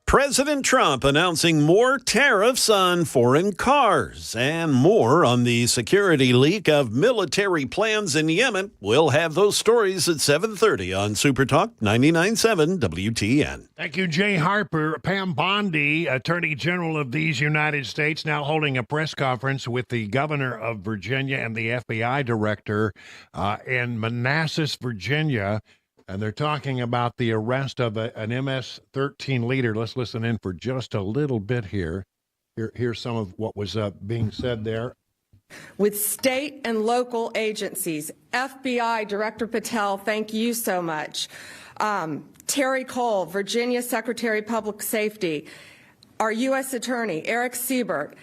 President Trump announcing more tariffs on foreign cars and more on the security leak of military plans in Yemen. We'll have those stories at 7:30 on Super Talk 99.7 WTN. Thank you, Jay Harper. Pam Bondi, Attorney General of these United States, now holding a press conference with the governor of Virginia and the FBI director in Manassas, Virginia. And they're talking about the arrest of an MS-13 leader. Let's listen in for just a little bit here. Here's some of what was being said there. With state and local agencies, FBI Director Patel, thank you so much. Terry Cole, Virginia Secretary of Public Safety, our U.S. Attorney, Eric Siebert,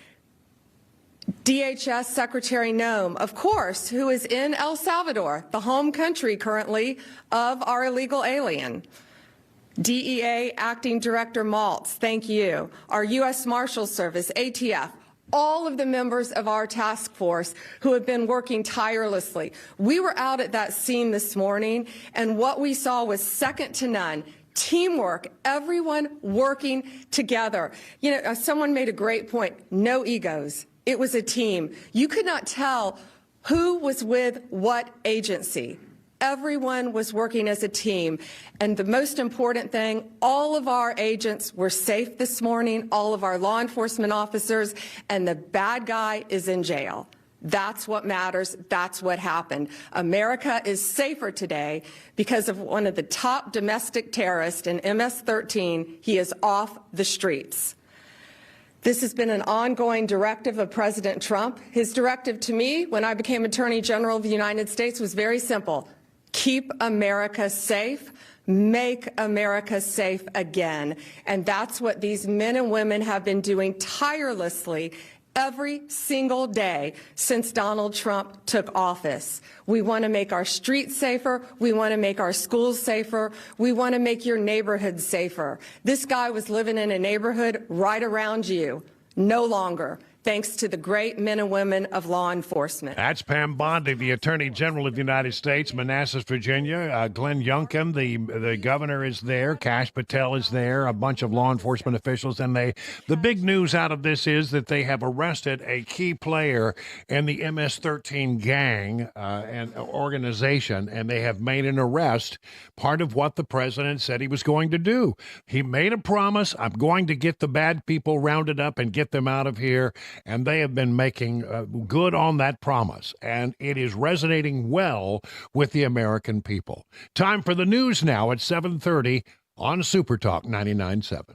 DHS Secretary Noem, of course, who is in El Salvador, the home country currently of our illegal alien. DEA Acting Director Maltz, thank you. Our U.S. Marshals Service, ATF, all of the members of our task force who have been working tirelessly. We were out at that scene this morning, and what we saw was second to none. Teamwork, everyone working together. You know, someone made a great point, no egos. It was a team. You could not tell who was with what agency. Everyone was working as a team. And the most important thing, all of our agents were safe this morning, all of our law enforcement officers, and the bad guy is in jail. That's what matters. That's what happened. America is safer today because of one of the top domestic terrorists in MS-13. He is off the streets. This has been an ongoing directive of President Trump. His directive to me when I became Attorney General of the United States was very simple. Keep America safe. Make America safe again. And that's what these men and women have been doing tirelessly every single day since Donald Trump took office. We want to make our streets safer. We want to make our schools safer. We want to make your neighborhood safer. This guy was living in a neighborhood right around you. No longer. Thanks to the great men and women of law enforcement. That's Pam Bondi, the Attorney General of the United States, Manassas, Virginia. Glenn Youngkin, the governor, is there. Kash Patel is there. A bunch of law enforcement officials. And the big news out of this is that they have arrested a key player in the MS-13 gang and organization, and they have made an arrest, part of what the president said he was going to do. He made a promise, I'm going to get the bad people rounded up and get them out of here. And they have been making good on that promise. And it is resonating well with the American people. Time for the news now at 7:30 on Super Talk 99.7.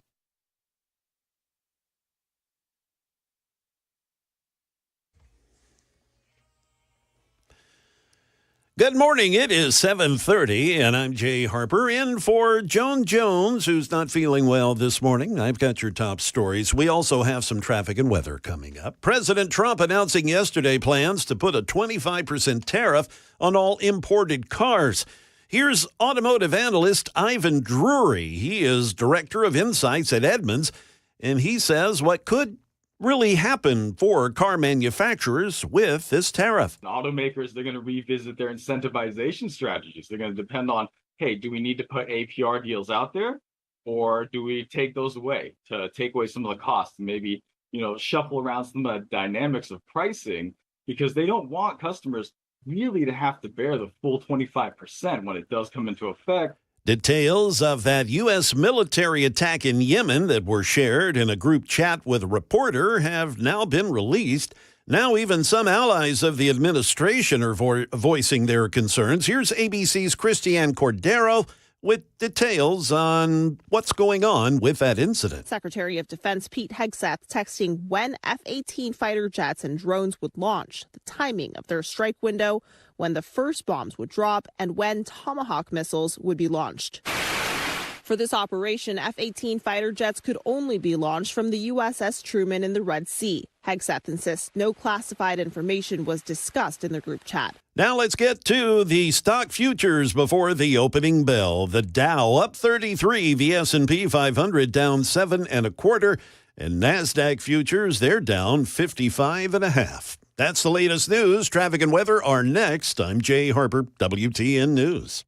Good morning. It is 7:30, and I'm Jay Harper in for Joan Jones, who's not feeling well this morning. I've got your top stories. We also have some traffic and weather coming up. President Trump announcing yesterday plans to put a 25% tariff on all imported cars. Here's automotive analyst Ivan Drury. He is director of insights at Edmunds, and he says what could really happen for car manufacturers with this tariff. Automakers, they're going to revisit their incentivization strategies. They're going to depend on, hey, do we need to put APR deals out there, or do we take those away to take away some of the costs and maybe, shuffle around some of the dynamics of pricing, because they don't want customers really to have to bear the full 25% when it does come into effect. Details of that U.S. military attack in Yemen that were shared in a group chat with a reporter have now been released. Now even some allies of the administration are voicing their concerns. Here's ABC's Christiane Cordero with details on what's going on with that incident. Secretary of Defense Pete Hegseth texting when F-18 fighter jets and drones would launch, the timing of their strike window, when the first bombs would drop, and when Tomahawk missiles would be launched. For this operation, F-18 fighter jets could only be launched from the USS Truman in the Red Sea. Hegseth insists no classified information was discussed in the group chat. Now let's get to the stock futures before the opening bell. The Dow up 33, the S&P 500 down 7 1/4, and NASDAQ futures, they're down 55 1/2. That's the latest news. Traffic and weather are next. I'm Jay Harper, WTN News.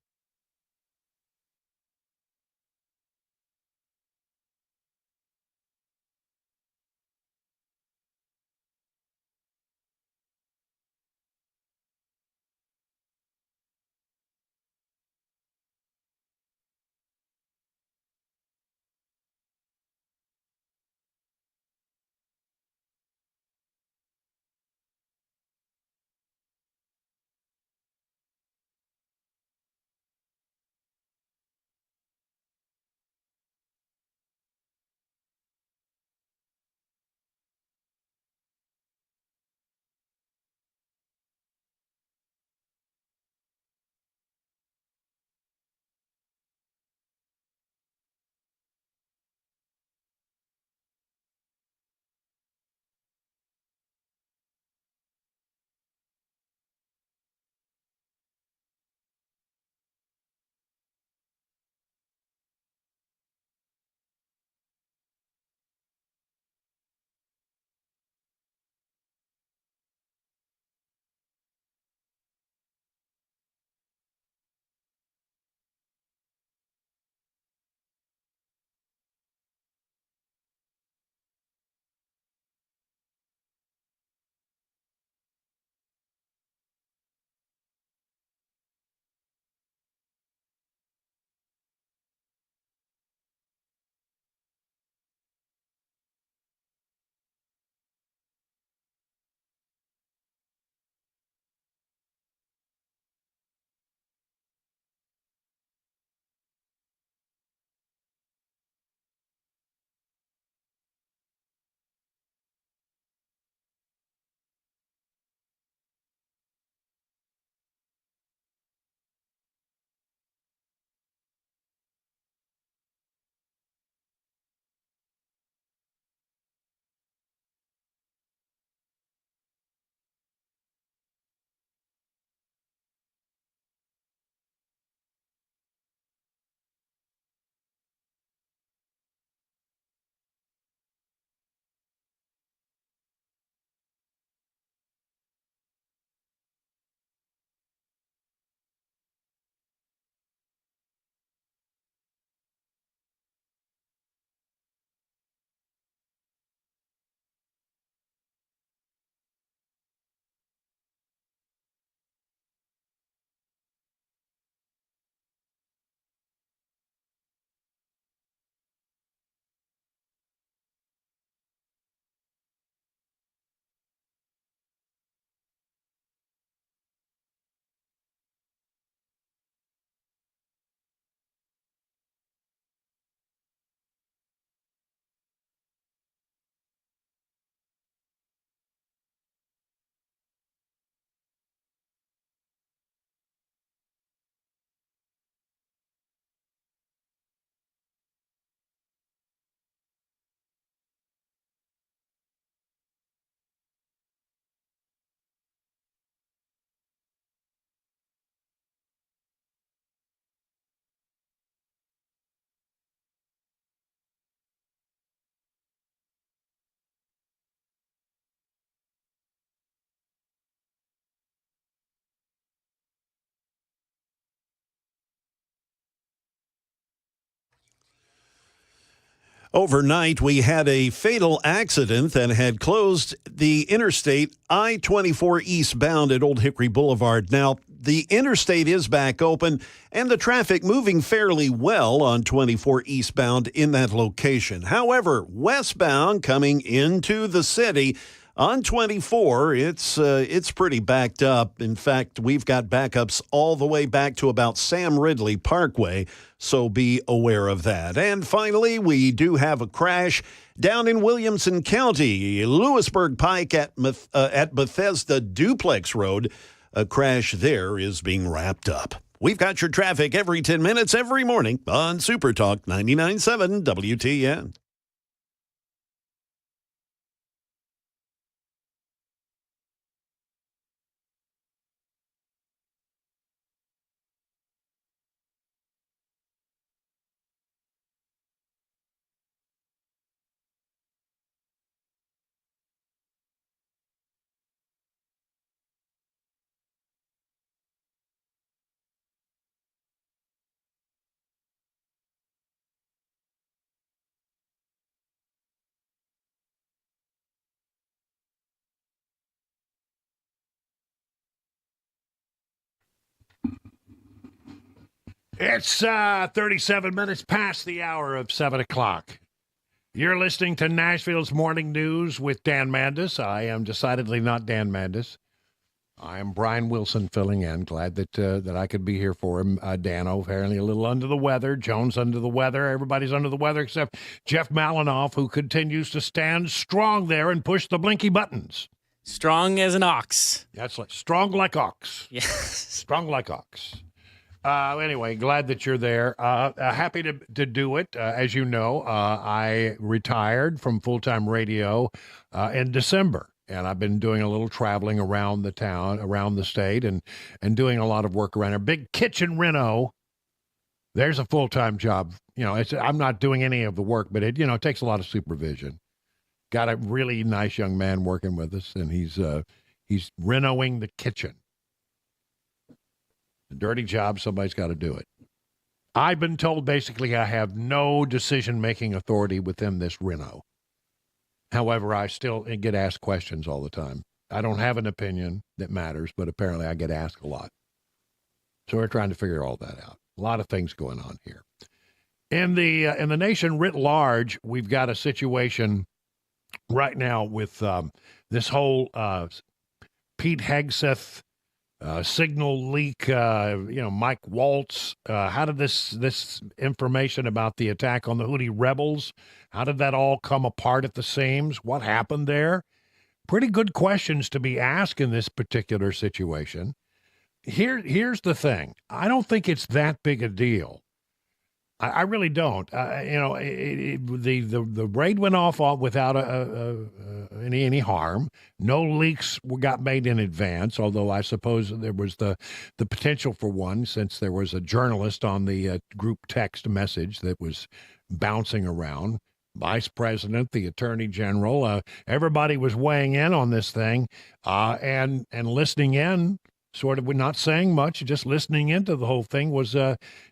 Overnight, we had a fatal accident that had closed the interstate I-24 eastbound at Old Hickory Boulevard. Now, the interstate is back open and the traffic moving fairly well on 24 eastbound in that location. However, westbound coming into the city on 24, it's pretty backed up. In fact, we've got backups all the way back to about Sam Ridley Parkway, so be aware of that. And finally, we do have a crash down in Williamson County, Lewisburg Pike at Bethesda Duplex Road. A crash there is being wrapped up. We've got your traffic every 10 minutes every morning on Super Talk 99.7 WTN. It's 37 minutes past the hour of 7 o'clock. You're listening to Nashville's Morning News with Dan Mandis. I am decidedly not Dan Mandis. I am Brian Wilson filling in. Glad that I could be here for him. Dano, apparently a little under the weather. Jones under the weather. Everybody's under the weather except Jeff Malinoff, who continues to stand strong there and push the blinky buttons. Strong as an ox. That's like strong like ox. Yes. Strong like ox. Anyway, glad that you're there. Happy to do it. As you know, I retired from full-time radio in December, and I've been doing a little traveling around the town, around the state, and doing a lot of work around there. Big kitchen reno. There's a full-time job. You know, I'm not doing any of the work, but it takes a lot of supervision. Got a really nice young man working with us, and he's renoing the kitchen. A dirty job, somebody's got to do it. I've been told basically I have no decision-making authority within this reno. However, I still get asked questions all the time. I don't have an opinion that matters, but apparently I get asked a lot. So we're trying to figure all that out. A lot of things going on here. In the nation writ large, we've got a situation right now with this whole Pete Hegseth signal leak, Mike Waltz. How did this information about the attack on the Houthi rebels, how did that all come apart at the seams? What happened there? Pretty good questions to be asked in this particular situation. Here's the thing. I don't think it's that big a deal. I really don't. The raid went off without any harm. No leaks got made in advance, although I suppose there was the potential for one, since there was a journalist on the group text message that was bouncing around. Vice President, the Attorney General, everybody was weighing in on this thing and listening in. Sort of, we're not saying much, just listening into the whole thing was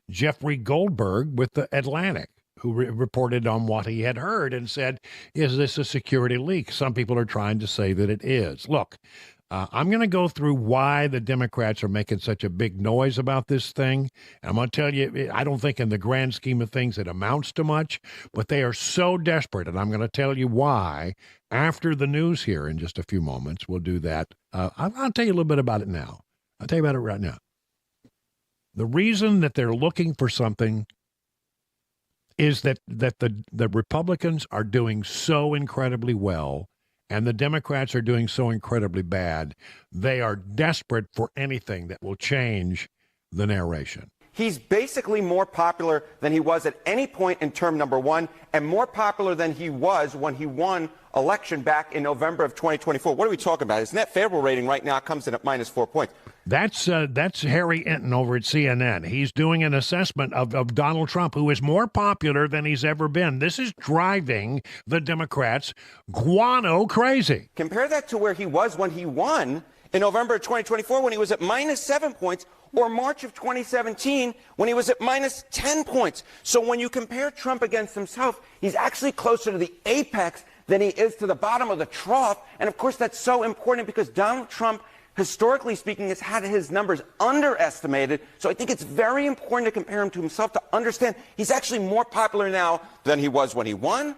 Jeffrey Goldberg with the Atlantic, who reported on what he had heard and said, is this a security leak? Some people are trying to say that it is. Look, I'm going to go through why the Democrats are making such a big noise about this thing. And I'm going to tell you, I don't think in the grand scheme of things it amounts to much, but they are so desperate. And I'm going to tell you why after the news here in just a few moments. We'll do that. I'll tell you a little bit about it now. I'll tell you about it right now. The reason that they're looking for something is that the Republicans are doing so incredibly well and the Democrats are doing so incredibly bad. They are desperate for anything that will change the narration. He's basically more popular than he was at any point in term number one, and more popular than he was when he won election back in November of 2024. What are we talking about? His net favorable rating right now comes in at -4 points. That's Harry Enton over at CNN. He's doing an assessment of Donald Trump, who is more popular than he's ever been. This is driving the Democrats guano crazy. Compare that to where he was when he won in November of 2024, when he was at -7 points, or March of 2017 when he was at minus 10 points. So when you compare Trump against himself, he's actually closer to the apex than he is to the bottom of the trough. And of course, that's so important because Donald Trump, historically speaking, has had his numbers underestimated. So I think it's very important to compare him to himself to understand he's actually more popular now than he was when he won,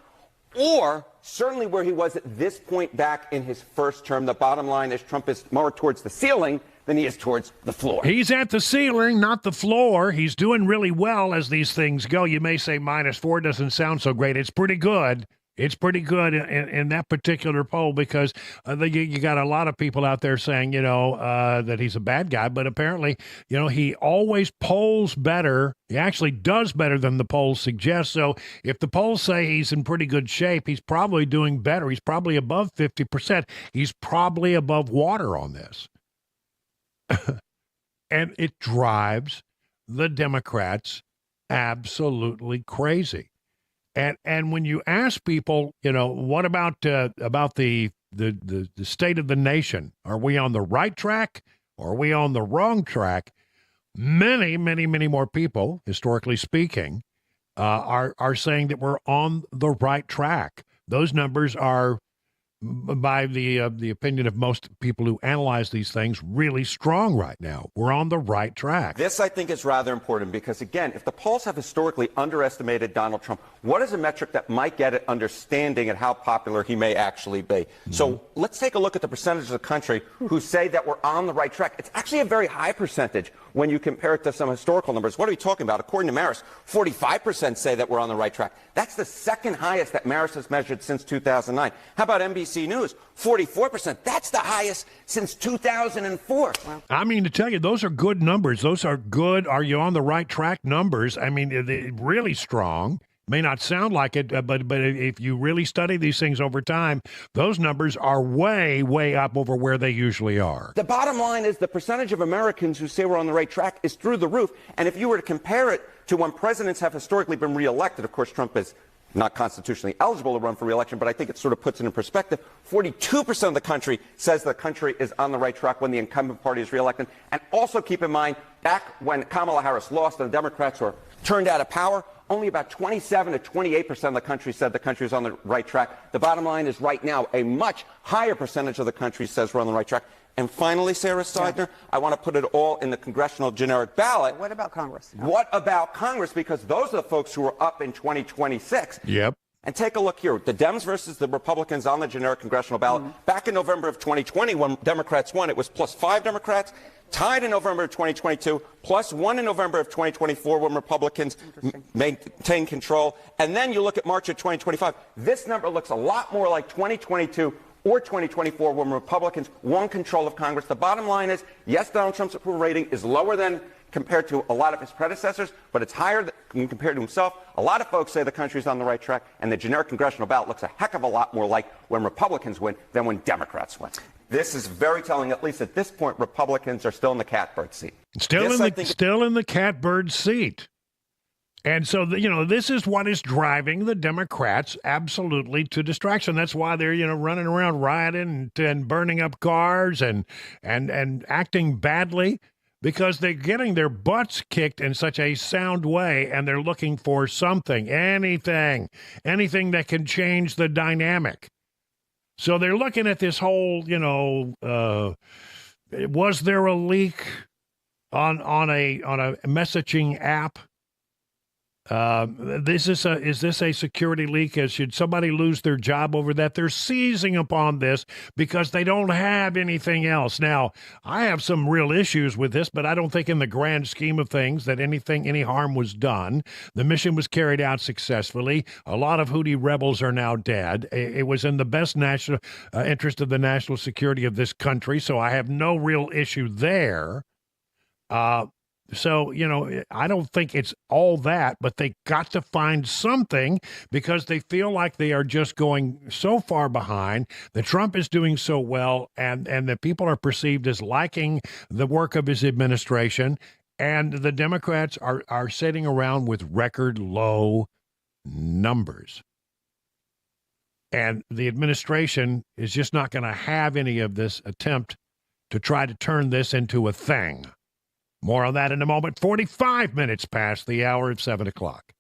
or certainly where he was at this point back in his first term. The bottom line is Trump is more towards the ceiling than he is towards the floor. He's at the ceiling, not the floor. He's doing really well as these things go. You may say -4 doesn't sound so great. It's pretty good. It's pretty good in that particular poll because you got a lot of people out there saying, that he's a bad guy. But apparently, he always polls better. He actually does better than the polls suggest. So if the polls say he's in pretty good shape, he's probably doing better. He's probably above 50%. He's probably above water on this. And it drives the Democrats absolutely crazy. And when you ask people, what about the state of the nation? Are we on the right track or are we on the wrong track? Many, many, many more people, historically speaking, are saying that we're on the right track. Those numbers are, by the opinion of most people who analyze these things, really strong right now. We're on the right track. This, I think, is rather important because, again, if the polls have historically underestimated Donald Trump, what is a metric that might get at understanding at how popular he may actually be? Mm-hmm. So let's take a look at the percentage of the country who say that we're on the right track. It's actually a very high percentage when you compare it to some historical numbers. What are we talking about? According to Maris, 45% say that we're on the right track. That's the second highest that Maris has measured since 2009. How about NBC News? 44%. That's the highest since 2004. Wow. I mean, to tell you, those are good numbers. Those are good, are you on the right track numbers. I mean, they're really strong. May not sound like it, but if you really study these things over time, those numbers are way, way up over where they usually are. The bottom line is the percentage of Americans who say we're on the right track is through the roof. And if you were to compare it to when presidents have historically been reelected, of course, Trump is not constitutionally eligible to run for re-election, but I think it sort of puts it in perspective. 42% of the country says the country is on the right track when the incumbent party is re-elected. And also keep in mind, back when Kamala Harris lost and the Democrats were turned out of power, only about 27 to 28% of the country said the country was on the right track. The bottom line is right now, a much higher percentage of the country says we're on the right track. And finally, Sarah Seidner, I want to put it all in the congressional generic ballot. What about Congress? What about Congress? Because those are the folks who are up in 2026. Yep. And take a look here. The Dems versus the Republicans on the generic congressional ballot. Mm-hmm. Back in November of 2020, when Democrats won, it was +5 Democrats. Tied in November of 2022, +1 in November of 2024 when Republicans maintain control. And then you look at March of 2025. This number looks a lot more like 2022 or 2024 when Republicans won control of Congress. The bottom line is, yes, Donald Trump's approval rating is lower than compared to a lot of his predecessors, but it's higher than compared to himself. A lot of folks say the country's on the right track, and the generic congressional ballot looks a heck of a lot more like when Republicans win than when Democrats win. This is very telling. At least at this point, Republicans are still in the catbird seat. Still in the catbird seat. And so, this is what is driving the Democrats absolutely to distraction. That's why they're, running around rioting and burning up cars and acting badly, because they're getting their butts kicked in such a sound way, and they're looking for something, anything that can change the dynamic. So they're looking at this whole, was there a leak on a messaging app? Is this a security leak? Should somebody lose their job over that? They're seizing upon this because they don't have anything else. Now, I have some real issues with this, but I don't think in the grand scheme of things that any harm was done. The mission was carried out successfully. A lot of Houthi rebels are now dead. It was in the best national interest of the national security of this country, so I have no real issue there. So, I don't think it's all that, but they got to find something because they feel like they are just going so far behind, that Trump is doing so well, and that people are perceived as liking the work of his administration, and the Democrats are sitting around with record low numbers. And the administration is just not going to have any of this attempt to try to turn this into a thing. More on that in a moment. 45 minutes past the hour of 7 o'clock.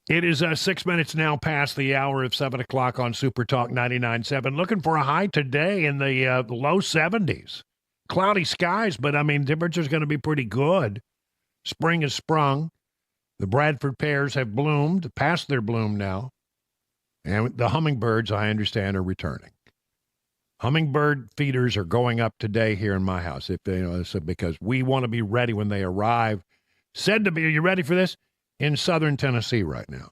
It is 6 minutes now past the hour of 7 o'clock on Super Talk 99.7. Looking for a high today in the low 70s. Cloudy skies, but, I mean, temperature's going to be pretty good. Spring has sprung. The Bradford pears have bloomed, past their bloom now. And the hummingbirds, I understand, are returning. Hummingbird feeders are going up today here in my house, because we want to be ready when they arrive. Said to be, are you ready for this? In southern Tennessee right now.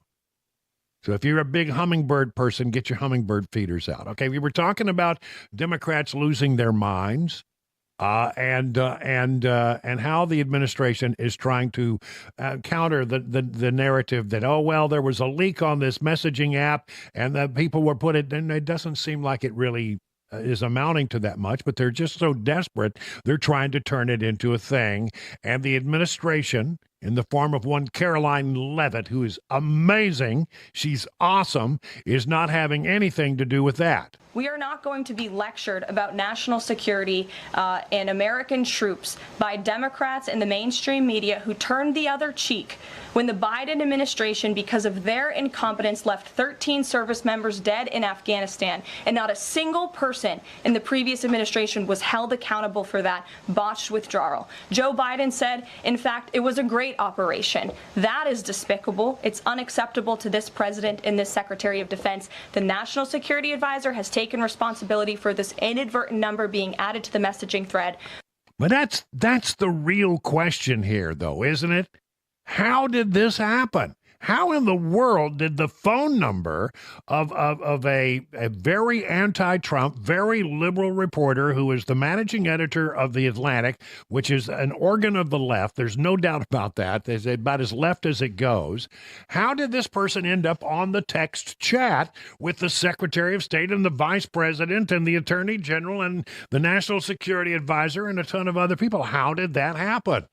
So if you're a big hummingbird person, get your hummingbird feeders out. Okay, we were talking about Democrats losing their minds, and how the administration is trying to counter the narrative that, oh, well, there was a leak on this messaging app and that people were put it, and it doesn't seem like it really is amounting to that much, but they're just so desperate, they're trying to turn it into a thing. And the administration, in the form of one Caroline Leavitt, who is amazing, she's awesome, is not having anything to do with that. We are not going to be lectured about national security and American troops by Democrats and the mainstream media who turned the other cheek when the Biden administration, because of their incompetence, left 13 service members dead in Afghanistan, and not a single person in the previous administration was held accountable for that botched withdrawal. Joe Biden said, in fact, it was a great operation. That is despicable. It's unacceptable to this president and this Secretary of Defense. The National Security Advisor has taken responsibility for this inadvertent number being added to the messaging thread. But that's the real question here, though, isn't it? How did this happen? How in the world did the phone number of a very anti-Trump, very liberal reporter who is the managing editor of The Atlantic, which is an organ of the left, there's no doubt about that, it's about as left as it goes, how did this person end up on the text chat with the Secretary of State and the Vice President and the Attorney General and the National Security Advisor and a ton of other people? How did that happen?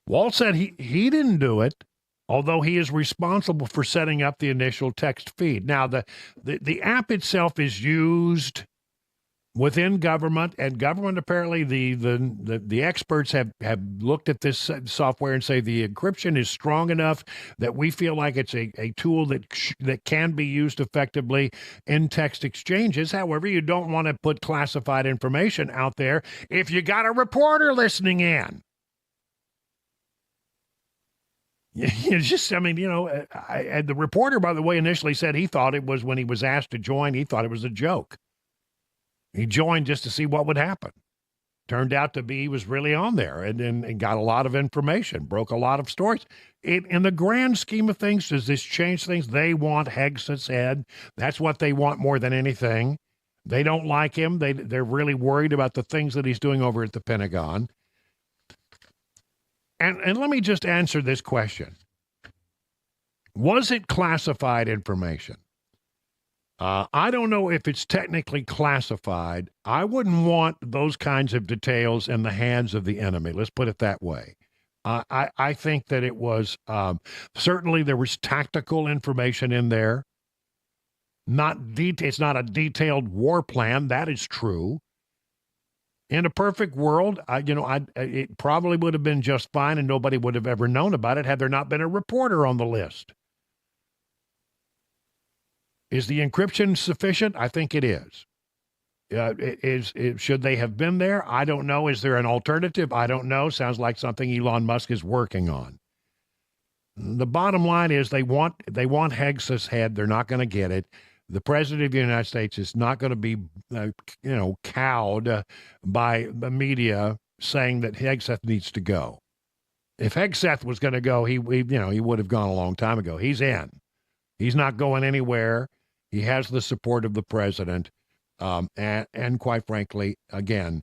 Walt said he didn't do it, although he is responsible for setting up the initial text feed. Now, the app itself is used within government, and government apparently the experts have looked at this software and say the encryption is strong enough that we feel like it's a tool that can be used effectively in text exchanges. However, you don't want to put classified information out there if you got a reporter listening in. It's just, I mean, the reporter, by the way, initially said he thought it was, when he was asked to join, he thought it was a joke. He joined just to see what would happen. Turned out to be he was really on there and got a lot of information, broke a lot of stories. In the grand scheme of things, does this change things? They want Hegseth's head. That's what they want more than anything. They don't like him. They're really worried about the things that he's doing over at the Pentagon. And let me just answer this question. Was it classified information? I don't know if it's technically classified. I wouldn't want those kinds of details in the hands of the enemy. Let's put it that way. I think that it was, certainly there was tactical information in there. It's not a detailed war plan. That is true. In a perfect world, it probably would have been just fine and nobody would have ever known about it had there not been a reporter on the list. Is the encryption sufficient? I think it is. Should they have been there? I don't know. Is there an alternative? I don't know. Sounds like something Elon Musk is working on. The bottom line is they want Hegseth's head. They're not going to get it. The president of the United States is not going to be, cowed by the media saying that Hegseth needs to go. If Hegseth was going to go, he would have gone a long time ago. He's in. He's not going anywhere. He has the support of the president. And quite frankly, again,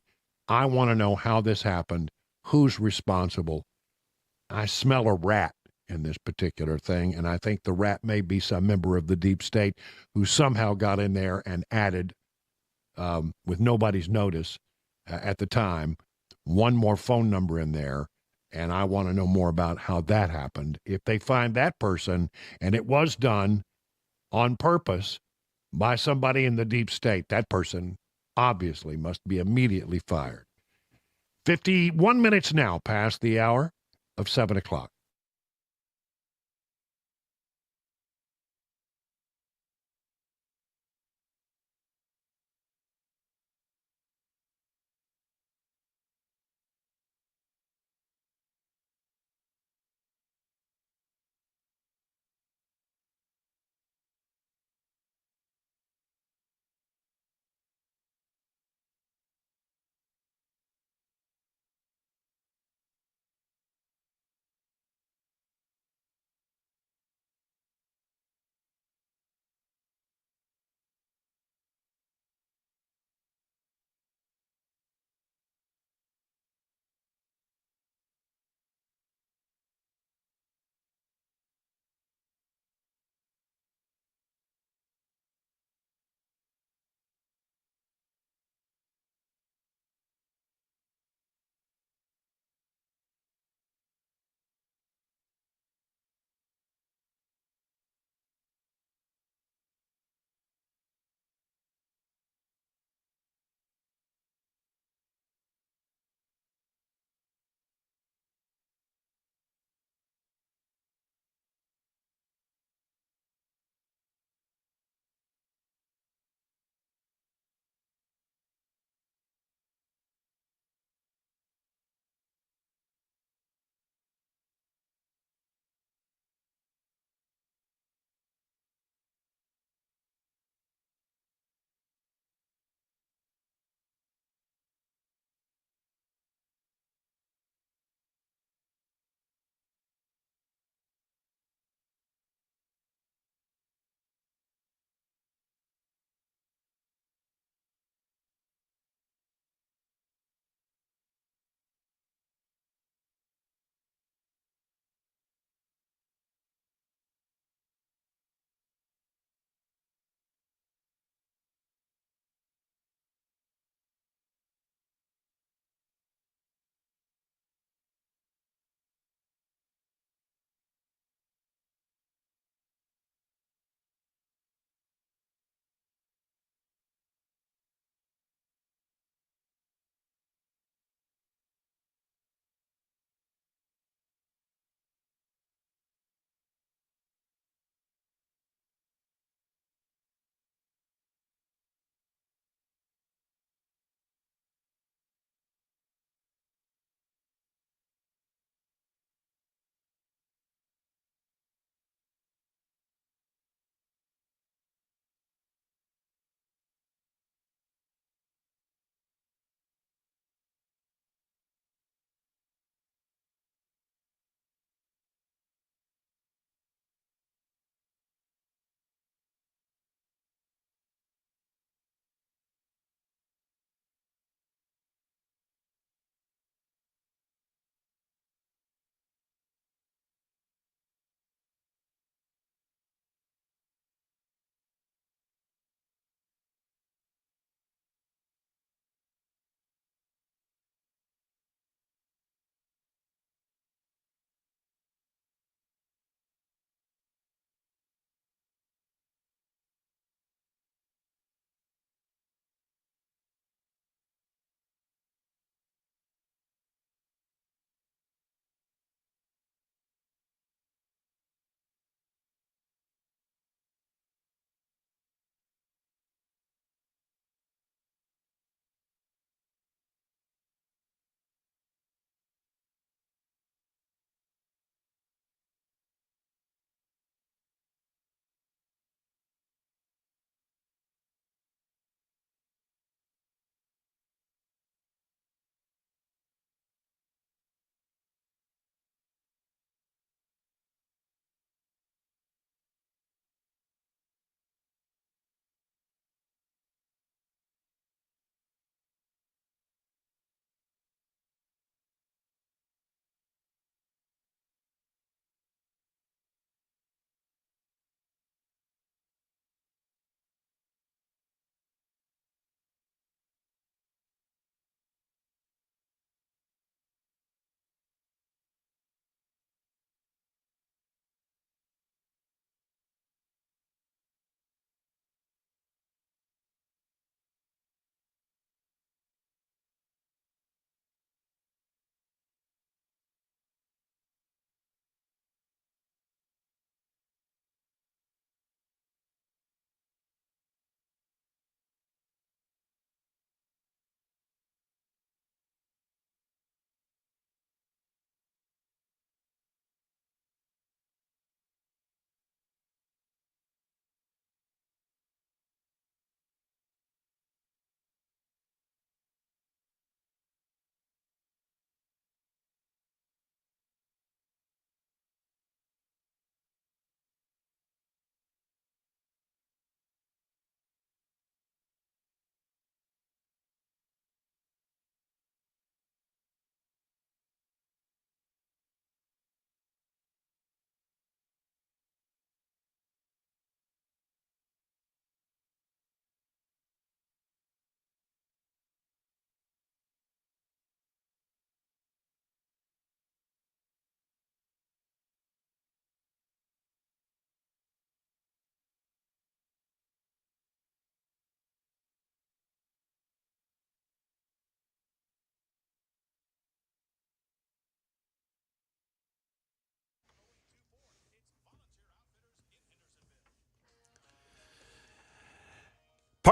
I want to know how this happened. Who's responsible? I smell a rat in this particular thing, and I think the rat may be some member of the deep state who somehow got in there and added, with nobody's notice, at the time, one more phone number in there, and I want to know more about how that happened. If they find that person, and it was done on purpose by somebody in the deep state, that person obviously must be immediately fired. 51 minutes now past the hour of 7 o'clock.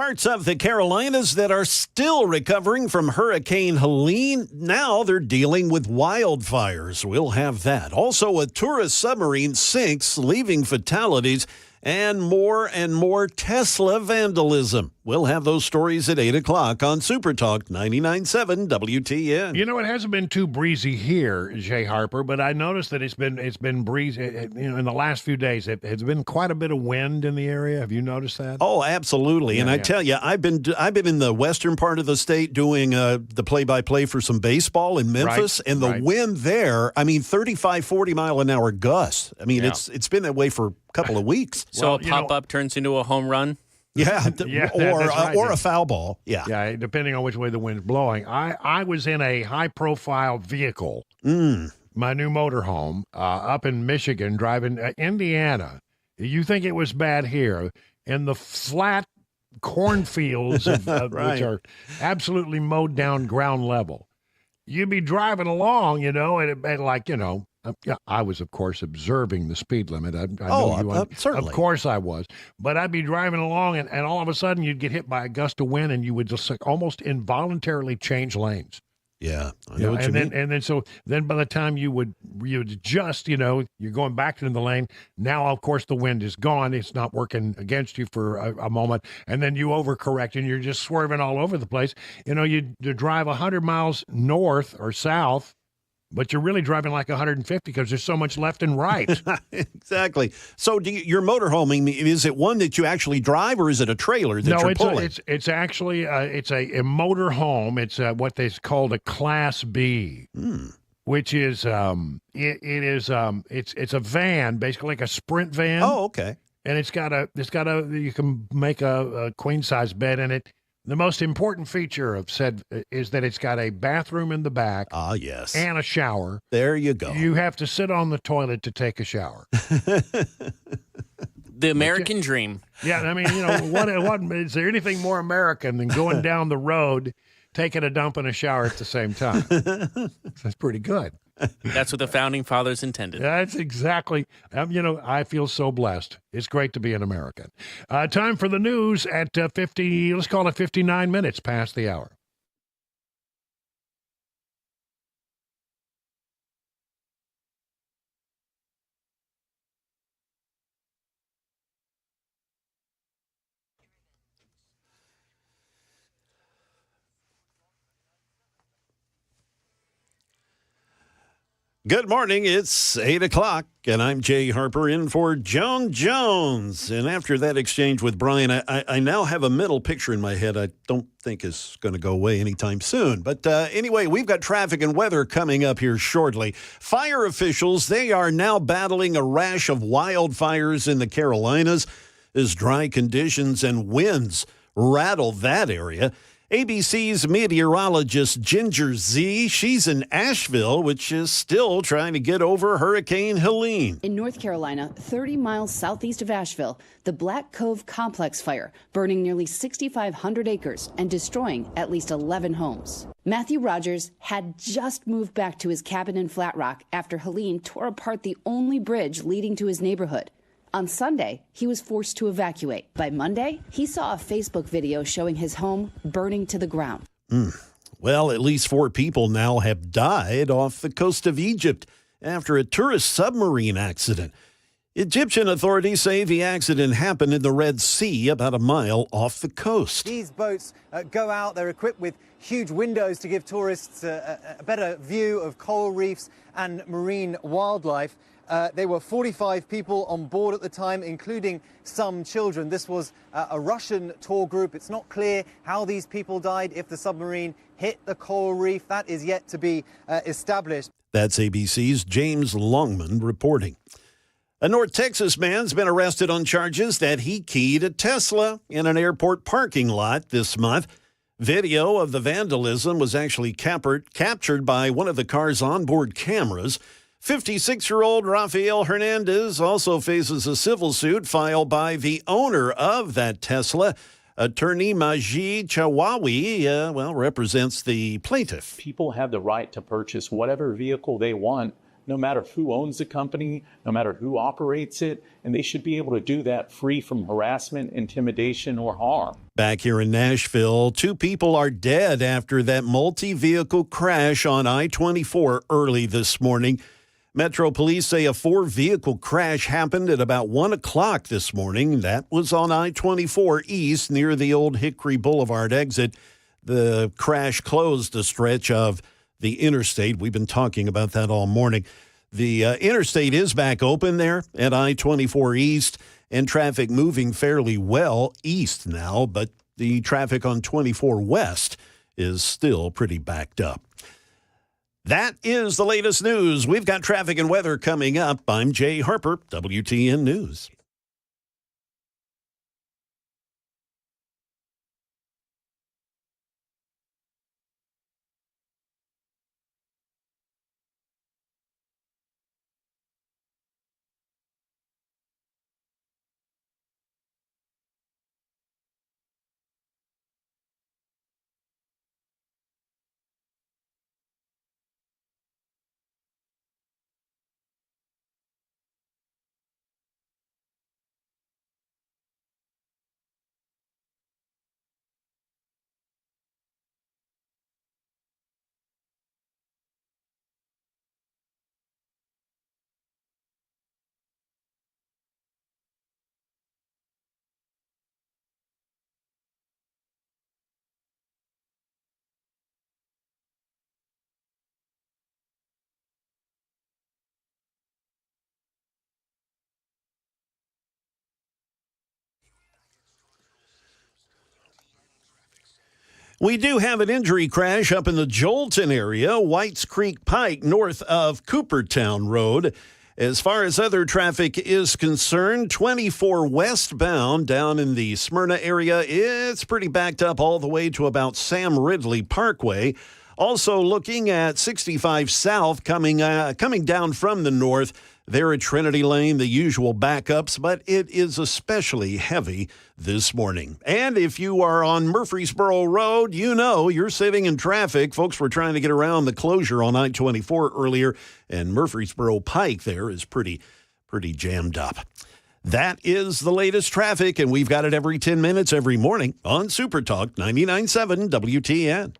Parts of the Carolinas that are still recovering from Hurricane Helene, now they're dealing with wildfires. We'll have that. Also, a tourist submarine sinks, leaving fatalities, and more Tesla vandalism. We'll have those stories at 8 o'clock on Super Talk 99.7 WTN. You know, it hasn't been too breezy here, Jay Harper, but I noticed that it's been breezy. In the last few days, it's been quite a bit of wind in the area. Have you noticed that? Oh, absolutely. And I tell you, I've been in the western part of the state doing the play-by-play for some baseball in Memphis, and the wind there, 35, 40 mile an hour gusts. It's been that way for a couple of weeks. So a pop-up turns into a home run? Yeah, right. or a foul ball. Yeah, depending on which way the wind's blowing. I was in a high-profile vehicle, my new motorhome, up in Michigan, driving Indiana. You think it was bad here? In the flat cornfields, Right. which are absolutely mowed down ground level. You'd be driving along, and I was, of course, observing the speed limit. Certainly. Of course I was. But I'd be driving along, and all of a sudden you'd get hit by a gust of wind, and you would just almost involuntarily change lanes. Yeah, I know what you mean. And then by the time you would adjust, you're going back into the lane. Now, of course, the wind is gone. It's not working against you for a moment. And then you overcorrect, and you're just swerving all over the place. You drive 100 miles north or south, but you're really driving like 150 because there's so much left and right. Exactly. So your motorhoming, is it one that you actually drive, or is it a trailer that you're pulling? It's actually it's a motorhome. It's what they called a Class B, which is it's a van, basically like a Sprint van. Oh, okay. And it's got you can make a queen size bed in it. The most important feature of said is that it's got a bathroom in the back. Ah, yes. And a shower. There you go. You have to sit on the toilet to take a shower. The American dream. Yeah, what is there anything more American than going down the road, taking a dump and a shower at the same time? That's pretty good. That's what the founding fathers intended. That's exactly. I feel so blessed. It's great to be an American. Time for the news at 50. Let's call it 59 minutes past the hour. Good morning. It's 8 o'clock, and I'm Jay Harper in for Joan Jones. And after that exchange with Brian, I now have a mental picture in my head I don't think is going to go away anytime soon. But anyway, we've got traffic and weather coming up here shortly. Fire officials, they are now battling a rash of wildfires in the Carolinas as dry conditions and winds rattle that area. ABC's meteorologist Ginger Z, she's in Nashville, which is still trying to get over Hurricane Helene. In North Carolina, 30 miles southeast of Asheville, the Black Cove Complex fire, burning nearly 6,500 acres and destroying at least 11 homes. Matthew Rogers had just moved back to his cabin in Flat Rock after Helene tore apart the only bridge leading to his neighborhood. On Sunday, he was forced to evacuate. By Monday, he saw a Facebook video showing his home burning to the ground. Well, at least 4 people now have died off the coast of Egypt after a tourist submarine accident. Egyptian authorities say the accident happened in the Red Sea, about a mile off the coast. These boats go out, they're equipped with huge windows to give tourists a better view of coral reefs and marine wildlife. There were 45 people on board at the time, including some children. This was a Russian tour group. It's not clear how these people died, if the submarine hit the coral reef. That is yet to be established. That's ABC's James Longman reporting. A North Texas man's been arrested on charges that he keyed a Tesla in an airport parking lot this month. Video of the vandalism was actually captured by one of the car's onboard cameras. 56-year-old Rafael Hernandez also faces a civil suit filed by the owner of that Tesla. Attorney Majid Chawawi, represents the plaintiff. People have the right to purchase whatever vehicle they want no matter who owns the company, no matter who operates it, and they should be able to do that free from harassment, intimidation, or harm. Back here in Nashville, 2 people are dead after that multi-vehicle crash on I-24 early this morning. Metro Police say a 4-vehicle crash happened at about 1 o'clock this morning. That was on I-24 East near the old Hickory Boulevard exit. The crash closed a stretch of the interstate. We've been talking about that all morning. The interstate is back open there at I-24 East, and traffic moving fairly well east now, but the traffic on 24 West is still pretty backed up. That is the latest news. We've got traffic and weather coming up. I'm Jay Harper, WTN News. We do have an injury crash up in the Jolton area, Whites Creek Pike, north of Coopertown Road. As far as other traffic is concerned, 24 westbound down in the Smyrna area, it's pretty backed up all the way to about Sam Ridley Parkway. Also looking at 65 south coming down from the north. There at Trinity Lane, the usual backups, but it is especially heavy this morning. And if you are on Murfreesboro Road, you know you're sitting in traffic. Folks were trying to get around the closure on I-24 earlier, and Murfreesboro Pike there is pretty jammed up. That is the latest traffic, and we've got it every 10 minutes every morning on Super Talk 99.7 WTN.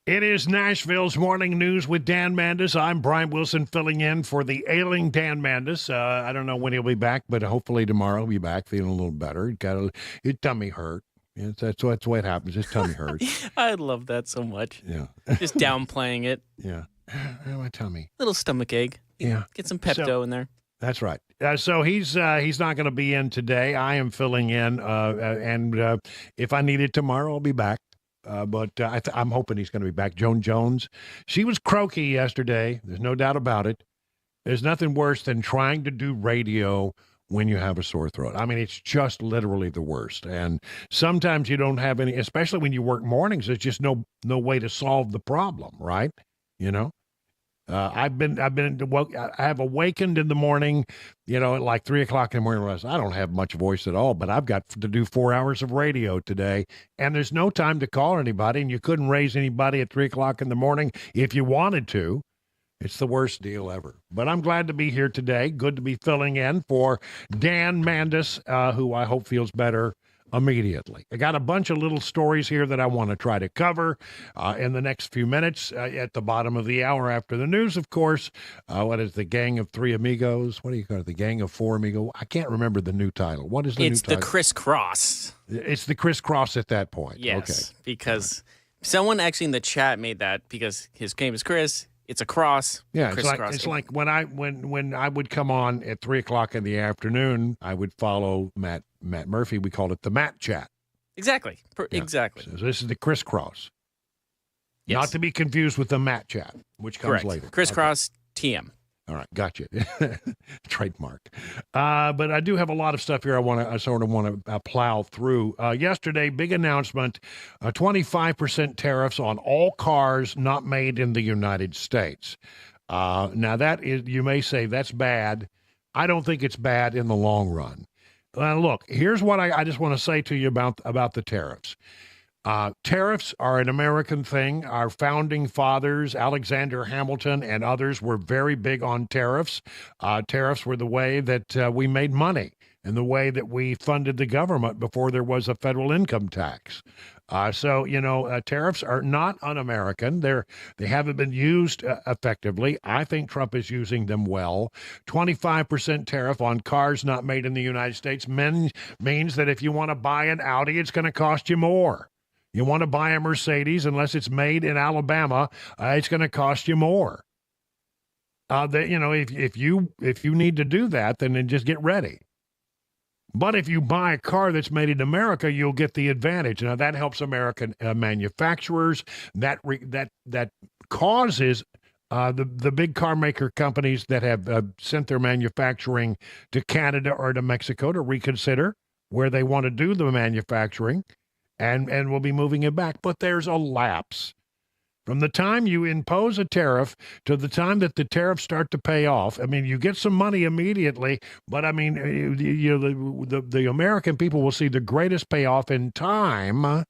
It is Nashville's Morning News with Dan Mandis. I'm Brian Wilson filling in for the ailing Dan Mandis. I don't know when he'll be back, but hopefully tomorrow he'll be back feeling a little better. His tummy hurt. Yeah, that's what happens. His tummy hurts. I love that so much. Yeah. Just downplaying it. Yeah. My tummy. Little stomach ache. Yeah. Get some Pepto in there. That's right. So he's not going to be in today. I am filling in, and if I need it tomorrow, I'll be back. But I'm hoping he's going to be back. Joan Jones, she was croaky yesterday. There's no doubt about it. There's nothing worse than trying to do radio when you have a sore throat. I mean, it's just literally the worst. And sometimes you don't have any, especially when you work mornings. There's just no way to solve the problem, right? You know. I have awakened in the morning, at like 3 o'clock in the morning. I don't have much voice at all, but I've got to do 4 hours of radio today, and there's no time to call anybody, and you couldn't raise anybody at 3 o'clock in the morning if you wanted to. It's the worst deal ever. But I'm glad to be here today. Good to be filling in for Dan Mandis, who I hope feels better immediately. I got a bunch of little stories here that I want to try to cover in the next few minutes at the bottom of the hour after the news, of course. What is the Gang of Three Amigos? What do you call it? The Gang of Four Amigos? I can't remember the new title. What is the new title? It's the crisscross. It's the crisscross at that point. Yes, okay. Because Someone actually in the chat made that because his name is Chris. It's a cross. Yeah, Chris cross. it's like when I would come on at 3:00 in the afternoon, I would follow Matt Murphy. We called it the Matt Chat. Exactly. Yeah. Exactly. So this is the crisscross. Yes. Not to be confused with the Matt Chat, which comes Correct. later. Crisscross TM. All right, gotcha. Trademark. But I do have a lot of stuff here I sort of want to plow through. Yesterday, big announcement, 25% tariffs on all cars not made in the United States. Now, that is, you may say that's bad. I don't think it's bad in the long run. Look, here's what I just want to say to you about the tariffs. Tariffs are an American thing. Our founding fathers, Alexander Hamilton and others, were very big on tariffs. Tariffs were the way that we made money and the way that we funded the government before there was a federal income tax. So, tariffs are not un-American. They haven't been used effectively. I think Trump is using them well. 25% tariff on cars not made in the United States means that if you want to buy an Audi, it's going to cost you more. You want to buy a Mercedes, unless it's made in Alabama, it's going to cost you more. If you need to do that, then just get ready. But if you buy a car that's made in America, you'll get the advantage. Now that helps American manufacturers. That causes the big car maker companies that have sent their manufacturing to Canada or to Mexico to reconsider where they want to do the manufacturing. And we'll be moving it back. But there's a lapse. From the time you impose a tariff to the time that the tariffs start to pay off, I mean, you get some money immediately, but I mean, the American people will see the greatest payoff in time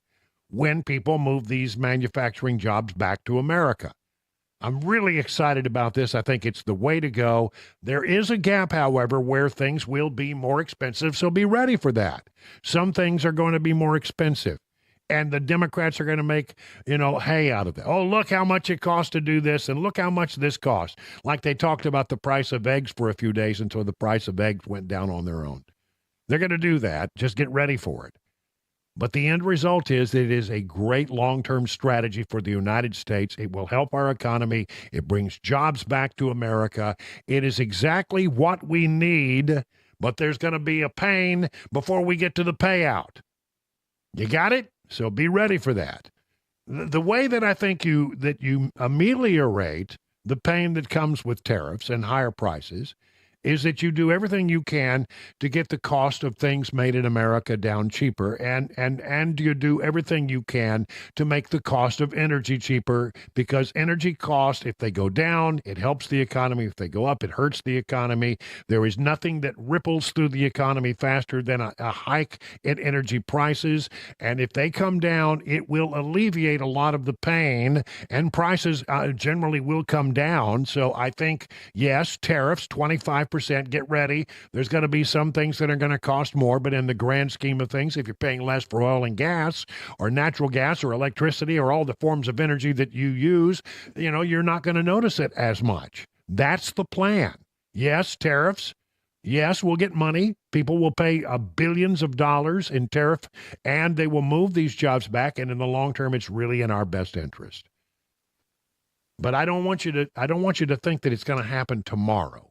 when people move these manufacturing jobs back to America. I'm really excited about this. I think it's the way to go. There is a gap, however, where things will be more expensive, so be ready for that. Some things are going to be more expensive, and the Democrats are going to make, hay out of it. Oh, look how much it costs to do this, and look how much this costs. Like they talked about the price of eggs for a few days until the price of eggs went down on their own. They're going to do that. Just get ready for it. But the end result is that it is a great long-term strategy for the United States. It will help our economy. It brings jobs back to America. It is exactly what we need, but there's going to be a pain before we get to the payout. You got it? So be ready for that. The way that I think you ameliorate the pain that comes with tariffs and higher prices is that you do everything you can to get the cost of things made in America down cheaper, and you do everything you can to make the cost of energy cheaper, because energy costs, if they go down, it helps the economy. If they go up, it hurts the economy. There is nothing that ripples through the economy faster than a hike in energy prices, and if they come down, it will alleviate a lot of the pain, and prices generally will come down. So I think, yes, tariffs, 25%, get ready. There's going to be some things that are going to cost more, but in the grand scheme of things, if you're paying less for oil and gas or natural gas or electricity or all the forms of energy that you use, you're not going to notice it as much. That's the plan. Yes, tariffs. Yes, we'll get money. People will pay billions of dollars in tariff, and they will move these jobs back, and in the long term, it's really in our best interest. But I don't want you to think that it's going to happen tomorrow.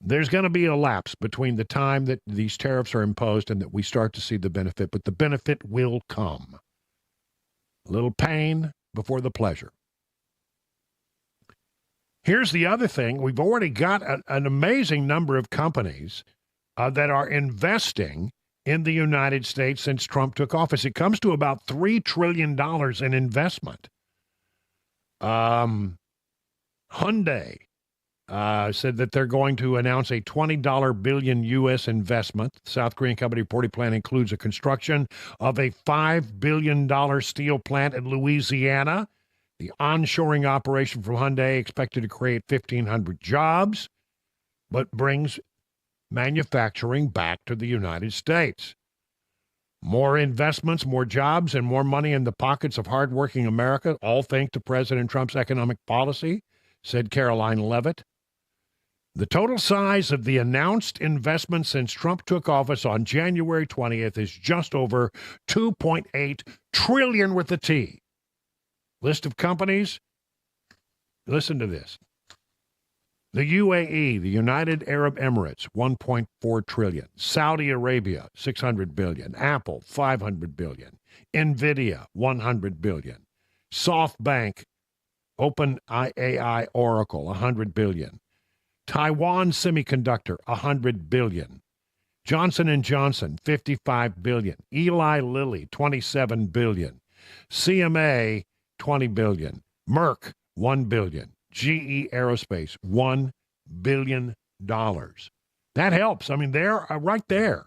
There's going to be a lapse between the time that these tariffs are imposed and that we start to see the benefit, but the benefit will come. A little pain before the pleasure. Here's the other thing. We've already got an amazing number of companies that are investing in the United States since Trump took office. It comes to about $3 trillion in investment. Hyundai said that they're going to announce a $20 billion U.S. investment. The South Korean company reported plan includes a construction of a $5 billion steel plant in Louisiana. The onshoring operation from Hyundai expected to create 1,500 jobs, but brings manufacturing back to the United States. More investments, more jobs, and more money in the pockets of hardworking America, all thanks to President Trump's economic policy, said Caroline Leavitt. The total size of the announced investment since Trump took office on January 20th is just over $2.8 trillion with a T. List of companies. Listen to this. The UAE, the United Arab Emirates, $1.4 trillion. Saudi Arabia, $600 billion. Apple, $500 billion. Nvidia, $100 billion. SoftBank, OpenAI, Oracle, $100 billion. Taiwan Semiconductor, $100 billion. Johnson & Johnson, $55 billion. Eli Lilly, $27 billion. CMA, $20 billion. Merck, $1 billion. GE Aerospace, $1 billion. That helps. I mean, they're right there.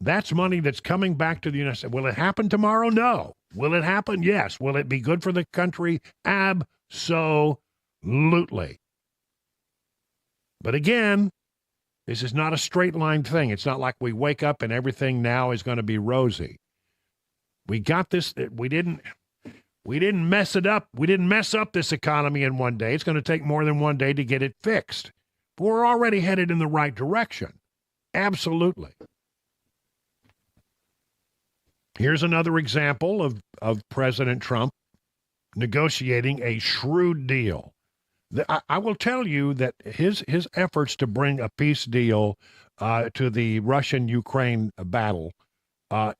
That's money that's coming back to the United States. Will it happen tomorrow? No. Will it happen? Yes. Will it be good for the country? Absolutely. But again, this is not a straight line thing. It's not like we wake up and everything now is going to be rosy. We got this. We didn't mess it up. We didn't mess up this economy in one day. It's going to take more than one day to get it fixed. But we're already headed in the right direction. Absolutely. Here's another example of President Trump negotiating a shrewd deal. I will tell you that his efforts to bring a peace deal to the Russian-Ukraine battle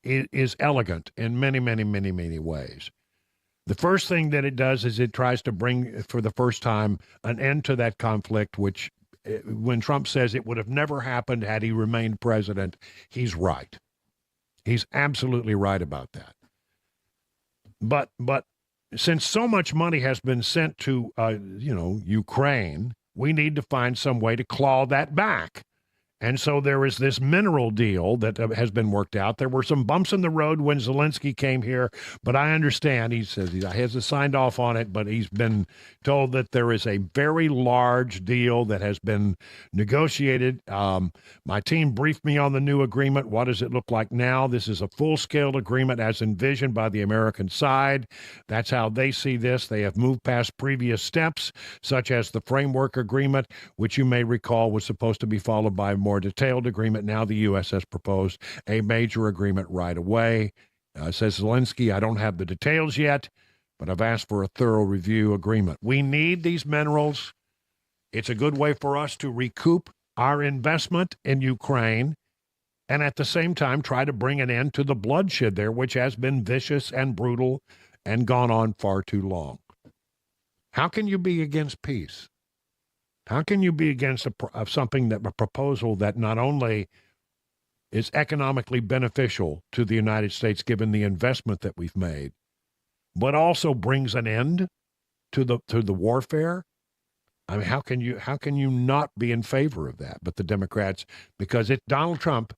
is elegant in many, many, many, many ways. The first thing that it does is it tries to bring, for the first time, an end to that conflict, which, when Trump says it would have never happened had he remained president, he's right. He's absolutely right about that. But since so much money has been sent to, Ukraine, we need to find some way to claw that back. And so there is this mineral deal that has been worked out. There were some bumps in the road when Zelensky came here, but I understand. He says he hasn't signed off on it, but he's been told that there is a very large deal that has been negotiated. My team briefed me on the new agreement. What does it look like now? This is a full-scale agreement as envisioned by the American side. That's how they see this. They have moved past previous steps, such as the framework agreement, which you may recall was supposed to be followed by a more detailed agreement. Now the U.S. has proposed a major agreement right away. Says Zelensky, I don't have the details yet, but I've asked for a thorough review agreement. We need these minerals. It's a good way for us to recoup our investment in Ukraine and at the same time try to bring an end to the bloodshed there, which has been vicious and brutal and gone on far too long. How can you be against peace? How can you be against a proposal that not only is economically beneficial to the United States given the investment that we've made, but also brings an end to the warfare? I mean, how can you not be in favor of that? But the Democrats, because it's Donald Trump,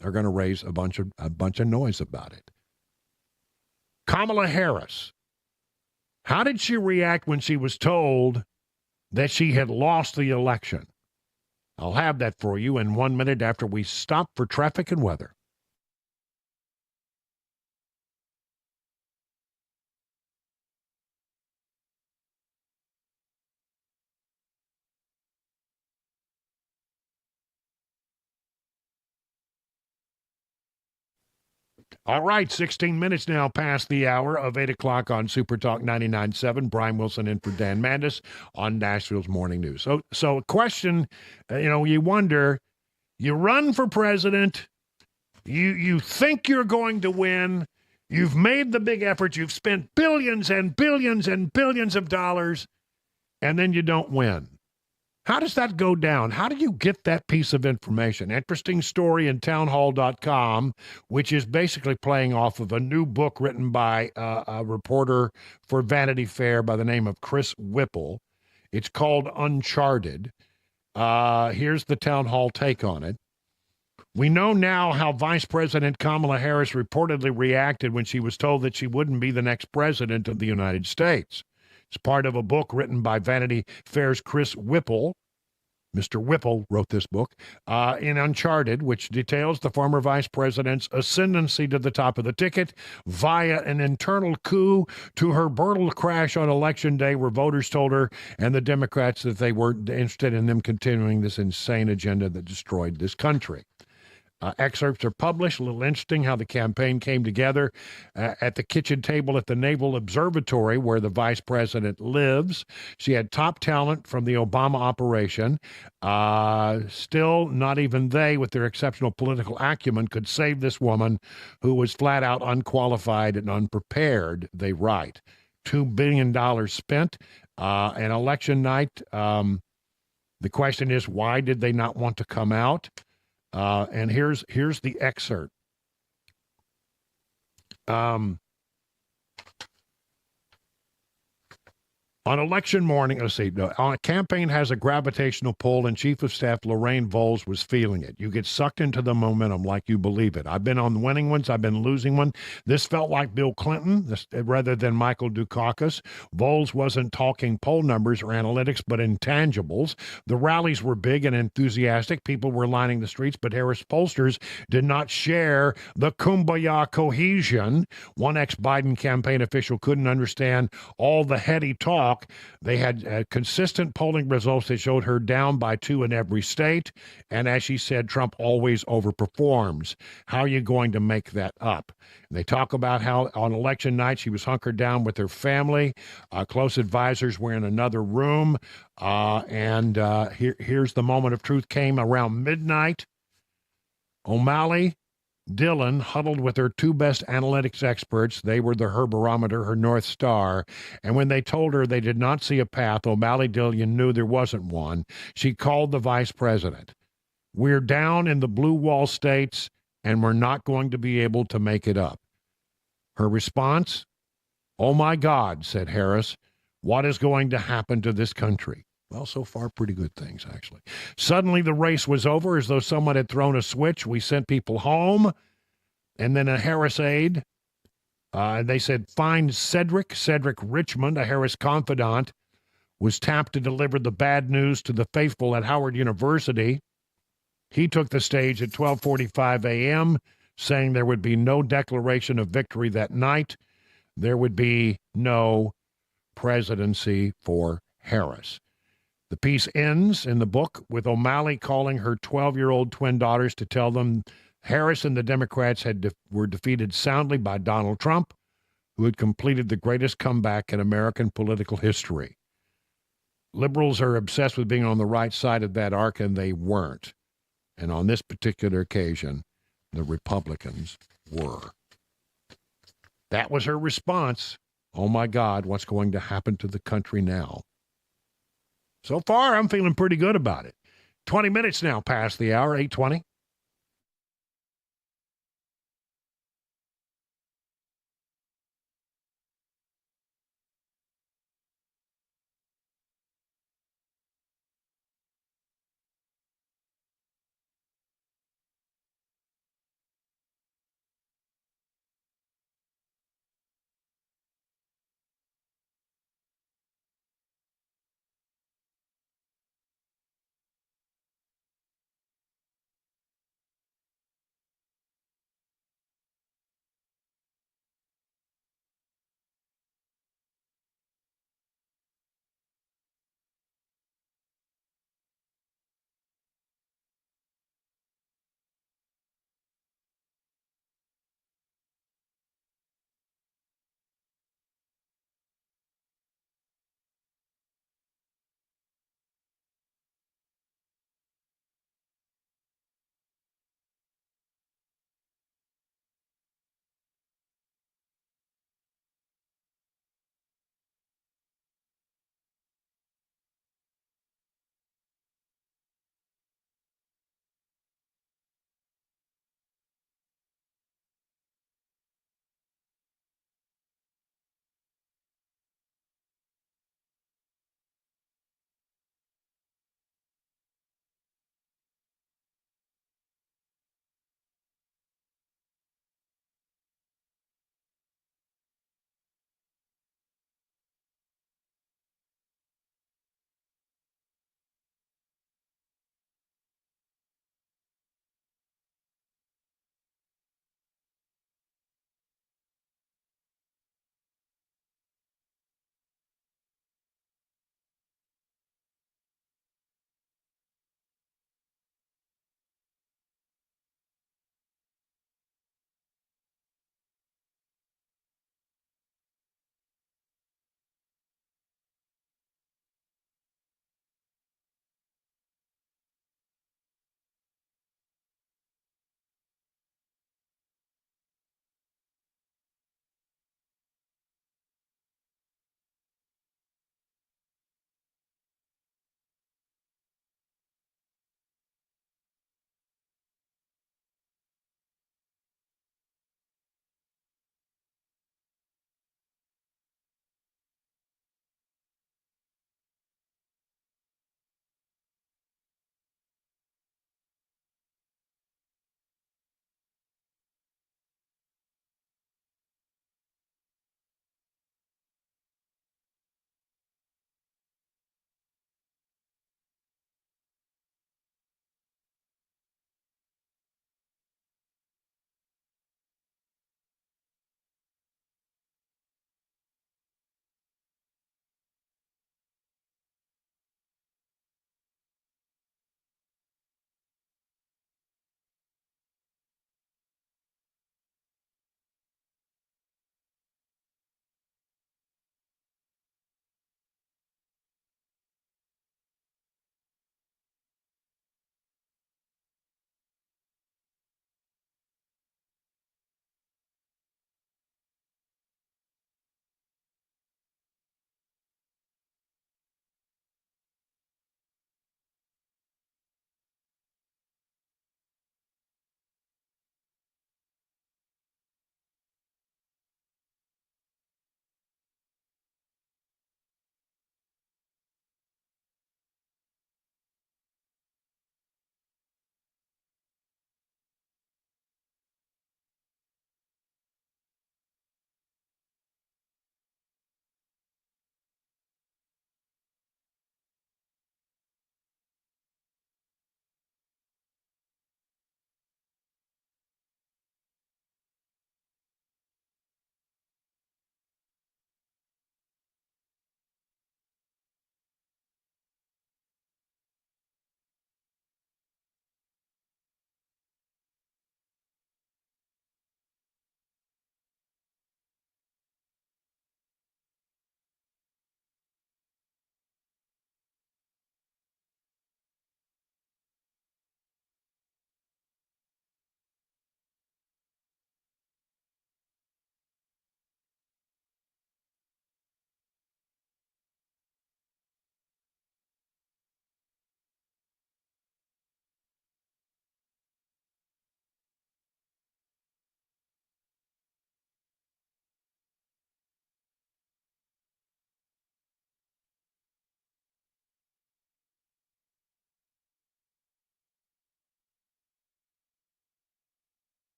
are going to raise a bunch of noise about it. Kamala Harris, how did she react when she was told that she had lost the election? I'll have that for you in 1 minute after we stop for traffic and weather. All right, 16 minutes now past the hour of 8 o'clock on Super Talk 99.7. Brian Wilson in for Dan Mandis on Nashville's Morning News. So a question, you wonder, you run for president, you think you're going to win, you've made the big effort, you've spent billions and billions and billions of dollars, and then you don't win. How does that go down? How do you get that piece of information? Interesting story in townhall.com, which is basically playing off of a new book written by a reporter for Vanity Fair by the name of Chris Whipple. It's called Uncharted. Here's the Town Hall take on it. We know now how Vice President Kamala Harris reportedly reacted when she was told that she wouldn't be the next president of the United States. It's part of a book written by Vanity Fair's Chris Whipple. Mr. Whipple wrote this book, in Uncharted, which details the former vice president's ascendancy to the top of the ticket via an internal coup to her brutal crash on Election Day, where voters told her and the Democrats that they weren't interested in them continuing this insane agenda that destroyed this country. Excerpts are published. A little interesting how the campaign came together at the kitchen table at the Naval Observatory, where the vice president lives. She had top talent from the Obama operation. Still, not even they, with their exceptional political acumen, could save this woman who was flat out unqualified and unprepared, they write. $2 billion spent. And election night, the question is, why did they not want to come out? And here's the excerpt. On election morning, a campaign has a gravitational pull, and Chief of Staff Lorraine Voles was feeling it. You get sucked into the momentum like you believe it. I've been on winning ones. I've been losing one. This felt like Bill Clinton rather than Michael Dukakis. Voles wasn't talking poll numbers or analytics, but intangibles. The rallies were big and enthusiastic. People were lining the streets, but Harris pollsters did not share the kumbaya cohesion. One ex-Biden campaign official couldn't understand all the heady talk. They had consistent polling results that showed her down by 2 in every state. And as she said, Trump always overperforms. How are you going to make that up? And they talk about how on election night she was hunkered down with her family. Close advisors were in another room. Here's the moment of truth came around midnight. O'Malley, Dillon huddled with her 2 best analytics experts. They were her barometer, her North Star. And when they told her they did not see a path, O'Malley Dillon knew there wasn't one. She called the vice president. We're down in the blue wall states, and we're not going to be able to make it up. Her response? Oh, my God, said Harris. What is going to happen to this country? Well, so far, pretty good things, actually. Suddenly, the race was over as though someone had thrown a switch. We sent people home. And then a Harris aide, they said, find Cedric Richmond, a Harris confidant, was tapped to deliver the bad news to the faithful at Howard University. He took the stage at 12:45 a.m., saying there would be no declaration of victory that night. There would be no presidency for Harris. The piece ends in the book with O'Malley calling her 12-year-old twin daughters to tell them Harris and the Democrats were defeated soundly by Donald Trump, who had completed the greatest comeback in American political history. Liberals are obsessed with being on the right side of that arc, and they weren't. And on this particular occasion, the Republicans were. That was her response. Oh, my God, what's going to happen to the country now? So far, I'm feeling pretty good about it. 20 minutes now past the hour, 8:20.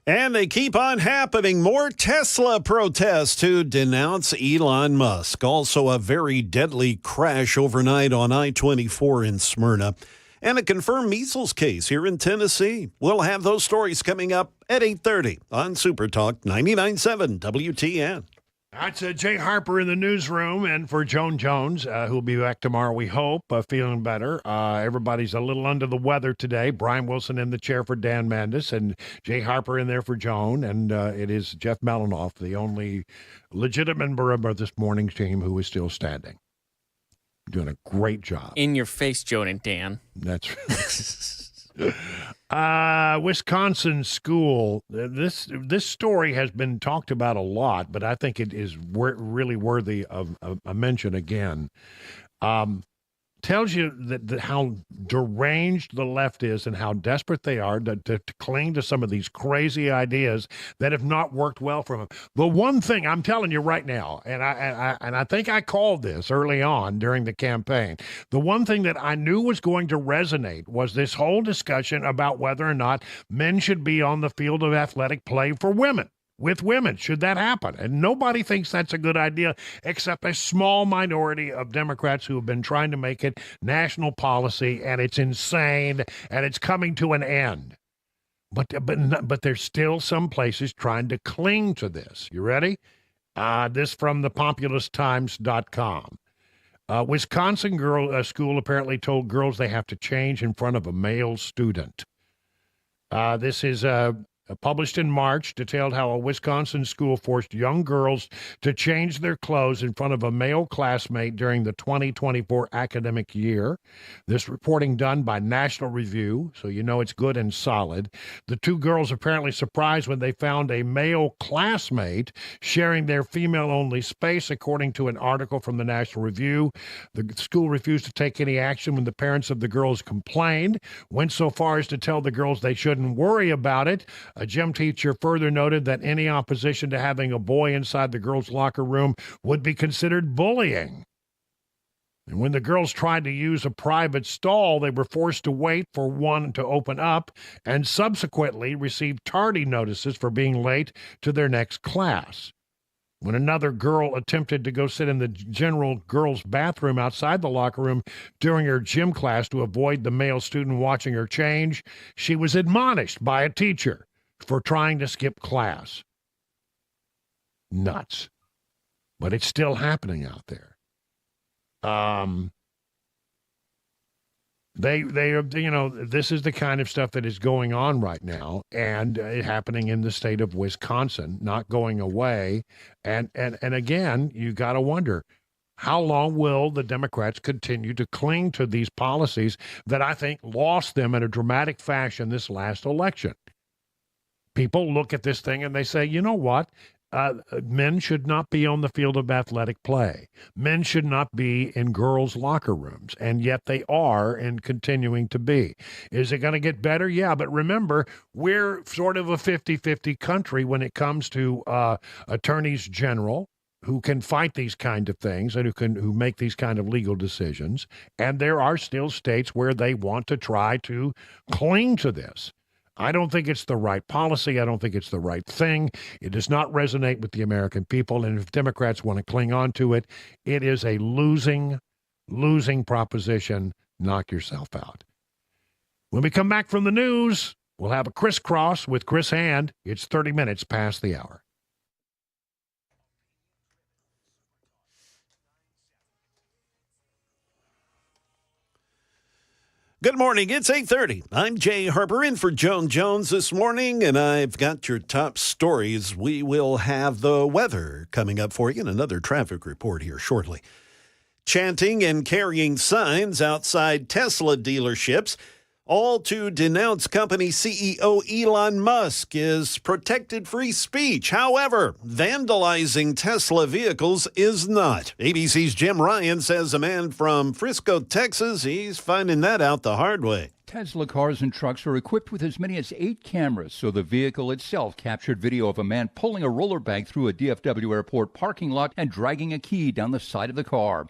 And they keep on happening. More Tesla protests to denounce Elon Musk. Also, a very deadly crash overnight on I-24 in Smyrna. And a confirmed measles case here in Tennessee. We'll have those stories coming up at 8:30 on Super Talk 99.7 WTN. That's Jay Harper in the newsroom, and for Joan Jones, who'll be back tomorrow, we hope, feeling better. Everybody's a little under the weather today. Brian Wilson in the chair for Dan Mandis, and Jay Harper in there for Joan, and it is Jeff Malinoff, the only legitimate member of this morning's team who is still standing. Doing a great job. In your face, Joan and Dan. That's right. Wisconsin school. This story has been talked about a lot, but I think it is really worthy of a mention again. Tells you that how deranged the left is and how desperate they are to cling to some of these crazy ideas that have not worked well for them. The one thing I'm telling you right now, and I think I called this early on during the campaign, the one thing that I knew was going to resonate was this whole discussion about whether or not men should be on the field of athletic play for women. With women, should that happen? And nobody thinks that's a good idea, except a small minority of Democrats who have been trying to make it national policy, and it's insane, and it's coming to an end. But there's still some places trying to cling to this. You ready? This from the populisttimes.com. Wisconsin school apparently told girls they have to change in front of a male student. This is published in March, detailed how a Wisconsin school forced young girls to change their clothes in front of a male classmate during the 2024 academic year. This reporting done by National Review, so you know it's good and solid. The two girls apparently surprised when they found a male classmate sharing their female-only space, according to an article from the National Review. The school refused to take any action when the parents of the girls complained, went so far as to tell the girls they shouldn't worry about it. A gym teacher further noted that any opposition to having a boy inside the girls' locker room would be considered bullying. And when the girls tried to use a private stall, they were forced to wait for one to open up and subsequently received tardy notices for being late to their next class. When another girl attempted to go sit in the general girls' bathroom outside the locker room during her gym class to avoid the male student watching her change, she was admonished by a teacher for trying to skip class. Nuts. But it's still happening out there. They are, this is the kind of stuff that is going on right now, and happening in the state of Wisconsin, not going away. And again, you got to wonder, how long will the Democrats continue to cling to these policies that I think lost them in a dramatic fashion this last election? People look at this thing and they say, you know what? Men should not be on the field of athletic play. Men should not be in girls' locker rooms, and yet they are and continuing to be. Is it going to get better? Yeah, but remember, we're sort of a 50-50 country when it comes to attorneys general who can fight these kind of things and who make these kind of legal decisions, and there are still states where they want to try to cling to this. I don't think it's the right policy. I don't think it's the right thing. It does not resonate with the American people. And if Democrats want to cling on to it, it is a losing proposition. Knock yourself out. When we come back from the news, we'll have a crisscross with Chris Hand. It's 30 minutes past the hour. Good morning. It's 8:30. I'm Jay Harper in for Joan Jones this morning, and I've got your top stories. We will have the weather coming up for you and another traffic report here shortly. Chanting and carrying signs outside Tesla dealerships, all to denounce company CEO Elon Musk is protected free speech. However, vandalizing Tesla vehicles is not. ABC's Jim Ryan says a man from Frisco, Texas, he's finding that out the hard way. Tesla cars and trucks are equipped with as many as 8 cameras, so the vehicle itself captured video of a man pulling a roller bag through a DFW airport parking lot and dragging a key down the side of the car.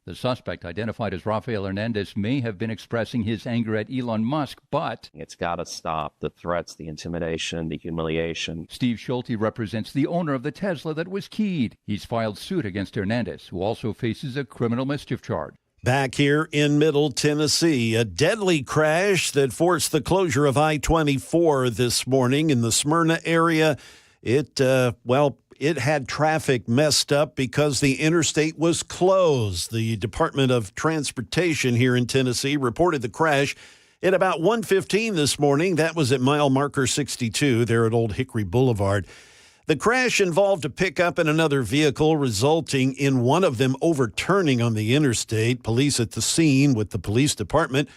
The suspect, identified as Rafael Hernandez, may have been expressing his anger at Elon Musk, but it's got to stop the threats, the intimidation, the humiliation. Steve Schulte represents the owner of the Tesla that was keyed. He's filed suit against Hernandez, who also faces a criminal mischief charge. Back here in Middle Tennessee, a deadly crash that forced the closure of I-24 this morning in the Smyrna area. It had traffic messed up because the interstate was closed. The Department of Transportation here in Tennessee reported the crash at about 1:15 this morning. That was at mile marker 62 there at Old Hickory Boulevard. The crash involved a pickup and another vehicle, resulting in one of them overturning on the interstate. Police at the scene with the police department,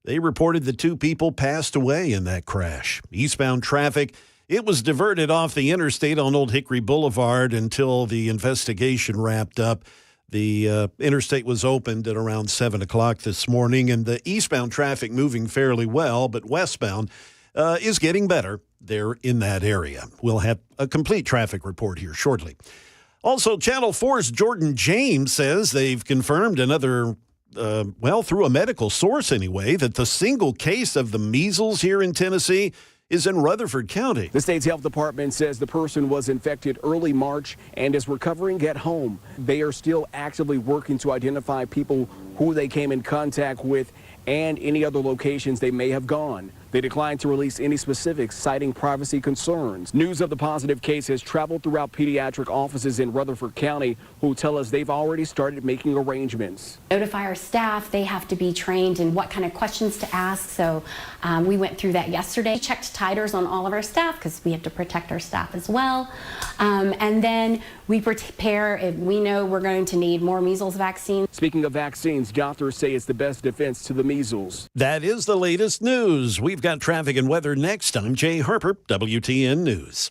they reported the two people passed away in that crash. Eastbound traffic, it was diverted off the interstate on Old Hickory Boulevard until the investigation wrapped up. The interstate was opened at around 7 o'clock this morning, and the eastbound traffic moving fairly well, but westbound is getting better there in that area. We'll have a complete traffic report here shortly. Also, Channel 4's Jordan James says they've confirmed another, through a medical source anyway, that the single case of the measles here in Tennessee is in Rutherford County. The state's health department says the person was infected early March and is recovering at home. They are still actively working to identify people who they came in contact with and any other locations they may have gone. They declined to release any specifics, citing privacy concerns. News of the positive case has traveled throughout pediatric offices in Rutherford County, who tell us they've already started making arrangements. Notify our staff. They have to be trained in what kind of questions to ask. So we went through that yesterday. Checked titers on all of our staff because we have to protect our staff as well. And then we prepare if we know we're going to need more measles vaccine. Speaking of vaccines, doctors say it's the best defense to the measles. That is the latest news. We've got traffic and weather next. I'm Jay Harper, WTN News.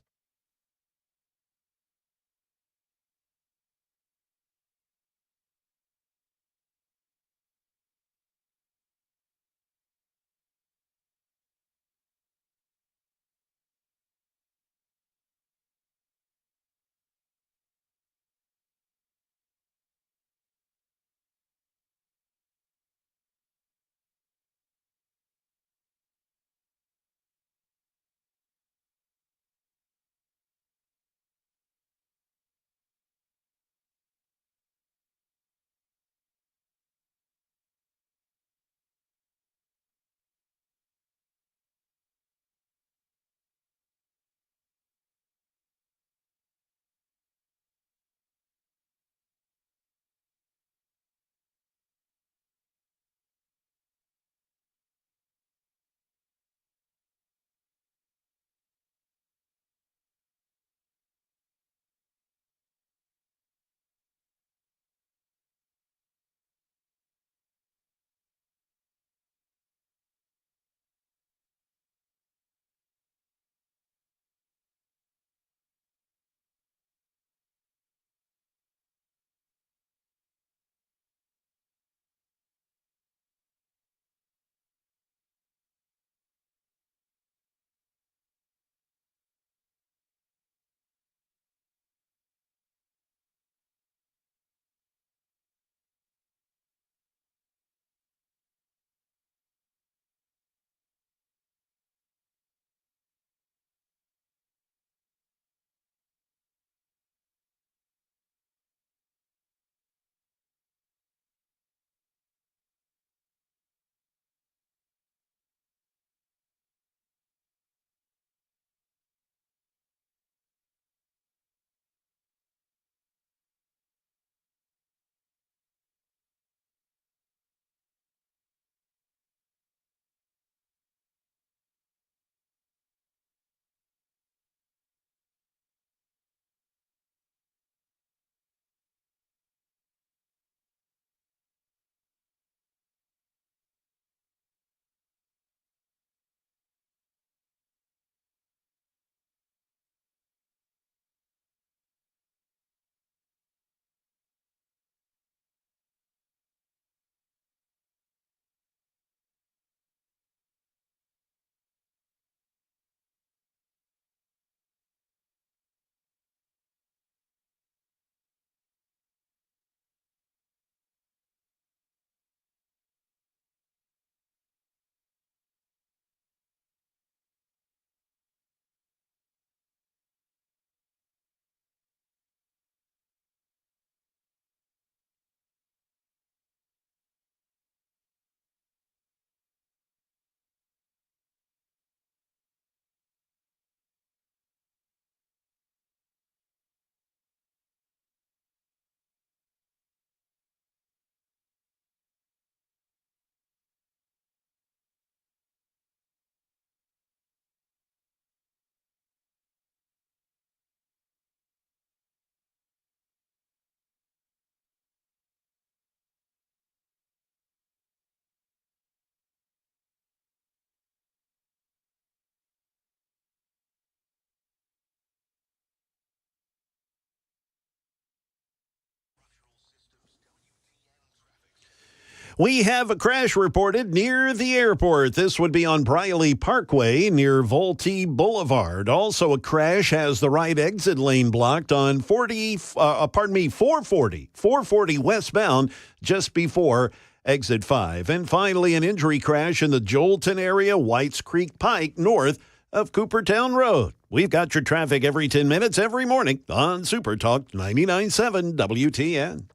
We have a crash reported near the airport. This would be on Briley Parkway near Volte Boulevard. Also, a crash has the right exit lane blocked on 440 westbound just before exit 5. And finally, an injury crash in the Joelton area, Whites Creek Pike, north of Coopertown Road. We've got your traffic every 10 minutes every morning on Super Talk 99.7 WTN.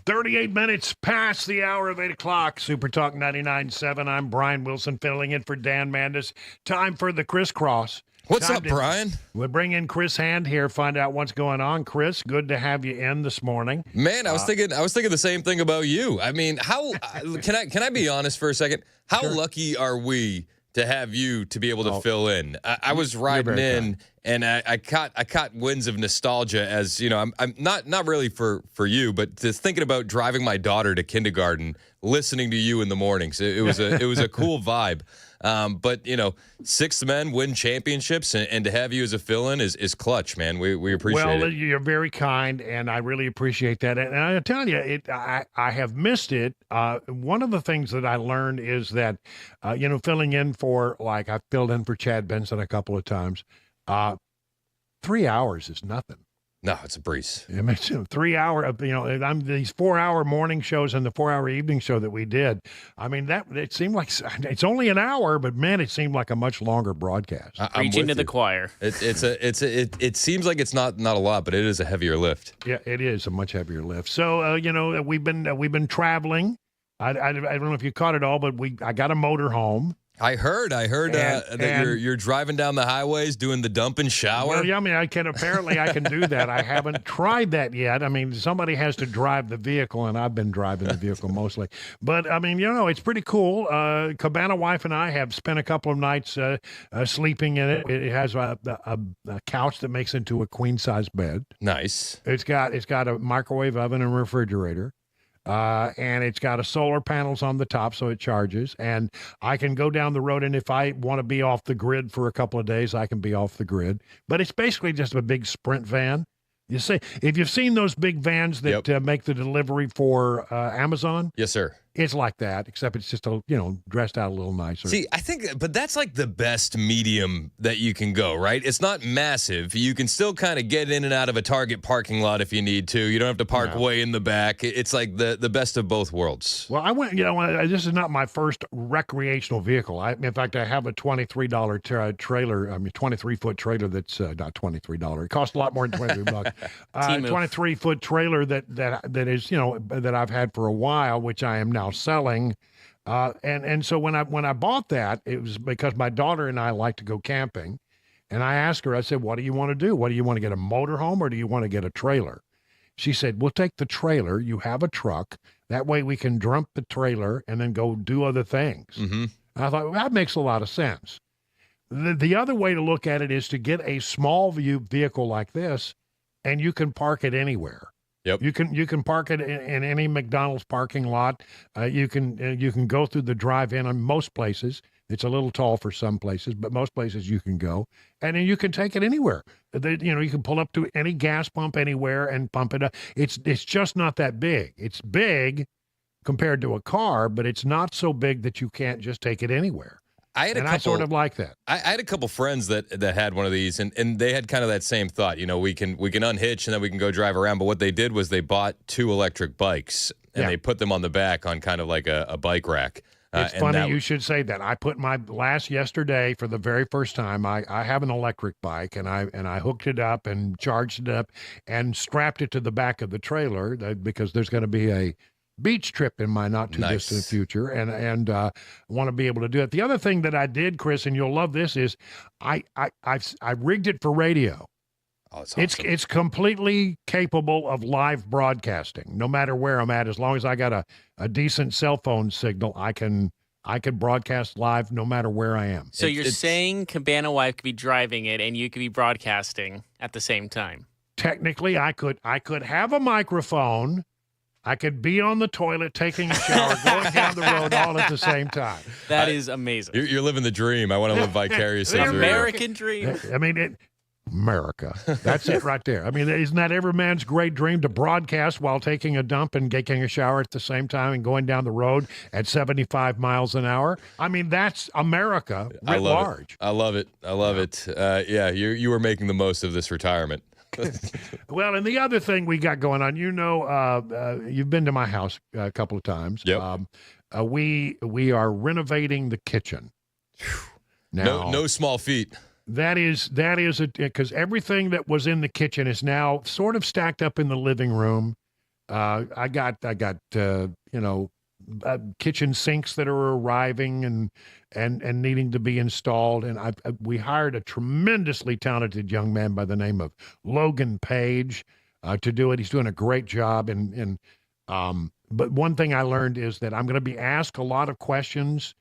"38 minutes past the hour of 8 o'clock. Super Talk 99.7. I'm Brian Wilson filling in for Dan Mandis. Time for the crisscross. What's up, Brian? We'll bring in Chris Hand here, find out what's going on. Chris, good to have you in this morning. Man, I was thinking the same thing about you. I mean, how can I be honest for a second? How lucky are we to have you to be able to fill in? I was riding in and I caught winds of nostalgia as, you know, I'm not really for you, but just thinking about driving my daughter to kindergarten, listening to you in the mornings. It was a cool vibe. But, you know, 6 men win championships, and to have you as a fill-in is clutch, man. We appreciate it. Well, you're very kind, and I really appreciate that. And I tell you, I have missed it. One of the things that I learned is that, filling in for, like, I filled in for Chad Benson a couple of times. 3 hours is nothing. No, it's a breeze. I mean, 3 hour, I'm these 4 hour morning shows and the 4 hour evening show that we did. I mean, it seemed like it's only an hour, but man, it seemed like a much longer broadcast. Preaching to the choir. It seems like it's not a lot, but it is a heavier lift. Yeah, it is a much heavier lift. So, we've been traveling. I don't know if you caught it all, but I got a motor home. I heard that you're driving down the highways doing the dump and shower. Well, yeah, I mean, I can do that. I haven't tried that yet. I mean, somebody has to drive the vehicle, and I've been driving the vehicle mostly. But I mean, it's pretty cool. Cabana wife and I have spent a couple of nights sleeping in it. It has a couch that makes into a queen size bed. Nice. It's got a microwave oven and refrigerator. And it's got solar panels on the top, so it charges. And I can go down the road, and if I want to be off the grid for a couple of days, I can be off the grid. But it's basically just a big Sprint van. You see, if you've seen those big vans that make the delivery for Amazon, yes, sir. It's like that, except it's just dressed out a little nicer. See, but that's like the best medium that you can go, right? It's not massive. You can still kind of get in and out of a Target parking lot if you need to. You don't have to park way in the back. It's like the best of both worlds. Well, I went, this is not my first recreational vehicle. In fact, I have a $23 trailer, 23-foot trailer that's not $23. It costs a lot more than $23. 23-foot trailer that is, that I've had for a while, which I am now selling, and so when I bought that, it was because my daughter and I like to go camping, and I asked her, I said, "What do you want to do? What do you want to get, a motorhome or do you want to get a trailer?" She said, "We'll take the trailer. You have a truck. That way we can dump the trailer and then go do other things." Mm-hmm. I thought, well, that makes a lot of sense. The other way to look at it is to get a small vehicle like this, and you can park it anywhere. Yep. You can park it in any McDonald's parking lot. You can go through the drive-in on most places. It's a little tall for some places, but most places you can go, and then you can take it anywhere. You can pull up to any gas pump anywhere and pump it up. It's just not that big. It's big compared to a car, but it's not so big that you can't just take it anywhere. I sort of like that. I had a couple friends that had one of these, and they had kind of that same thought. We can unhitch and then we can go drive around. But what they did was they bought 2 electric bikes and they put them on the back on kind of like a bike rack. It's funny you should say that. I put my yesterday for the very first time. I have an electric bike, and I hooked it up and charged it up and strapped it to the back of the trailer because there's going to be a beach trip in my not too distant future, and want to be able to do it. The other thing that I did, Chris, and you'll love this, is I rigged it for radio. Oh, it's awesome. It's completely capable of live broadcasting, no matter where I'm at. As long as I got a decent cell phone signal, I can broadcast live no matter where I am. So you're saying Cabana Wife could be driving it and you could be broadcasting at the same time? technically, I could have a microphone. I could be on the toilet taking a shower, going down the road all at the same time. That is amazing. You're living the dream. I want to live vicariously The through American dream. I mean, America. That's it right there. I mean, isn't that every man's great dream to broadcast while taking a dump and taking a shower at the same time and going down the road at 75 miles an hour? I mean, that's America writ large. I love it. I love it. Yeah, you were making the most of this retirement. Well, and the other thing we got going on, you've been to my house a couple of times. Yep. We are renovating the kitchen. Now, no small feat. That is because everything that was in the kitchen is now sort of stacked up in the living room. I got kitchen sinks that are arriving and needing to be installed. And we hired a tremendously talented young man by the name of Logan Page to do it. He's doing a great job. But one thing I learned is that I'm going to be asked a lot of questions,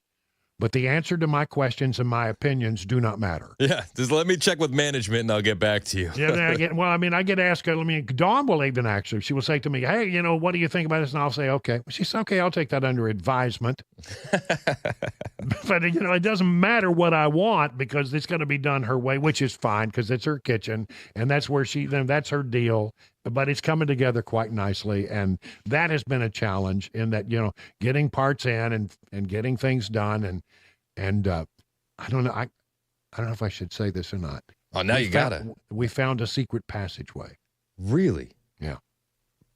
but the answer to my questions and my opinions do not matter. Yeah, just let me check with management and I'll get back to you. I get asked, Dawn will even actually, she will say to me, hey, what do you think about this? And I'll say, okay. She says, okay, I'll take that under advisement. But, it doesn't matter what I want because it's going to be done her way, which is fine because it's her kitchen and that's where that's her deal. But it's coming together quite nicely. And that has been a challenge in that, getting parts in and getting things done. And I don't know. I don't know if I should say this or not. Oh, now you got it. We found a secret passageway. Really? Yeah.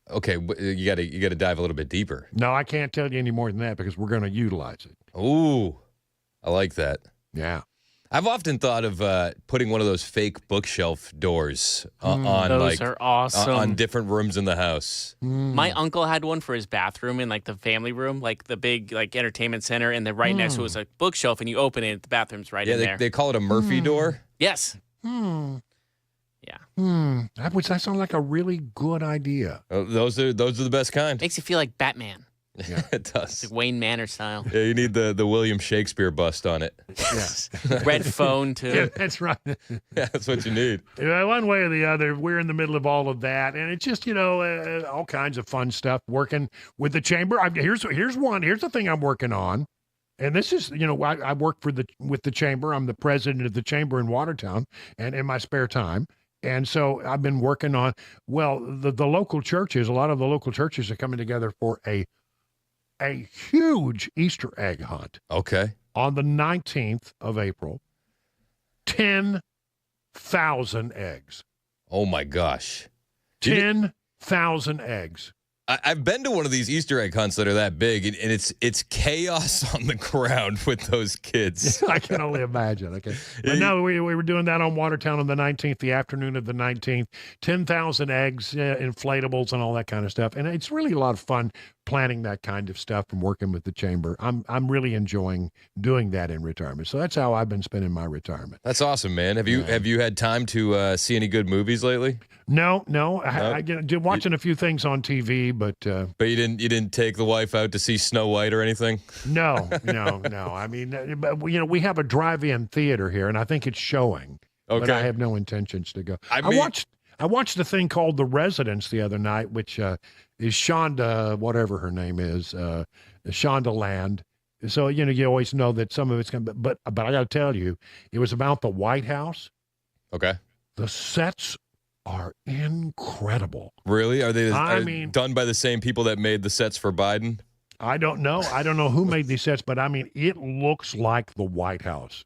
Okay, you got to dive a little bit deeper. No, I can't tell you any more than that because we're going to utilize it. Ooh, I like that. Yeah. I've often thought of putting one of those fake bookshelf doors on those are awesome. on different rooms in the house. My uncle had one for his bathroom in the family room, the big entertainment center, and then right next to it was a bookshelf, and you open it, the bathroom's right in there. They call it a Murphy door. Yes. Yeah. That sounds like a really good idea. Those are the best kind. Makes you feel like Batman. Yeah, it does. It's Wayne Manor style. Yeah, you need the William Shakespeare bust on it. Yeah. Red phone, too. Yeah, that's right. Yeah, that's what you need. One way or the other, we're in the middle of all of that. And it's just, all kinds of fun stuff working with the chamber. Here's the thing I'm working on. And this is, I work with the chamber. I'm the president of the chamber in Watertown and in my spare time. And so I've been working on, the local churches, a lot of the local churches are coming together for a huge Easter egg hunt. Okay. On the 19th of April, 10,000 eggs. Oh, my gosh. 10,000 eggs. I've been to one of these Easter egg hunts that are that big, and it's chaos on the ground with those kids. I can only imagine. Okay, but no, we were doing that on Watertown on the 19th, the afternoon of the 19th. 10,000 eggs, inflatables, and all that kind of stuff, and it's really a lot of fun planning that kind of stuff and working with the chamber. I'm really enjoying doing that in retirement. So that's how I've been spending my retirement. That's awesome, man. Have you had time to see any good movies lately? No. I did watching a few things on TV, but you didn't take the wife out to see Snow White or anything? No. I mean, we have a drive-in theater here, and I think it's showing. Okay. But I have no intentions to go. I watched a thing called The Residence the other night, which is Shonda, whatever her name is, Shonda Land. So you always know that some of it's going. But I got to tell you, it was about the White House. Okay. The sets are incredible. Really? Are they done by the same people that made the sets for Biden? I don't know. I don't know who made these sets, but I mean, it looks like the White House.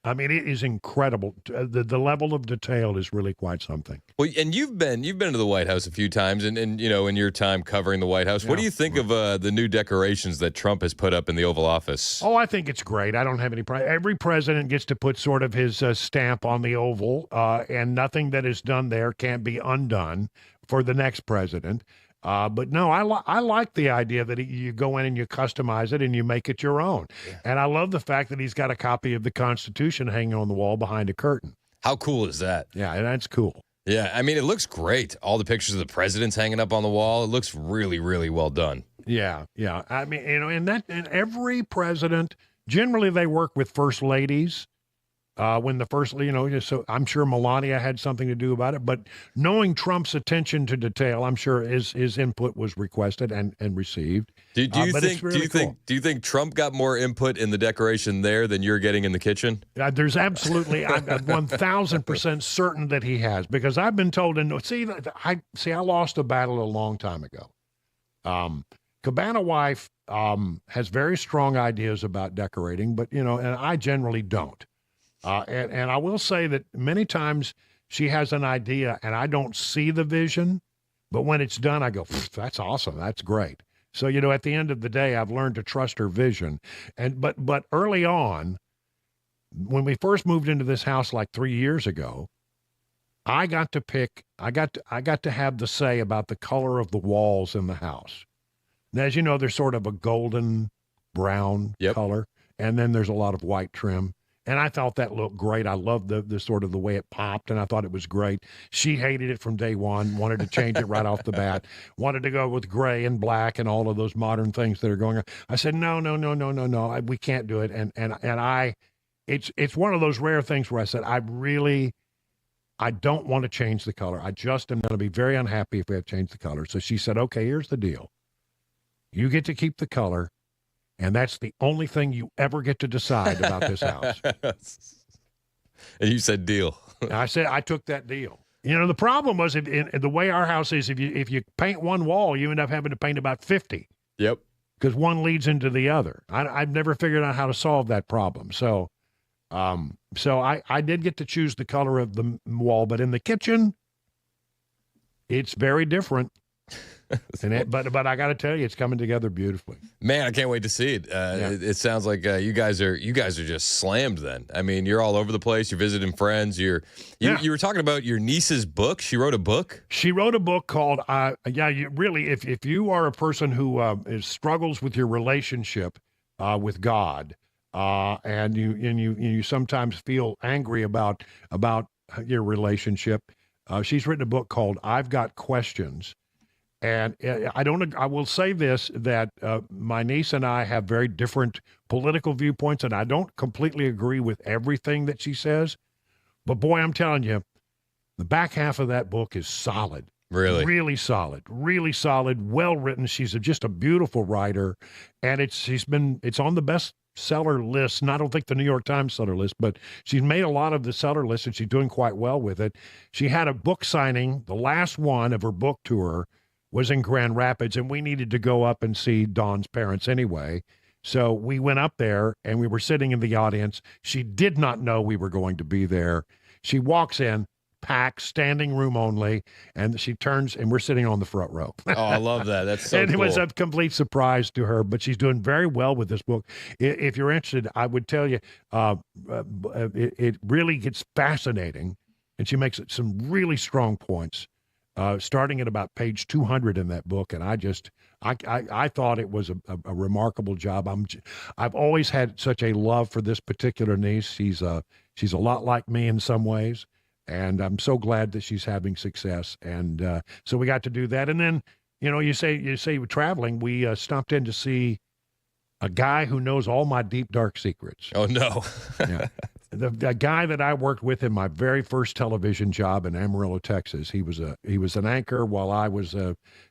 I mean, it is incredible. The level of detail is really quite something. Well, and you've been to the White House a few times, and in your time covering the White House, what do you think of the new decorations that Trump has put up in the Oval Office? Oh, I think it's great. I don't have any problem. Every president gets to put sort of his stamp on the Oval, and nothing that is done there can't be undone for the next president. But no, I like the idea that you go in and you customize it and you make it your own. Yeah. And I love the fact that he's got a copy of the Constitution hanging on the wall behind a curtain. How cool is that? Yeah, that's cool. Yeah, I mean, it looks great. All the pictures of the presidents hanging up on the wall. It looks really, really well done. Yeah. I mean, and every president, generally they work with first ladies. when the first, so I'm sure Melania had something to do about it. But knowing Trump's attention to detail, I'm sure his input was requested and received. Do you think Trump got more input in the decoration there than you're getting in the kitchen? There's absolutely, I'm 1,000% certain that he has, because I've been told, and I lost a battle a long time ago. Cabana Wife has very strong ideas about decorating, but, and I generally don't. And I will say that many times she has an idea and I don't see the vision, but when it's done, I go, that's awesome. That's great. So, at the end of the day, I've learned to trust her vision. But early on, when we first moved into this house like 3 years ago, I got to have the say about the color of the walls in the house. And as you know, there's sort of a golden brown color, and then there's a lot of white trim. And I thought that looked great. I loved the sort of the way it popped, and I thought it was great. She hated it from day one, wanted to change it right off the bat, wanted to go with gray and black and all of those modern things that are going on. I said, no, we can't do it. It's one of those rare things where I said, I don't want to change the color. I just am going to be very unhappy if we have to change the color. So she said, okay, here's the deal. You get to keep the color. And that's the only thing you ever get to decide about this house. And you said deal. I said I took that deal. The problem was the way our house is, if you paint one wall, you end up having to paint about 50. Yep. Because one leads into the other. I've never figured out how to solve that problem. So I did get to choose the color of the wall, but in the kitchen, it's very different. But I got to tell you, it's coming together beautifully. Man, I can't wait to see it. It sounds like you guys are just slammed. Then I mean, you're all over the place. You're visiting friends. You were talking about your niece's book. She wrote a book. She wrote a book called if you are a person who struggles with your relationship with God, and you sometimes feel angry about your relationship, she's written a book called "I've Got Questions." And I will say this, that my niece and I have very different political viewpoints, and I don't completely agree with everything that she says. But boy, I'm telling you, the back half of that book is solid. Really? Really solid, well written. She's just a beautiful writer, and it's on the bestseller list. And I don't think the New York Times seller list, but she's made a lot of the seller lists, and she's doing quite well with it. She had a book signing, the last one of her book tour, was in Grand Rapids, and we needed to go up and see Dawn's parents anyway. So we went up there, and we were sitting in the audience. She did not know we were going to be there. She walks in, packed, standing room only, and she turns, and we're sitting on the front row. Oh, I love that. That's so and cool. It was a complete surprise to her, but she's doing very well with this book. If you're interested, I would tell you, it really gets fascinating, and she makes some really strong points. Starting at about page 200 in that book, and I thought it was a remarkable job. I've always had such a love for this particular niece. She's a lot like me in some ways, and I'm so glad that she's having success. And so we got to do that. And then you say we're traveling. We stopped in to see a guy who knows all my deep dark secrets. Oh no. Yeah. The guy that I worked with in my very first television job in Amarillo, Texas, he was an anchor while I was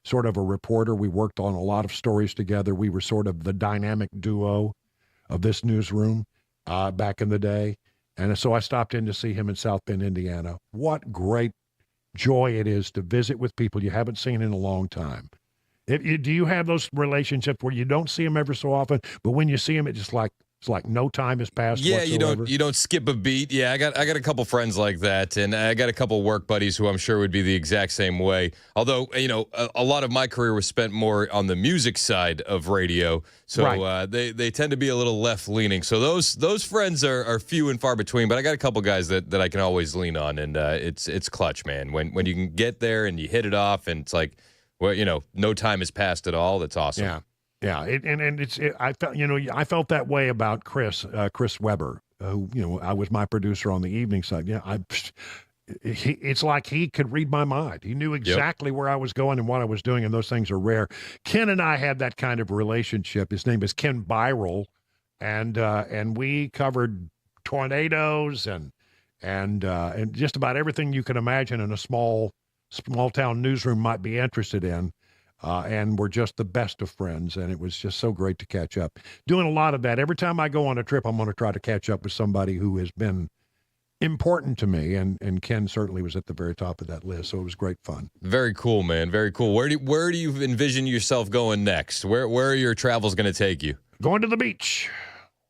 sort of a reporter. We worked on a lot of stories together. We were sort of the dynamic duo of this newsroom back in the day. And so I stopped in to see him in South Bend, Indiana. What great joy it is to visit with people you haven't seen in a long time. Do you have those relationships where you don't see them ever so often, but when you see them, it's like no time has passed. Yeah, whatsoever? you don't skip a beat. Yeah, I got a couple friends like that, and I got a couple work buddies who I'm sure would be the exact same way. Although a lot of my career was spent more on the music side of radio, so right. They tend to be a little left leaning. So those friends are few and far between. But I got a couple guys that I can always lean on, and it's clutch, man. When you can get there and you hit it off, and it's like, well, no time has passed at all. That's awesome. Yeah. Yeah, I felt that way about Chris Webber, who I was my producer on the evening side. Yeah, it's like he could read my mind. He knew exactly where I was going and what I was doing, and those things are rare. Ken and I had that kind of relationship. His name is Ken Byrell, and we covered tornadoes and just about everything you can imagine in a small town newsroom might be interested in. And we're just the best of friends, and it was just so great to catch up. Doing a lot of that. Every time I go on a trip, I'm going to try to catch up with somebody who has been important to me, and Ken certainly was at the very top of that list, so it was great fun. Very cool, man. Very cool. Where do you envision yourself going next? Where are your travels going to take you? Going to the beach.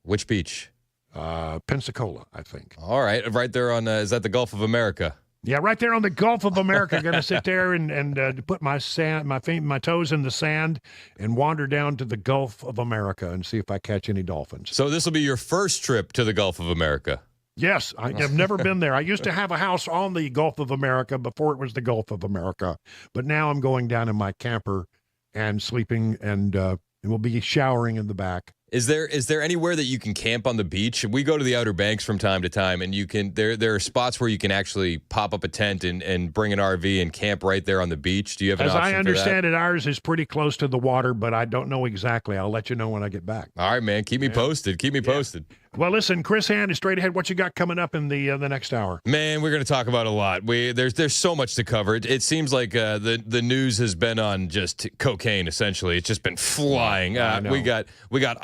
Which beach? Pensacola, I think. All right, right there on, is that the Gulf of America? Yeah, right there on the Gulf of America. Going to sit there and put my toes in the sand and wander down to the Gulf of America and see if I catch any dolphins. So this will be your first trip to the Gulf of America. Yes, I have never been there. I used to have a house on the Gulf of America before it was the Gulf of America, but now I'm going down in my camper and sleeping, and we'll be showering in the back. Is there anywhere that you can camp on the beach? We go to the Outer Banks from time to time, and you can there are spots where you can actually pop up a tent and bring an RV and camp right there on the beach. Do you have an option for that? As I understand it, ours is pretty close to the water, but I don't know exactly. I'll let you know when I get back. All right, man. Keep me posted. Keep me posted. Well, listen, Chris Hand is straight ahead. What you got coming up in the next hour? Man, we're going to talk about a lot. There's so much to cover. It seems like the news has been on just cocaine, essentially. It's just been flying. We got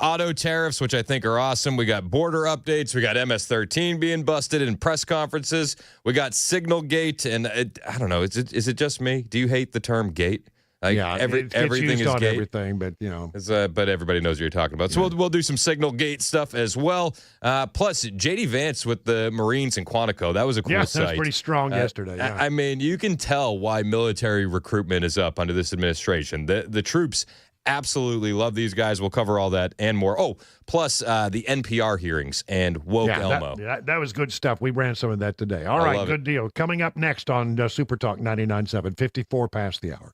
auto tariffs, which I think are awesome. We got border updates. We got MS-13 being busted in press conferences. We got Signal Gate, and I don't know. Is it just me? Do you hate the term gate? Everything is gate. Everything, but but everybody knows what you're talking about. So we'll do some Signal Gate stuff as well. Plus, JD Vance with the Marines in Quantico. That was a cool sight. That was pretty strong yesterday. Yeah. I mean, you can tell why military recruitment is up under this administration. The troops absolutely love these guys. We'll cover all that and more. Oh, plus the NPR hearings and Woke Elmo. That was good stuff. We ran some of that today. All right, good deal. Coming up next on Super Talk 99.7, 54 past the hour.